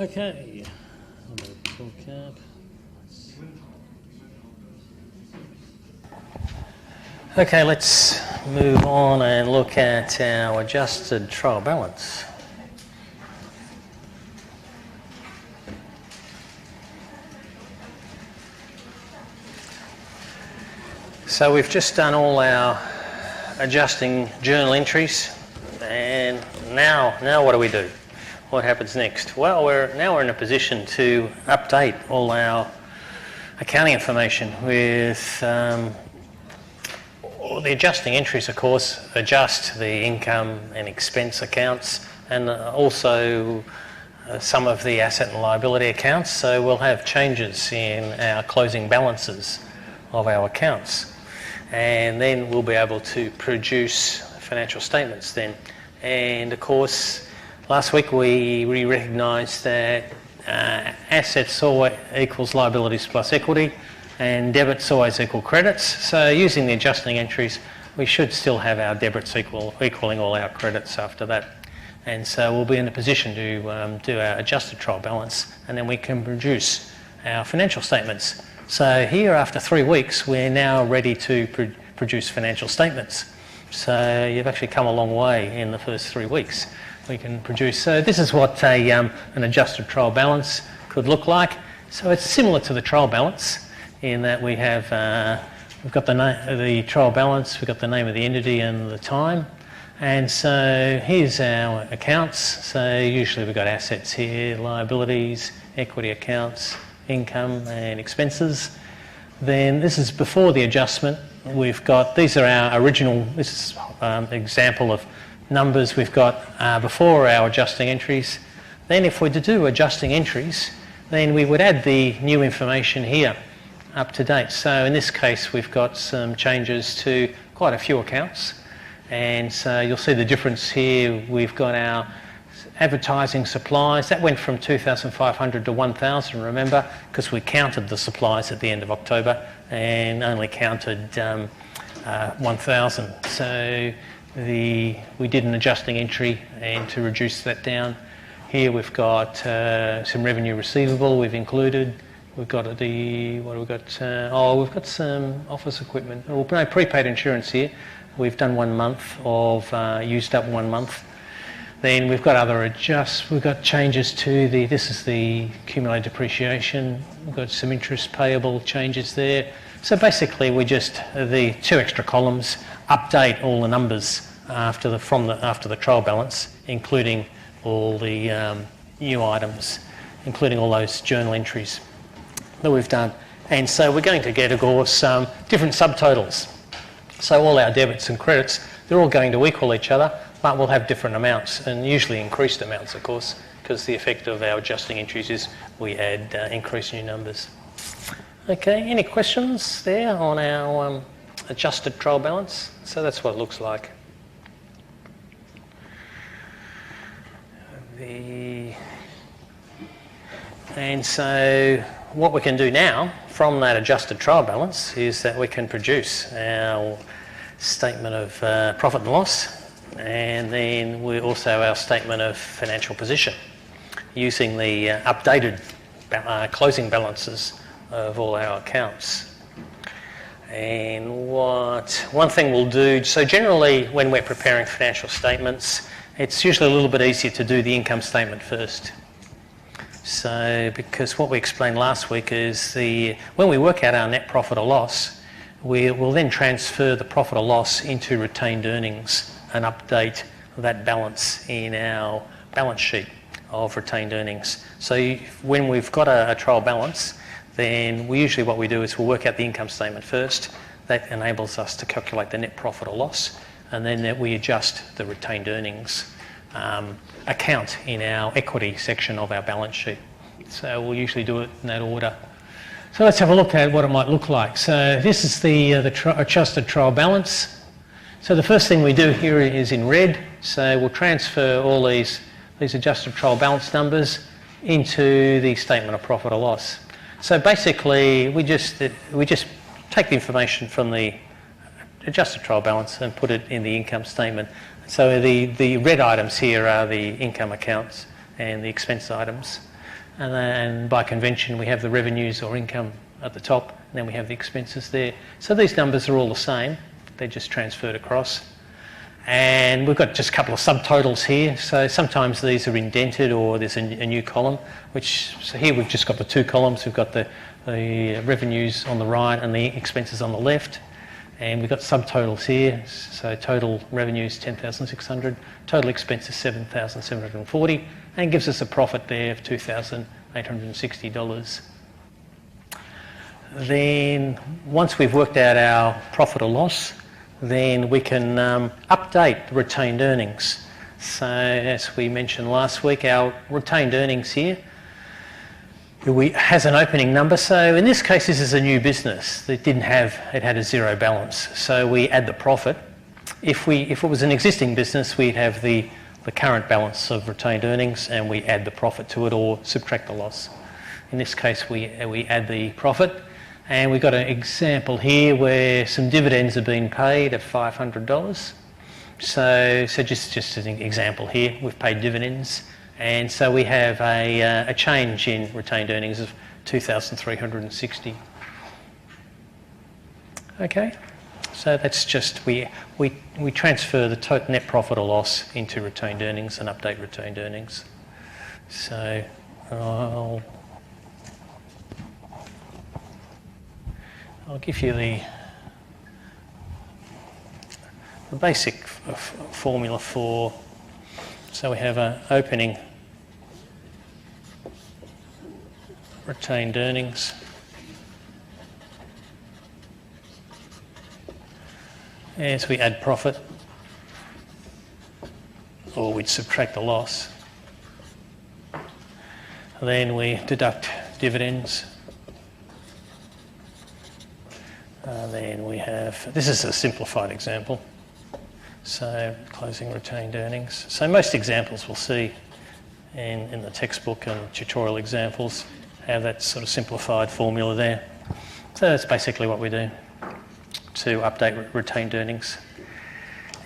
Okay. On the scorecard. Okay, let's move on and look at our adjusted trial balance. So we've just done all our adjusting journal entries, and now what do we do? What happens next? Well, we're in a position to update all our accounting information with all the adjusting entries. Of course, adjust the income and expense accounts, and also some of the asset and liability accounts. So we'll have changes in our closing balances of our accounts. And then we'll be able to produce financial statements then. And of course, last week we recognised that assets always equals liabilities plus equity, and debits always equal credits. So using the adjusting entries, we should still have our debits equaling all our credits after that. And so we'll be in a position to do our adjusted trial balance, and then we can produce our financial statements. So here, after 3 weeks, we're now ready to produce financial statements. So you've actually come a long way in the first 3 weeks. We can produce. So this is what an adjusted trial balance could look like. So it's similar to the trial balance in that we have we've got the trial balance, we've got the name of the entity and the time. And so here's our accounts. So usually we've got assets here, liabilities, equity accounts, income and expenses. Then this is before the adjustment. We've got, these are our original, this is an example of numbers we've got before our adjusting entries. Then if we're to do adjusting entries, then we would add the new information here up to date. So in this case, we've got some changes to quite a few accounts. And so you'll see the difference here. We've got our advertising supplies. That went from 2,500 to 1,000, remember, because we counted the supplies at the end of October and only counted 1,000. So we did an adjusting entry and to reduce that down. Here we've got some revenue receivable we've included. We've got what have we got? We've got some office equipment. No, prepaid insurance here. We've done 1 month of used up 1 month. Then we've got other we've got changes to this is the accumulated depreciation. We've got some interest payable changes there. So basically we just, the 2 extra columns, update all the numbers after the trial balance, including all the new items, including all those journal entries that we've done. And so we're going to get, of course, different subtotals. So all our debits and credits, they're all going to equal each other, but we'll have different amounts, and usually increased amounts, of course, because the effect of our adjusting entries is we add increased new numbers. Okay, any questions there on our adjusted trial balance? So that's what it looks like. And so what we can do now from that adjusted trial balance is that we can produce our statement of profit and loss, and then we also our statement of financial position using the updated closing balances of all our accounts. And one thing we'll do, so generally when we're preparing financial statements, it's usually a little bit easier to do the income statement first. So because what we explained last week is when we work out our net profit or loss, we will then transfer the profit or loss into retained earnings and update that balance in our balance sheet of retained earnings. So when we've got a trial balance, then what we do is we'll work out the income statement first. That enables us to calculate the net profit or loss, and then we adjust the retained earnings account in our equity section of our balance sheet. So we'll usually do it in that order. So let's have a look at what it might look like. So this is the adjusted trial balance. So the first thing we do here is in red. So we'll transfer all these adjusted trial balance numbers into the statement of profit or loss. So basically we just take the information from the adjusted trial balance and put it in the income statement. So the red items here are the income accounts and the expense items. And then by convention, we have the revenues or income at the top, and then we have the expenses there. So these numbers are all the same. They're just transferred across. And we've got just a couple of subtotals here. So sometimes these are indented or there's a new column, so here we've just got the two columns. We've got the revenues on the right and the expenses on the left. And we've got subtotals here. So total revenues 10,600, total expenses 7,740, and gives us a profit there of $2,860. Then once we've worked out our profit or loss, then we can update the retained earnings. So as we mentioned last week, our retained earnings here has an opening number. So in this case, this is a new business that it had a zero balance. So we add the profit. If it was an existing business, we'd have the current balance of retained earnings and we add the profit to it or subtract the loss. In this case, we add the profit. And we've got an example here where some dividends have been paid of $500. So just as an example here, we've paid dividends. And so we have a change in retained earnings of $2,360. Okay, so that's just, we transfer the total net profit or loss into retained earnings and update retained earnings. So I'll give you the basic formula for, so we have an opening retained earnings as we add profit, or we'd subtract the loss. Then we deduct dividends. Then we have, this is a simplified example, so closing retained earnings. So most examples we'll see in the textbook and tutorial examples have that sort of simplified formula there. So that's basically what we do to update retained earnings.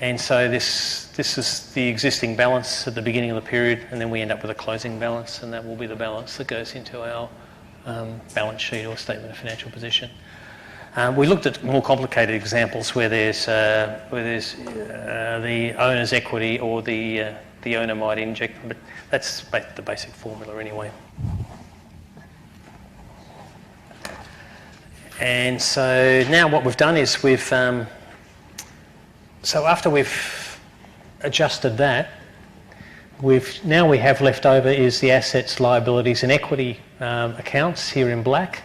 And so this is the existing balance at the beginning of the period, and then we end up with a closing balance, and that will be the balance that goes into our balance sheet or statement of financial position. We looked at more complicated examples where there's the owner's equity or the owner might inject, but that's the basic formula anyway. And so now what we've done is so after we've adjusted that, now we have left over is the assets, liabilities and equity accounts here in black.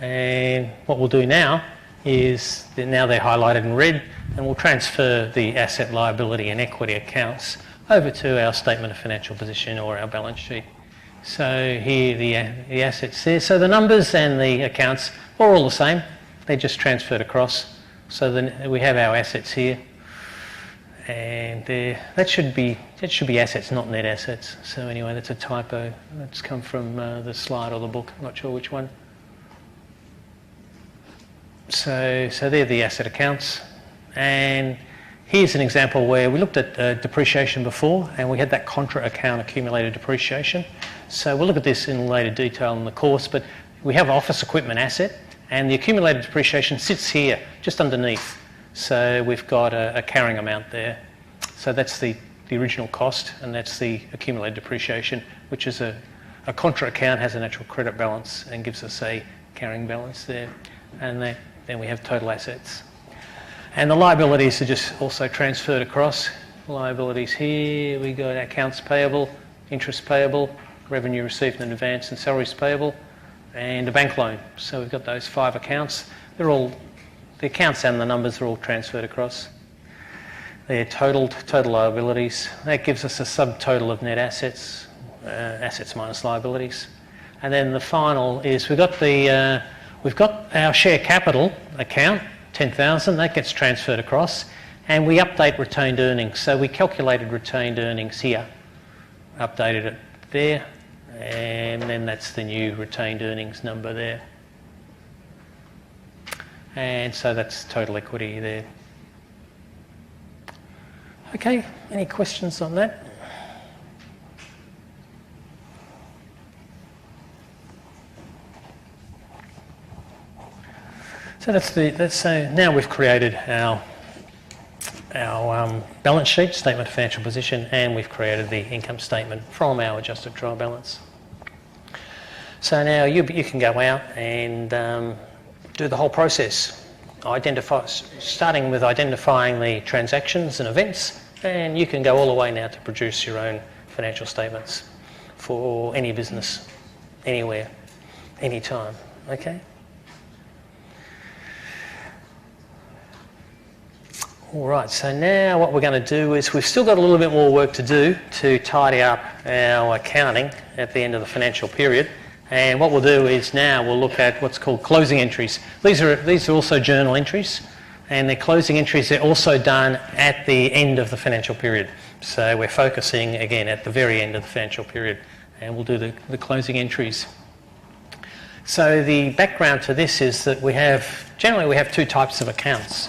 And what we'll do now is now they're highlighted in red, and we'll transfer the asset, liability and equity accounts over to our statement of financial position or our balance sheet. So here the assets there. So the numbers and the accounts are all the same. They're just transferred across. So then we have our assets here, and that should be assets, not net assets. So anyway, that's a typo. That's come from the slide or the book. I'm not sure which one. So they're the asset accounts, and here's an example where we looked at depreciation before, and we had that contra account accumulated depreciation. So we'll look at this in later detail in the course, but we have office equipment asset, and the accumulated depreciation sits here, just underneath. So we've got a carrying amount there. So that's the original cost, and that's the accumulated depreciation, which is a contra account, has a natural credit balance and gives us a carrying balance there. And then we have total assets. And the liabilities are just also transferred across. Liabilities here, we got accounts payable, interest payable, revenue received in advance and salaries payable, and a bank loan. So we've got those 5 accounts. The accounts and the numbers are all transferred across. They're total liabilities. That gives us a subtotal of net assets, assets minus liabilities. And then the final is we've got our share capital account, 10,000, that gets transferred across, and we update retained earnings. So we calculated retained earnings here, updated it there, and then that's the new retained earnings number there. And so that's total equity there. Okay, any questions on that? So so now we've created our balance sheet, statement of financial position, and we've created the income statement from our adjusted trial balance. So now you can go out and do the whole process, starting with identifying the transactions and events, and you can go all the way now to produce your own financial statements for any business, anywhere, anytime, okay? All right, so now what we're going to do is we've still got a little bit more work to do to tidy up our accounting at the end of the financial period. And what we'll do is now we'll look at what's called closing entries. These are also journal entries, and they're closing entries. They're also done at the end of the financial period. So we're focusing again at the very end of the financial period, and we'll do the closing entries. So the background to this is that generally we have two types of accounts.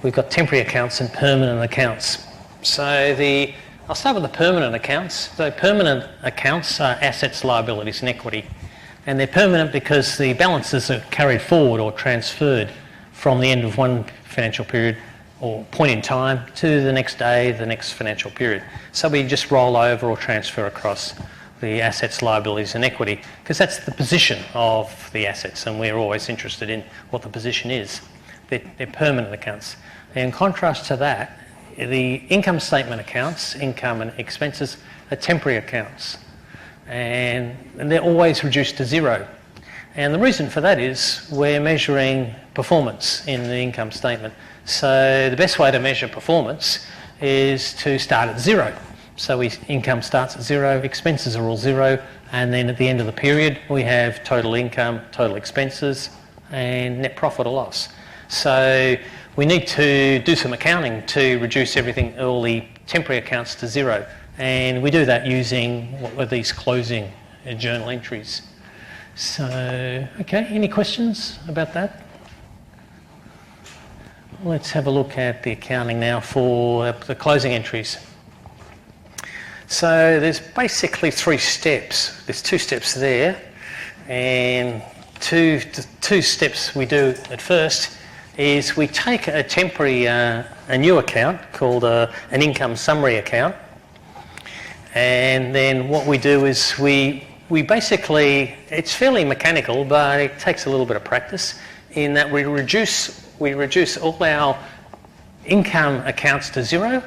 We've got temporary accounts and permanent accounts. So I'll start with the permanent accounts. So permanent accounts are assets, liabilities and equity. And they're permanent because the balances are carried forward or transferred from the end of one financial period or point in time to the next day, the next financial period. So we just roll over or transfer across the assets, liabilities and equity because that's the position of the assets, and we're always interested in what the position is. They're permanent accounts. In contrast to that, the income statement accounts, income and expenses, are temporary accounts, and they're always reduced to zero. And the reason for that is we're measuring performance in the income statement. So the best way to measure performance is to start at zero. So income starts at zero, expenses are all zero, and then at the end of the period we have total income, total expenses, and net profit or loss. So we need to do some accounting to reduce all the temporary accounts to zero. And we do that using what are these closing journal entries. So, okay, any questions about that? Let's have a look at the accounting now for the closing entries. So there's basically three steps. There's two steps there, and two steps we do at first is we take a temporary, a new account called an income summary account, and then what we do is we basically, it's fairly mechanical, but it takes a little bit of practice in that we reduce all our income accounts to zero,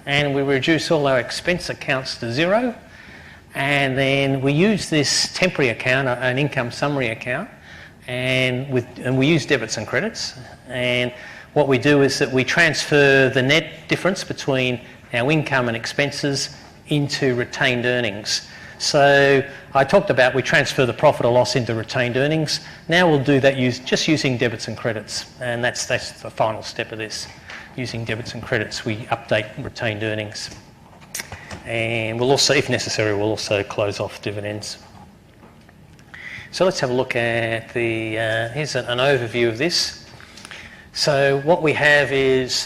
and we reduce all our expense accounts to zero, and then we use this temporary account, an income summary account, and we use debits and credits. And what we do is that we transfer the net difference between our income and expenses into retained earnings. So I talked about we transfer the profit or loss into retained earnings. Now we'll do that just using debits and credits, and that's the final step of this. Using debits and credits, we update retained earnings, and we'll also, if necessary, we'll also close off dividends. So let's have a look at here's an overview of this. So what we have is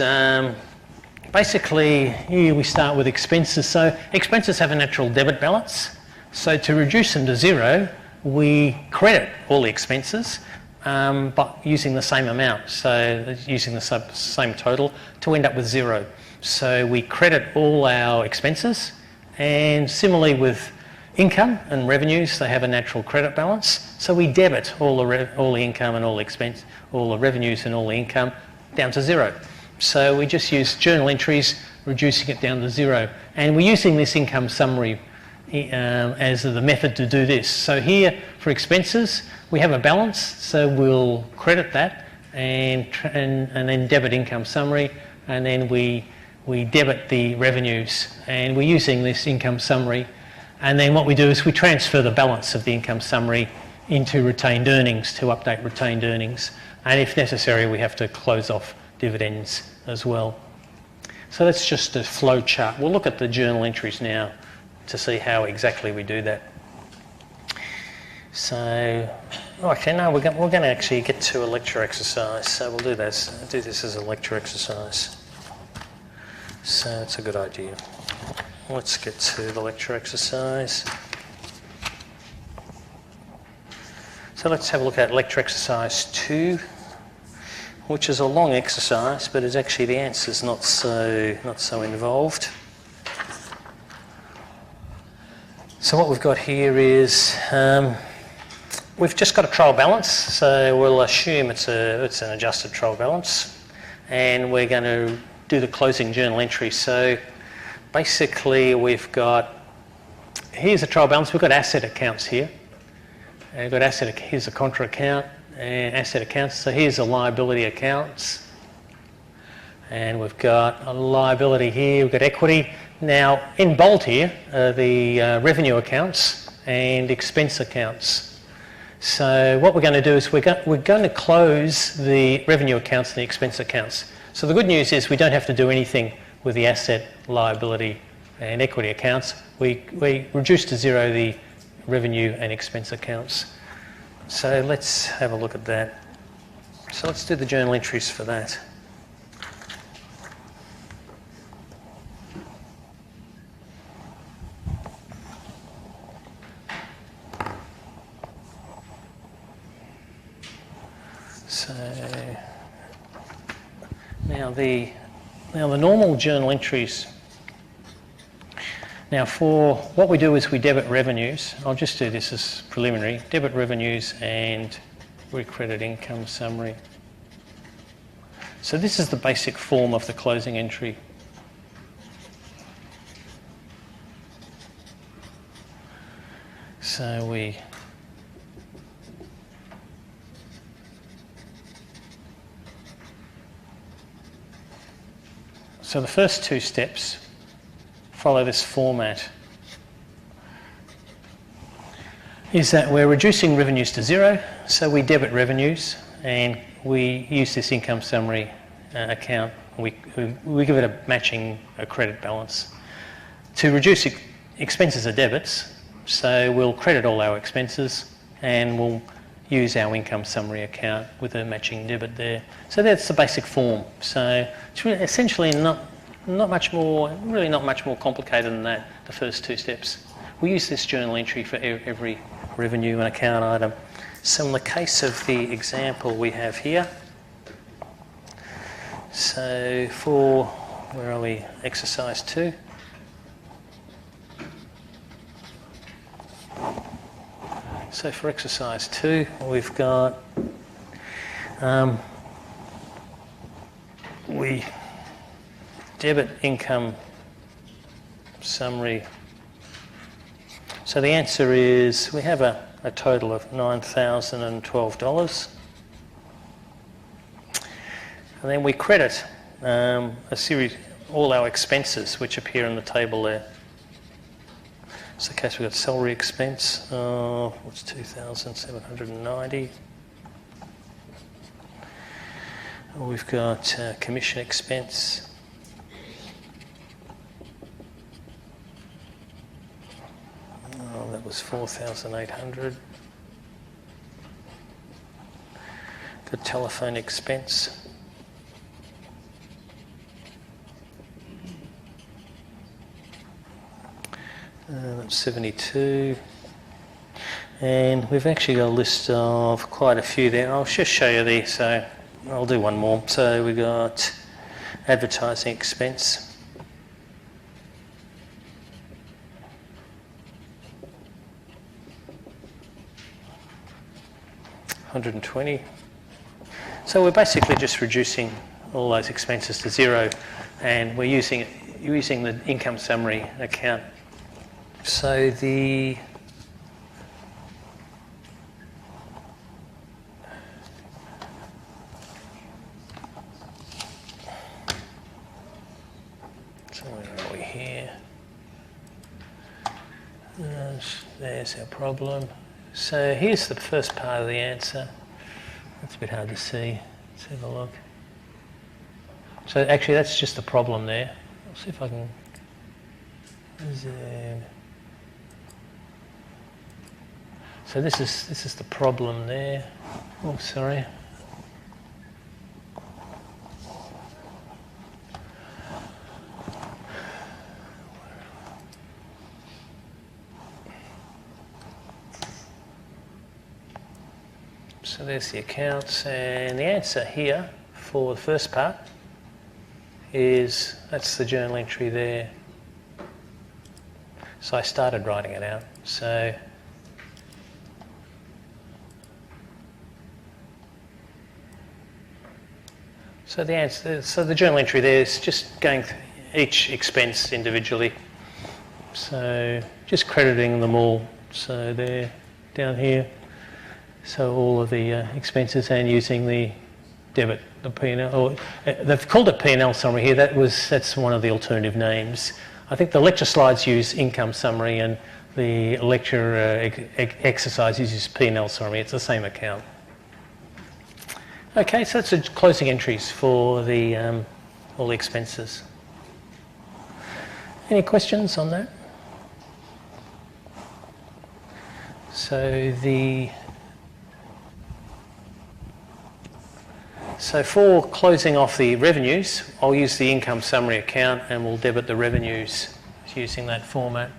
basically here we start with expenses. So expenses have a natural debit balance. So to reduce them to zero, we credit all the expenses, but using the same amount. So using the same total to end up with zero. So we credit all our expenses, and similarly with income and revenues, they have a natural credit balance. So we debit all the income and all the expense, all the revenues and all the income down to zero. So we just use journal entries, reducing it down to zero. And we're using this income summary as the method to do this. So here for expenses, we have a balance, so we'll credit that and then debit income summary, and then we debit the revenues, and we're using this income summary. And then what we do is we transfer the balance of the income summary into retained earnings to update retained earnings. And if necessary, we have to close off dividends as well. So that's just a flow chart. We'll look at the journal entries now to see how exactly we do that. So, okay, no, we're going to actually get to a lecture exercise. So we'll do this as a lecture exercise. So it's a good idea. Let's get to the lecture exercise. So let's have a look at lecture exercise 2. which is a long exercise, but is actually the answer's not so involved. So what we've got here is we've just got a trial balance, so we'll assume it's an adjusted trial balance, and we're going to do the closing journal entry. So basically here's a trial balance. We've got asset accounts here. And we've got here's a contra account and asset accounts. So here's the liability accounts. And we've got a liability here, we've got equity. Now, in bold here are the revenue accounts and expense accounts. So what we're going to do is we're going to close the revenue accounts and the expense accounts. So the good news is we don't have to do anything with the asset, liability and equity accounts. We reduce to zero the revenue and expense accounts. So let's have a look at that. So let's do the journal entries for that. So now the normal journal entries. Now for what we do is we debit revenues. I'll just do this as preliminary. Debit revenues and recredit income summary. So this is the basic form of the closing entry. So the first two steps follow this format. Is that we're reducing revenues to zero, so we debit revenues and we use this income summary account. We give it a matching credit balance. To reduce expenses are debits, so we'll credit all our expenses and we'll use our income summary account with a matching debit there. So that's the basic form. So it's really essentially not much more complicated than that, the first two steps. We use this journal entry for every revenue and account item. So in the case of the example we have here, so for, where are we, exercise 2. So for exercise 2, we've got, we debit income summary. So the answer is we have a total of $9,012. And then we credit a series, all our expenses which appear in the table there. So in case we've got salary expense, what's 2,790. We've got commission expense. That was 4,800. Got telephone expense. That's 72. And we've actually got a list of quite a few there. I'll just show you these, so I'll do one more. So we got advertising expense. $120. So we're basically just reducing all those expenses to zero, and we're using the income summary account. So the where are we here? There's our problem. So here's the first part of the answer. That's a bit hard to see. Let's have a look. So actually that's just the problem there. I'll see if I can zoom. So this is the problem there. Oh, sorry. So there's the accounts, and the answer here for the first part is, that's the journal entry there. So I started writing it out. So the answer, so the journal entry there is just going through each expense individually. So just crediting them all. So they're down here. So all of the expenses, and using the debit, the P&L. Or, they've called it P&L summary here. That's one of the alternative names. I think the lecture slides use income summary, and the lecture exercise uses P&L summary. It's the same account. Okay, so that's the closing entries for the all the expenses. Any questions on that? So for closing off the revenues, I'll use the income summary account and we'll debit the revenues using that format.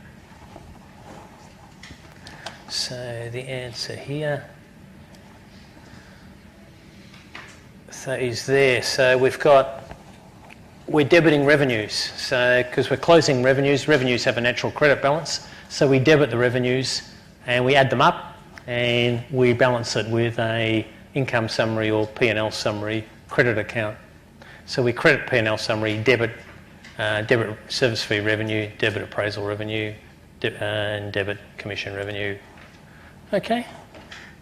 So the answer here is there. So we're debiting revenues. So because we're closing revenues have a natural credit balance. So we debit the revenues and we add them up and we balance it with a income summary or P&L summary credit account. So we credit P&L summary, debit service fee revenue, debit appraisal revenue, and debit commission revenue. Okay,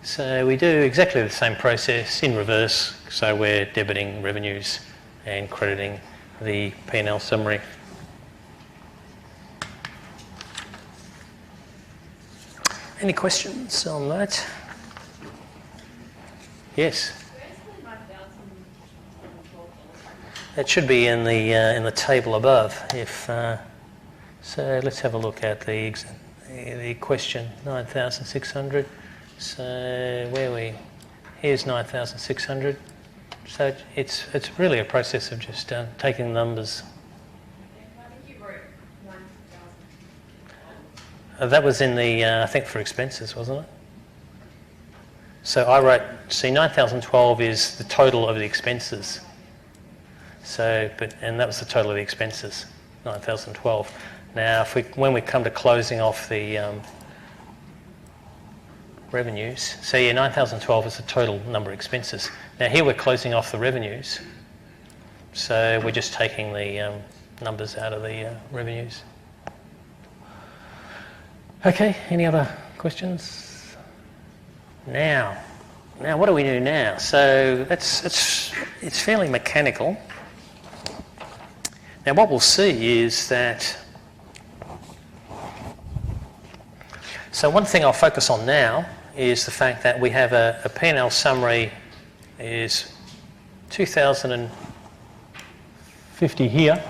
so we do exactly the same process in reverse. So we're debiting revenues and crediting the P&L summary. Any questions on that? Yes. That should be in the table above. So let's have a look at the question 9,600. So where are we? Here's 9,600. So it's really a process of just taking the numbers. I think you wrote 9,000. That was in the I think for expenses, wasn't it? So I wrote, see, 9,012 is the total of the expenses. So, and that was the total of the expenses, 9,012. Now, when we come to closing off the revenues, so yeah, 9,012 is the total number of expenses. Now here we're closing off the revenues, so we're just taking the numbers out of the revenues. Okay, any other questions? Now what do we do now? So it's fairly mechanical. Now what we'll see is that, so one thing I'll focus on now is the fact that we have a P&L summary is 2,050 here,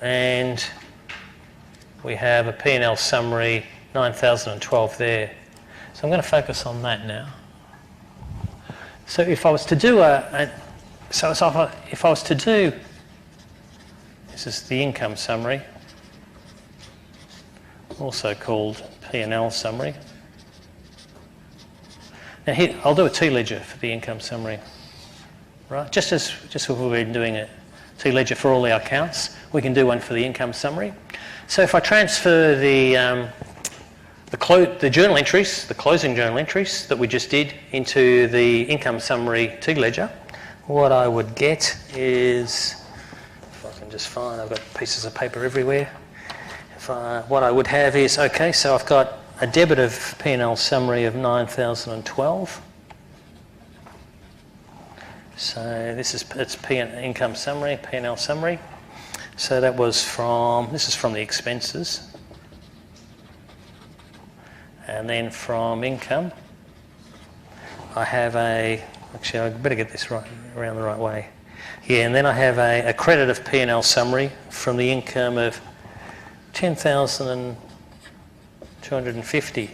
and we have a P&L summary 9,012 there. So I'm going to focus on that now. So if I was to do this is the income summary, also called P&L summary. Now here, I'll do a T-ledger for the income summary, right? Just as we've been doing a T-ledger for all our accounts, we can do one for the income summary. So if I transfer the journal entries, the closing journal entries that we just did into the income summary T-ledger, what I would get is, if I can just find, I've got pieces of paper everywhere. What I would have is, okay, so I've got a debit of P&L summary of 9,012. So it's income summary, P&L summary. So that was this is from the expenses. And then from income, I have actually I better get this right around the right way. Yeah, and then I have a credit of P&L summary from the income of 10,250.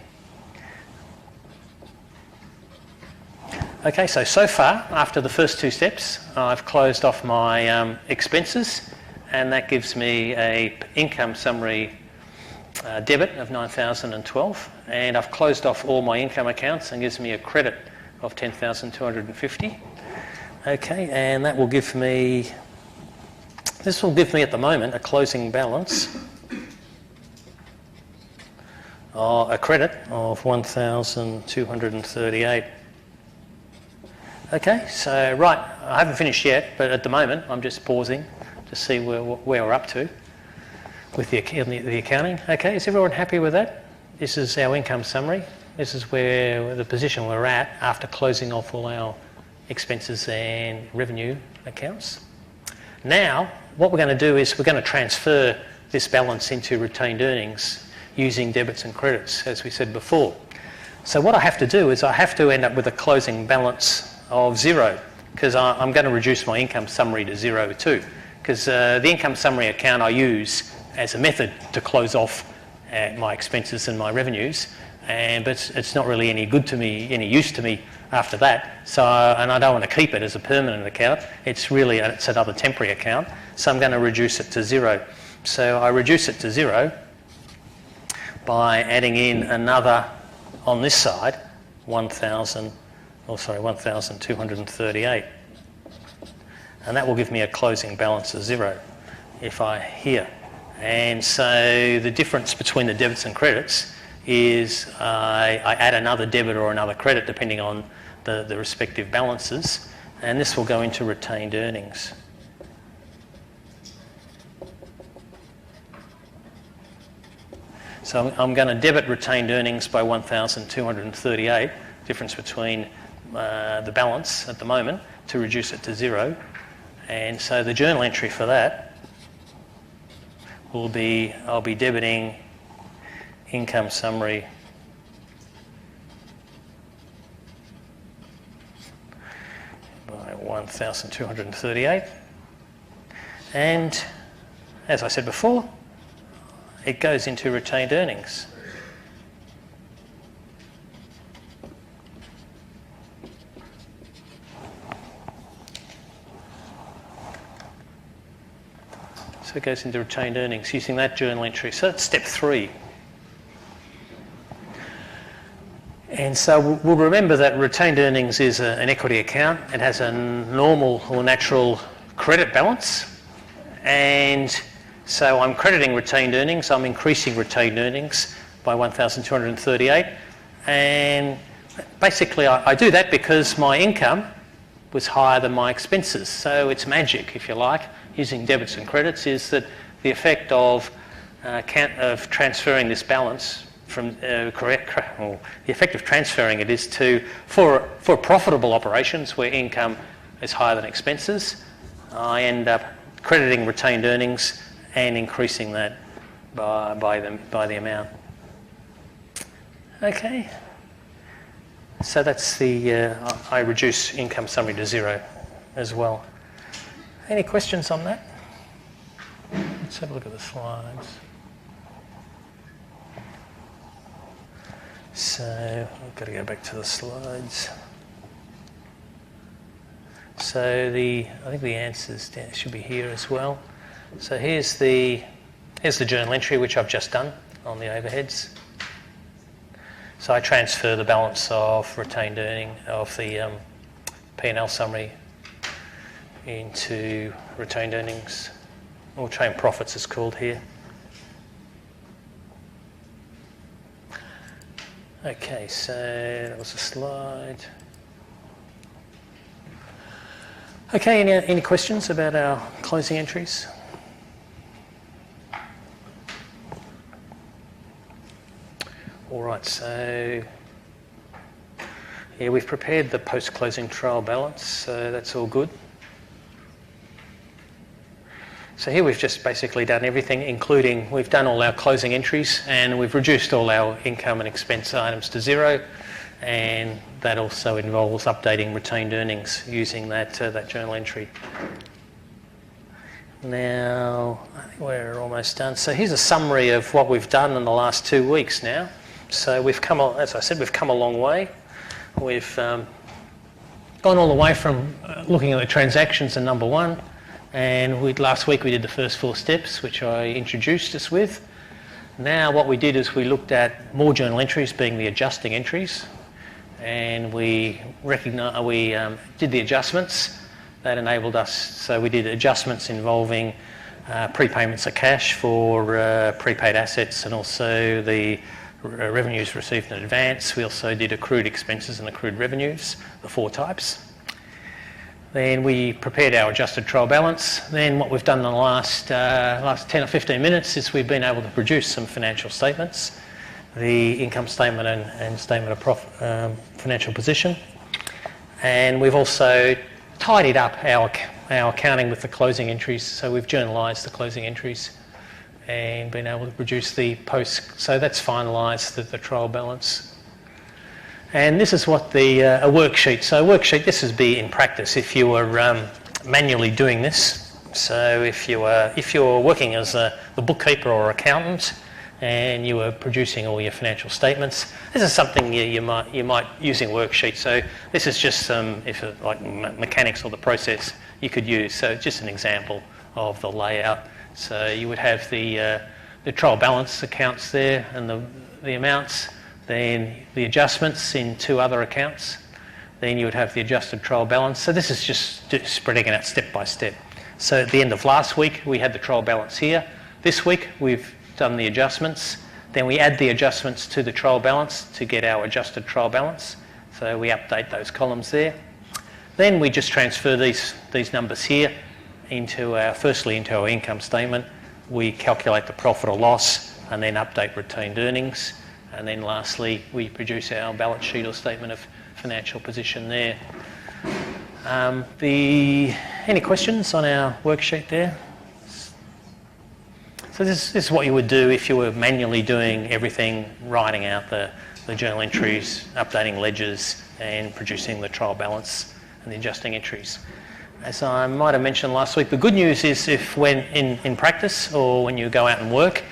Okay, so far, after the first two steps, I've closed off my expenses, and that gives me a income summary debit of 9,012, and I've closed off all my income accounts and gives me a credit of 10,250. Okay, and that will give me, this will give me at the moment a closing balance, a credit of 1,238. Okay, so right, I haven't finished yet, but at the moment I'm just pausing to see where we're up to with the accounting. Okay, is everyone happy with that? This is our income summary. This is where the position we're at after closing off all our expenses and revenue accounts. Now, what we're going to do is we're going to transfer this balance into retained earnings using debits and credits, as we said before. So what I have to do is I have to end up with a closing balance of 0, because I'm going to reduce my income summary to 0 too, because the income summary account I use as a method to close off my expenses and my revenues, but it's not really any good to me, any use to me after that. So, and I don't want to keep it as a permanent account. It's another temporary account. So I'm going to reduce it to 0. So I reduce it to 0 by adding in another, on this side, 1,238. And that will give me a closing balance of 0 here. And so the difference between the debits and credits is I add another debit or another credit depending on the respective balances, and this will go into retained earnings. So I'm going to debit retained earnings by 1,238, difference between the balance at the moment, to reduce it to 0. And so the journal entry for that will be, I'll be debiting income summary by 1,238. And as I said before, it goes into retained earnings. So it goes into retained earnings using that journal entry. So that's step 3. And so we'll remember that retained earnings is an equity account. It has a normal or natural credit balance. And so I'm crediting retained earnings. I'm increasing retained earnings by 1,238. And basically I do that because my income was higher than my expenses. So it's magic, if you like, using debits and credits, is that the effect of transferring this balance from the effect of transferring it is for profitable operations where income is higher than expenses, I end up crediting retained earnings and increasing that by the amount. Okay, so that's I reduce income summary to 0 as well. Any questions on that? Let's have a look at the slides. So I've got to go back to the slides. So I think the answers should be here as well. So here's the journal entry which I've just done on the overheads. So I transfer the balance of retained earning of the P&L summary into retained earnings, or retained profits is called here. Okay, so that was a slide. Okay, any questions about our closing entries? All right, so yeah, we've prepared the post-closing trial balance, so that's all good. So here we've just basically done everything, including we've done all our closing entries and we've reduced all our income and expense items to 0, and that also involves updating retained earnings using that journal entry. Now, I think we're almost done. So here's a summary of what we've done in the last 2 weeks now. So we've come, as I said, we've come a long way. We've gone all the way from looking at the transactions in number 1. And last week we did the first 4 steps, which I introduced us with. Now what we did is we looked at more journal entries, being the adjusting entries, and we did the adjustments. That enabled us, so we did adjustments involving prepayments of cash for prepaid assets and also the revenues received in advance. We also did accrued expenses and accrued revenues, the 4 types. Then we prepared our adjusted trial balance. Then what we've done in the last 10 or 15 minutes is we've been able to produce some financial statements, the income statement and statement of financial position. And we've also tidied up our accounting with the closing entries. So we've journalised the closing entries and been able to produce the post. So that's finalised the trial balance. And this is what a worksheet. So a worksheet, this would be in practice if you were manually doing this. So if you were working as the bookkeeper or accountant and you were producing all your financial statements, this is something you might using a worksheet. So this is just some, if it, like mechanics or the process you could use. So just an example of the layout. So you would have the trial balance accounts there and the amounts. Then the adjustments in 2 other accounts. Then you would have the adjusted trial balance. So this is just spreading it out step by step. So at the end of last week, we had the trial balance here. This week, we've done the adjustments. Then we add the adjustments to the trial balance to get our adjusted trial balance. So we update those columns there. Then we just transfer these numbers here firstly into our income statement. We calculate the profit or loss and then update retained earnings. And then lastly, we produce our balance sheet or statement of financial position there. Any questions on our worksheet there? So this is what you would do if you were manually doing everything, writing out the journal entries, updating ledgers and producing the trial balance and the adjusting entries. As I might have mentioned last week, the good news is if when in practice or when you go out and work,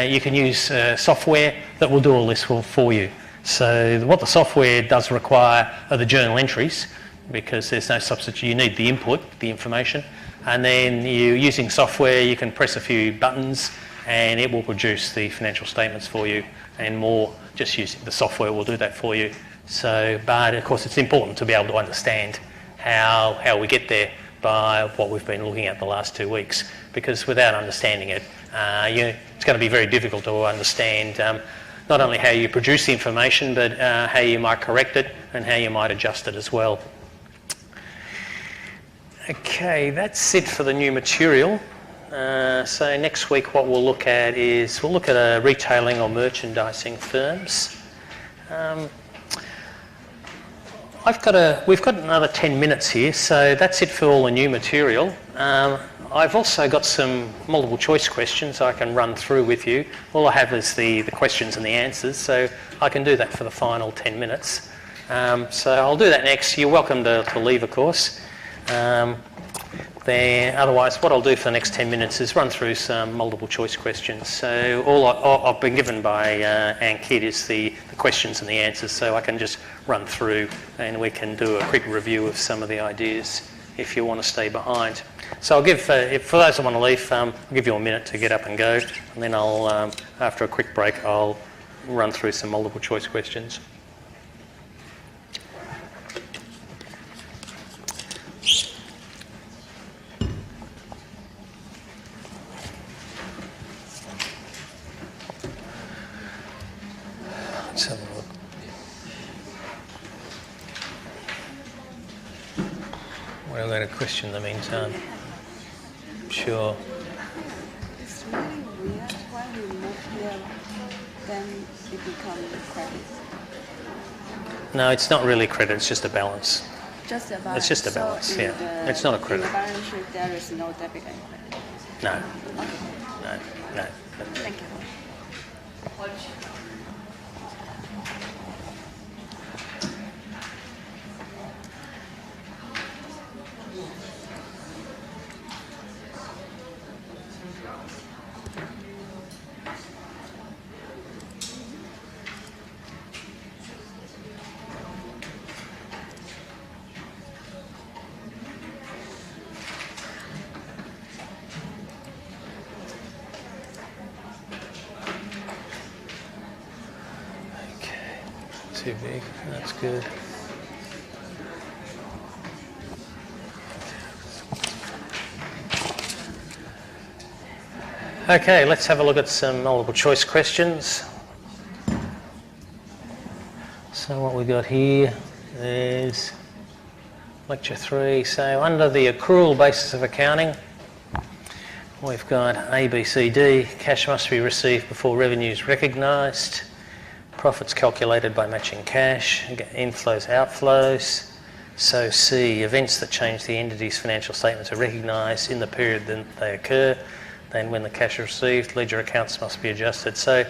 you can use software that will do all this for you. So what the software does require are the journal entries, because there's no substitute. You need the input, the information, and then using software you can press a few buttons and it will produce the financial statements for you, and more just using the software will do that for you. So, but of course it's important to be able to understand how we get there by what we've been looking at the last 2 weeks, because without understanding it, it's going to be very difficult to understand not only how you produce the information, but how you might correct it and how you might adjust it as well. Okay, that's it for the new material. So next week what we'll look at is retailing or merchandising firms. We've got another 10 minutes here, so that's it for all the new material. I've also got some multiple choice questions I can run through with you. All I have is the questions and the answers, so I can do that for the final 10 minutes. So I'll do that next. You're welcome to leave, of course. Otherwise, what I'll do for the next 10 minutes is run through some multiple choice questions. So all I've been given by Acct is the questions and the answers, so I can just run through and we can do a quick review of some of the ideas if you want to stay behind. So I'll give, for those that want to leave, I'll give you a minute to get up and go, and then I'll, after a quick break, I'll run through some multiple choice questions. Let's have a look. Well, I've got a question in the meantime. Sure. It's really weird when we move here, then it becomes credit. No, it's not really credit, it's just a balance. Just a balance. It's just a balance, so yeah. It's not a credit. In the balance sheet, there is no debit and credit. No. Okay. No. Thank you. Too big, that's good. Okay, let's have a look at some multiple choice questions. So what we got here is lecture 3. So under the accrual basis of accounting, we've got A, B, C, D. Cash must be received before revenue is recognised. Profits calculated by matching cash. Inflows, outflows. So C, events that change the entity's financial statements are recognised in the period that they occur. Then when the cash is received, ledger accounts must be adjusted. So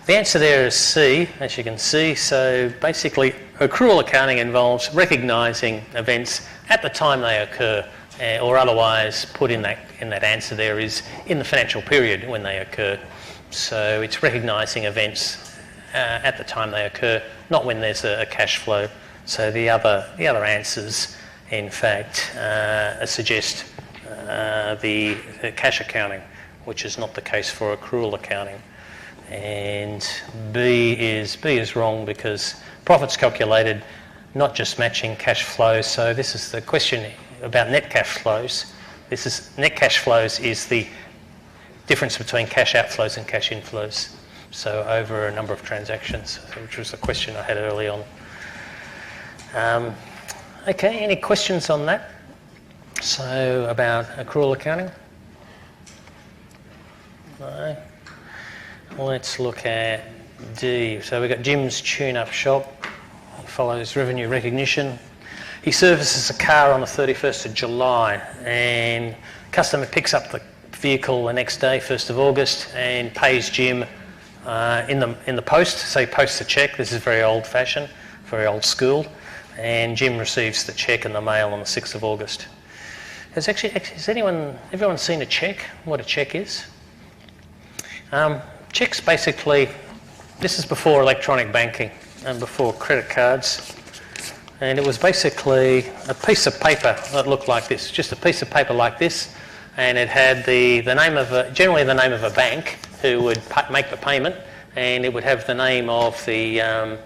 the answer there is C, as you can see. So basically, accrual accounting involves recognising events at the time they occur, or otherwise put in that answer there is in the financial period when they occur. So it's recognising events at the time they occur, not when there's a cash flow. So the other answers, in fact, suggest the cash accounting, which is not the case for accrual accounting. And B is wrong because profits calculated, not just matching cash flows. So this is the question about net cash flows. Net cash flows is the difference between cash outflows and cash inflows. So over a number of transactions, which was the question I had early on. Okay, any questions on that? So about accrual accounting? No. Let's look at D. So we've got Jim's tune-up shop. He follows revenue recognition. He services a car on the 31st of July and customer picks up the vehicle the next day, 1st of August, and pays Jim in the post. So he posts a cheque. This is very old-fashioned, very old school. And Jim receives the cheque in the mail on the 6th of August. Has everyone seen a cheque? What a cheque is? Cheques basically, this is before electronic banking and before credit cards. And it was basically a piece of paper that looked like this, just a piece of paper like this. And it had the name of generally the name of a bank who would make the payment, and it would have the name of it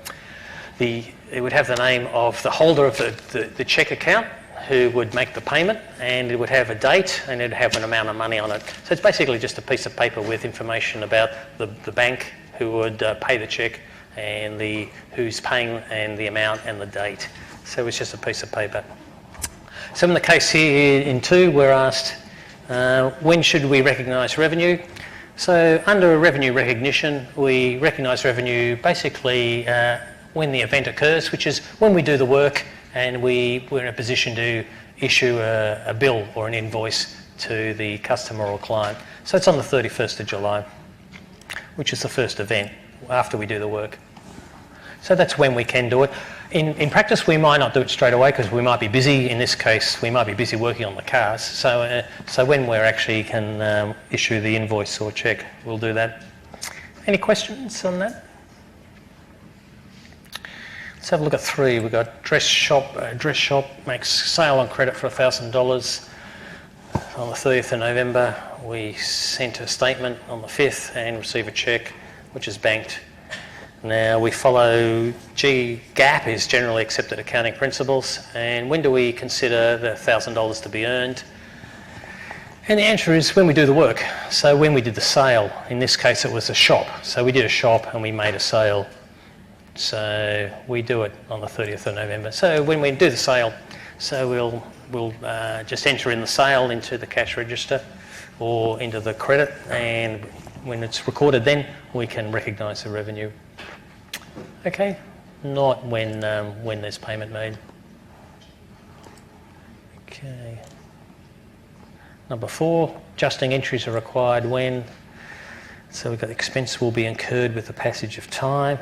would have the name of the holder of the cheque account who would make the payment, and it would have a date and it would have an amount of money on it. So it's basically just a piece of paper with information about the bank who would pay the cheque and who's paying and the amount and the date. So it's just a piece of paper. So in the case here in 2, we're asked, when should we recognise revenue? So under revenue recognition, we recognise revenue basically when the event occurs, which is when we do the work and we're in a position to issue a bill or an invoice to the customer or client. So it's on the 31st of July, which is the first event after we do the work. So that's when we can do it. In practice, we might not do it straight away because we might be busy. In this case, we might be busy working on the cars. So when we actually can issue the invoice or cheque, we'll do that. Any questions on that? Let's have a look at 3. We've got dress shop. Dress shop makes sale on credit for $1,000 on the 30th of November. We sent a statement on the 5th and receive a cheque, which is banked. Now we follow GAAP is generally accepted accounting principles, and when do we consider the $1,000 to be earned? And the answer is when we do the work. So when we did the sale, in this case it was a shop. So we did a shop and we made a sale. So we do it on the 30th of November. So when we do the sale, so we'll just enter in the sale into the cash register or into the credit, and when it's recorded then we can recognise the revenue. Okay, not when there's payment made. Okay. Number 4, adjusting entries are required when. So we've got expense will be incurred with the passage of time.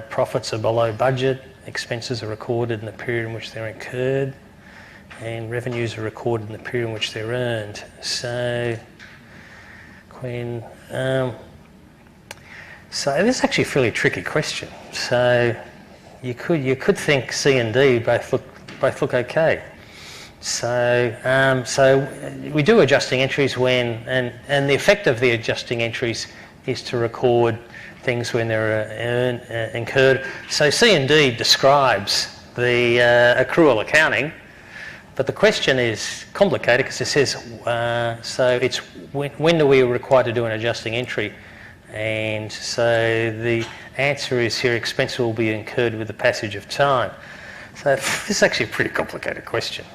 Profits are below budget. Expenses are recorded in the period in which they're incurred, and revenues are recorded in the period in which they're earned. So when so this is actually a fairly tricky question. So you could think C and D both look okay. So we do adjusting entries when, and the effect of the adjusting entries is to record things when they're incurred. So C and D describes the accrual accounting, But the question is complicated because it says, so it's when do we require to do an adjusting entry? And so the answer is here, expense will be incurred with the passage of time. So this is actually a pretty complicated question.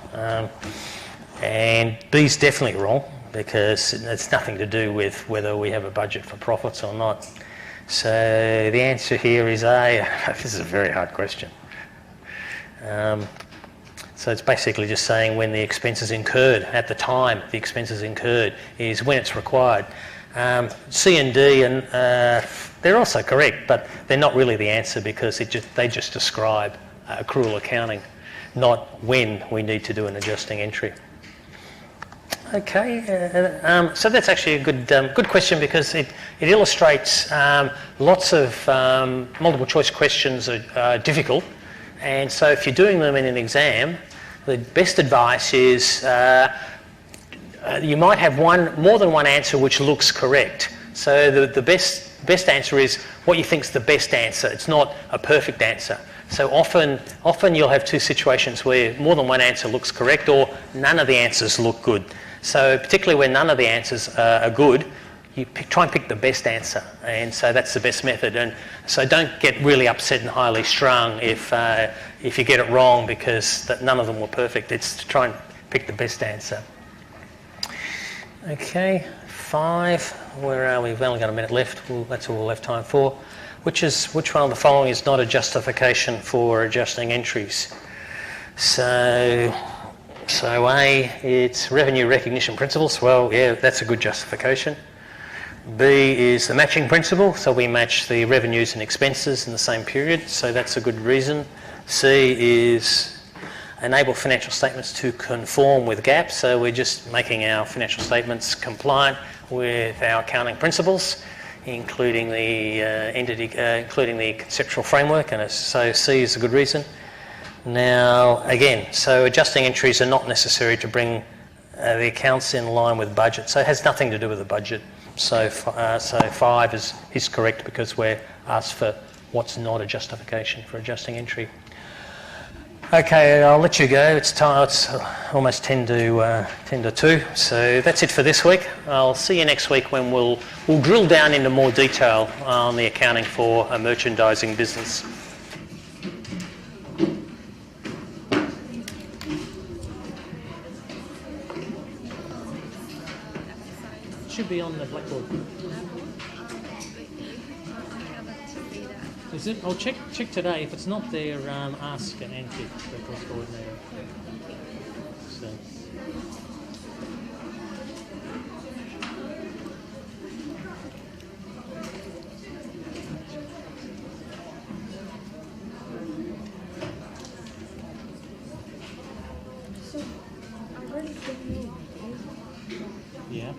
And B's definitely wrong because it's nothing to do with whether we have a budget for profits or not. So the answer here is A. This is a very hard question. So it's basically just saying when the expense is incurred, at the time the expense is incurred, is when it's required. C and D, and they're also correct, but they're not really the answer because they just describe accrual accounting, not when we need to do an adjusting entry. Okay, so that's actually a good question because it illustrates lots of multiple choice questions are difficult, and so if you're doing them in an exam, the best advice is you might have more than one answer which looks correct. So the best answer is what you think is the best answer. It's not a perfect answer. So often you'll have two situations where more than one answer looks correct or none of the answers look good. So particularly when none of the answers are good, you try and pick the best answer, and so that's the best method. And so don't get really upset and highly strung if you get it wrong because none of them were perfect. It's to try and pick the best answer. Okay, 5. Where are we? We've only got a minute left. Well, that's all we'll have time for. Which one of the following is not a justification for adjusting entries? So A, it's revenue recognition principles. Well, yeah, that's a good justification. B is the matching principle, so we match the revenues and expenses in the same period, so that's a good reason. C is enable financial statements to conform with Acct, so we're just making our financial statements compliant with our accounting principles, including the conceptual framework, and so C is a good reason. Now, again, so adjusting entries are not necessary to bring the accounts in line with budget, so it has nothing to do with the budget. So 5 is correct because we're asked for what's not a justification for adjusting entry. Okay, I'll let you go. It's time. It's almost 10 to 2. So that's it for this week. I'll see you next week when we'll drill down into more detail on the accounting for a merchandising business. Should be on the blackboard. Is it? I'll check today. If it's not there, ask Antique, the course coordinator. So. So, I already don't know. Yeah.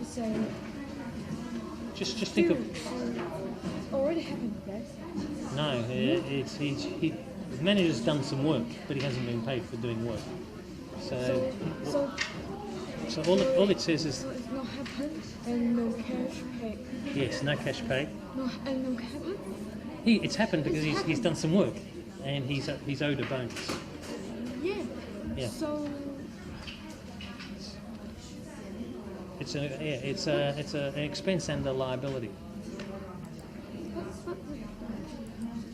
So, Just think of. it already happened, right? No, the manager's done some work, but he hasn't been paid for doing work. So all it says is. So it's not happened and no cash paid. Yes, no cash paid. No, and no happened. It's happened because he's done some work, and he's owed a bonus. Yeah. Yeah. So. It's an expense and a liability. But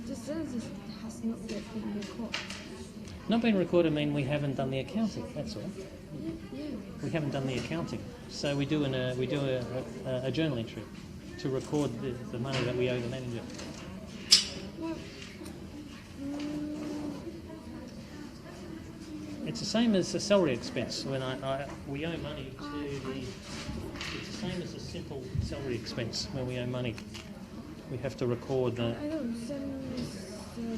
the census has not yet been recorded. Not being recorded mean we haven't done the accounting. That's all. Yeah. We haven't done the accounting, so we do a journal entry to record the money that we owe the manager. Well, It's the same as a salary expense. When we owe money to it's the same as a simple salary expense when we owe money. We have to record the. I don't send this way.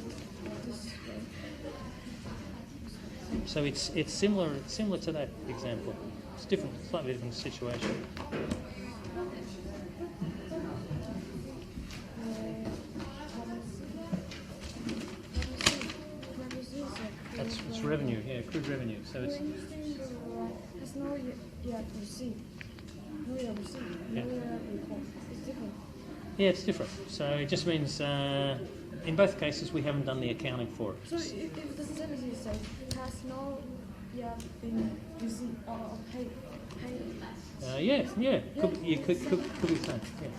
So it's similar to that example. It's different, slightly different situation. It's revenue, yeah, accrued revenue. So it's It's not yet received. No yet received. No Yeah. yet report. It's different. yeah, it's different. So it just means In both cases, we haven't done the accounting for it. So if the sentence says has not yet been received or paid. Yeah. Could be saying, yeah.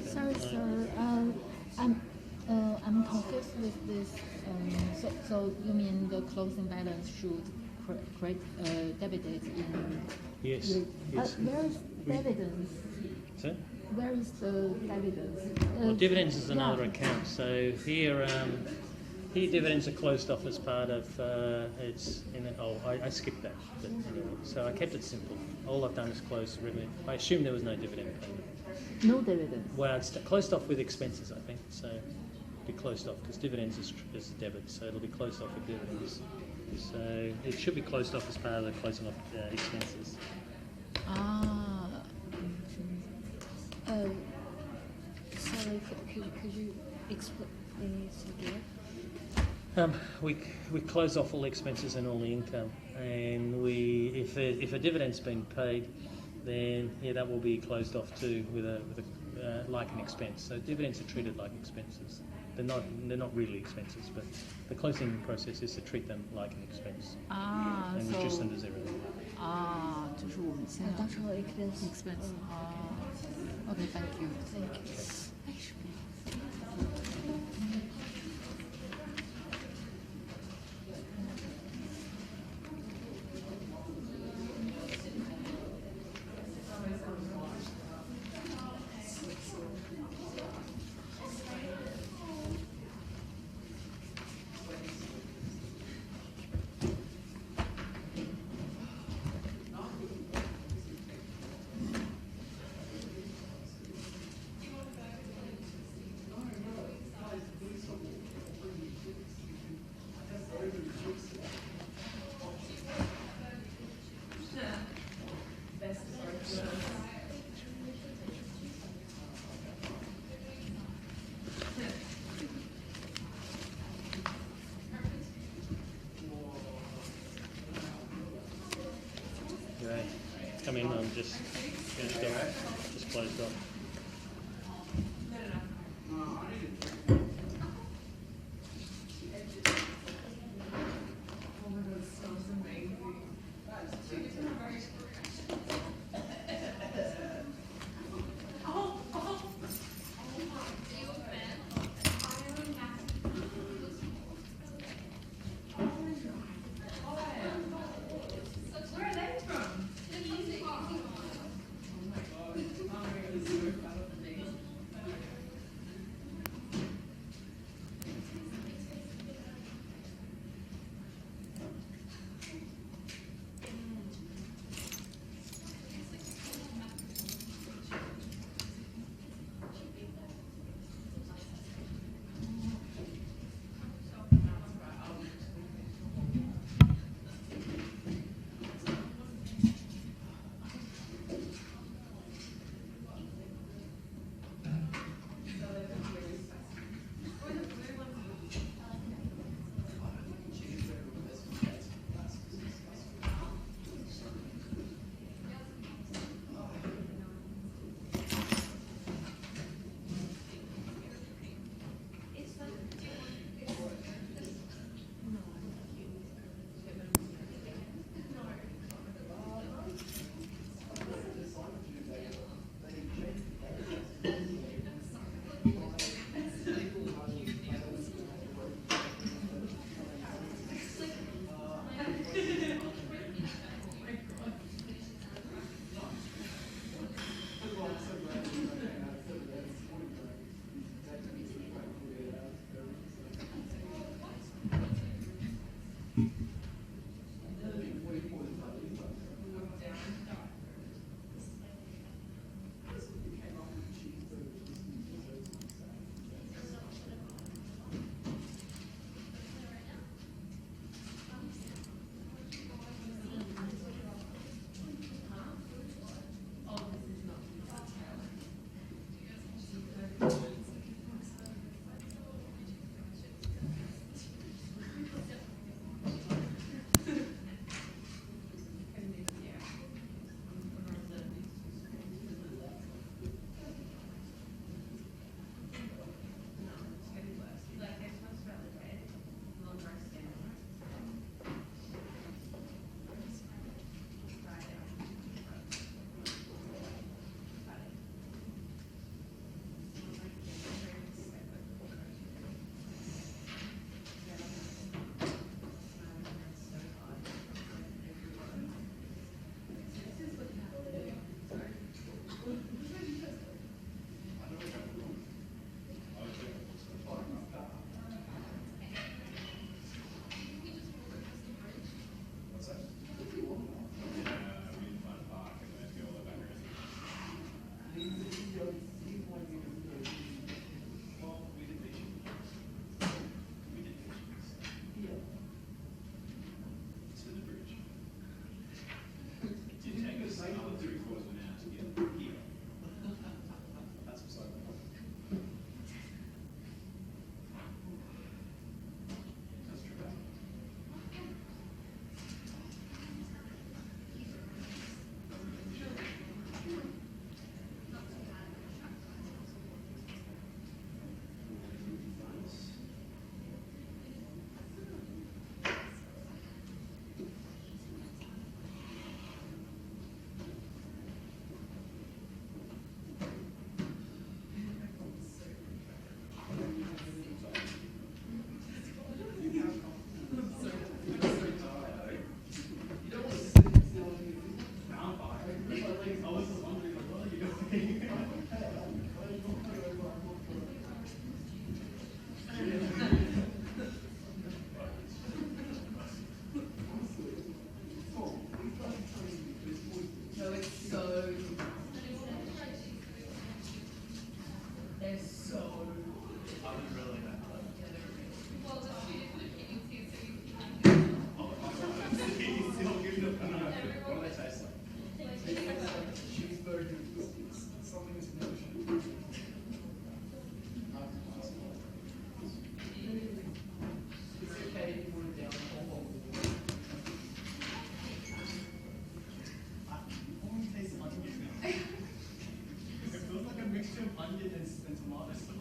Sorry, sir. I'm confused with this. So you mean the closing balance should create debit in? Yes. Where is dividends? So? Where is the dividends? Well, dividends is another account. So here dividends are closed off as part of it's in it. Oh, I skipped that. But anyway, so I kept it simple. All I've done is close the revenue. I assume there was no dividend payment. No dividends. Well, it's closed off with expenses, I think. So it'll be closed off because dividends is debit, so it'll be closed off with dividends. So it should be closed off as part of the closing off expenses. Sorry, could you explain this again? We close off all expenses and all the income, and if a dividend's been paid, then that will be closed off too with a like an expense. So dividends are treated like expenses. They're not really expenses, but the closing process is to treat them like an expense and reduce them to zero. 就是我们现在当成 expense. Okay, thank you. Right. Come in, I'm just finished off, just closed off. Where are they from? is modest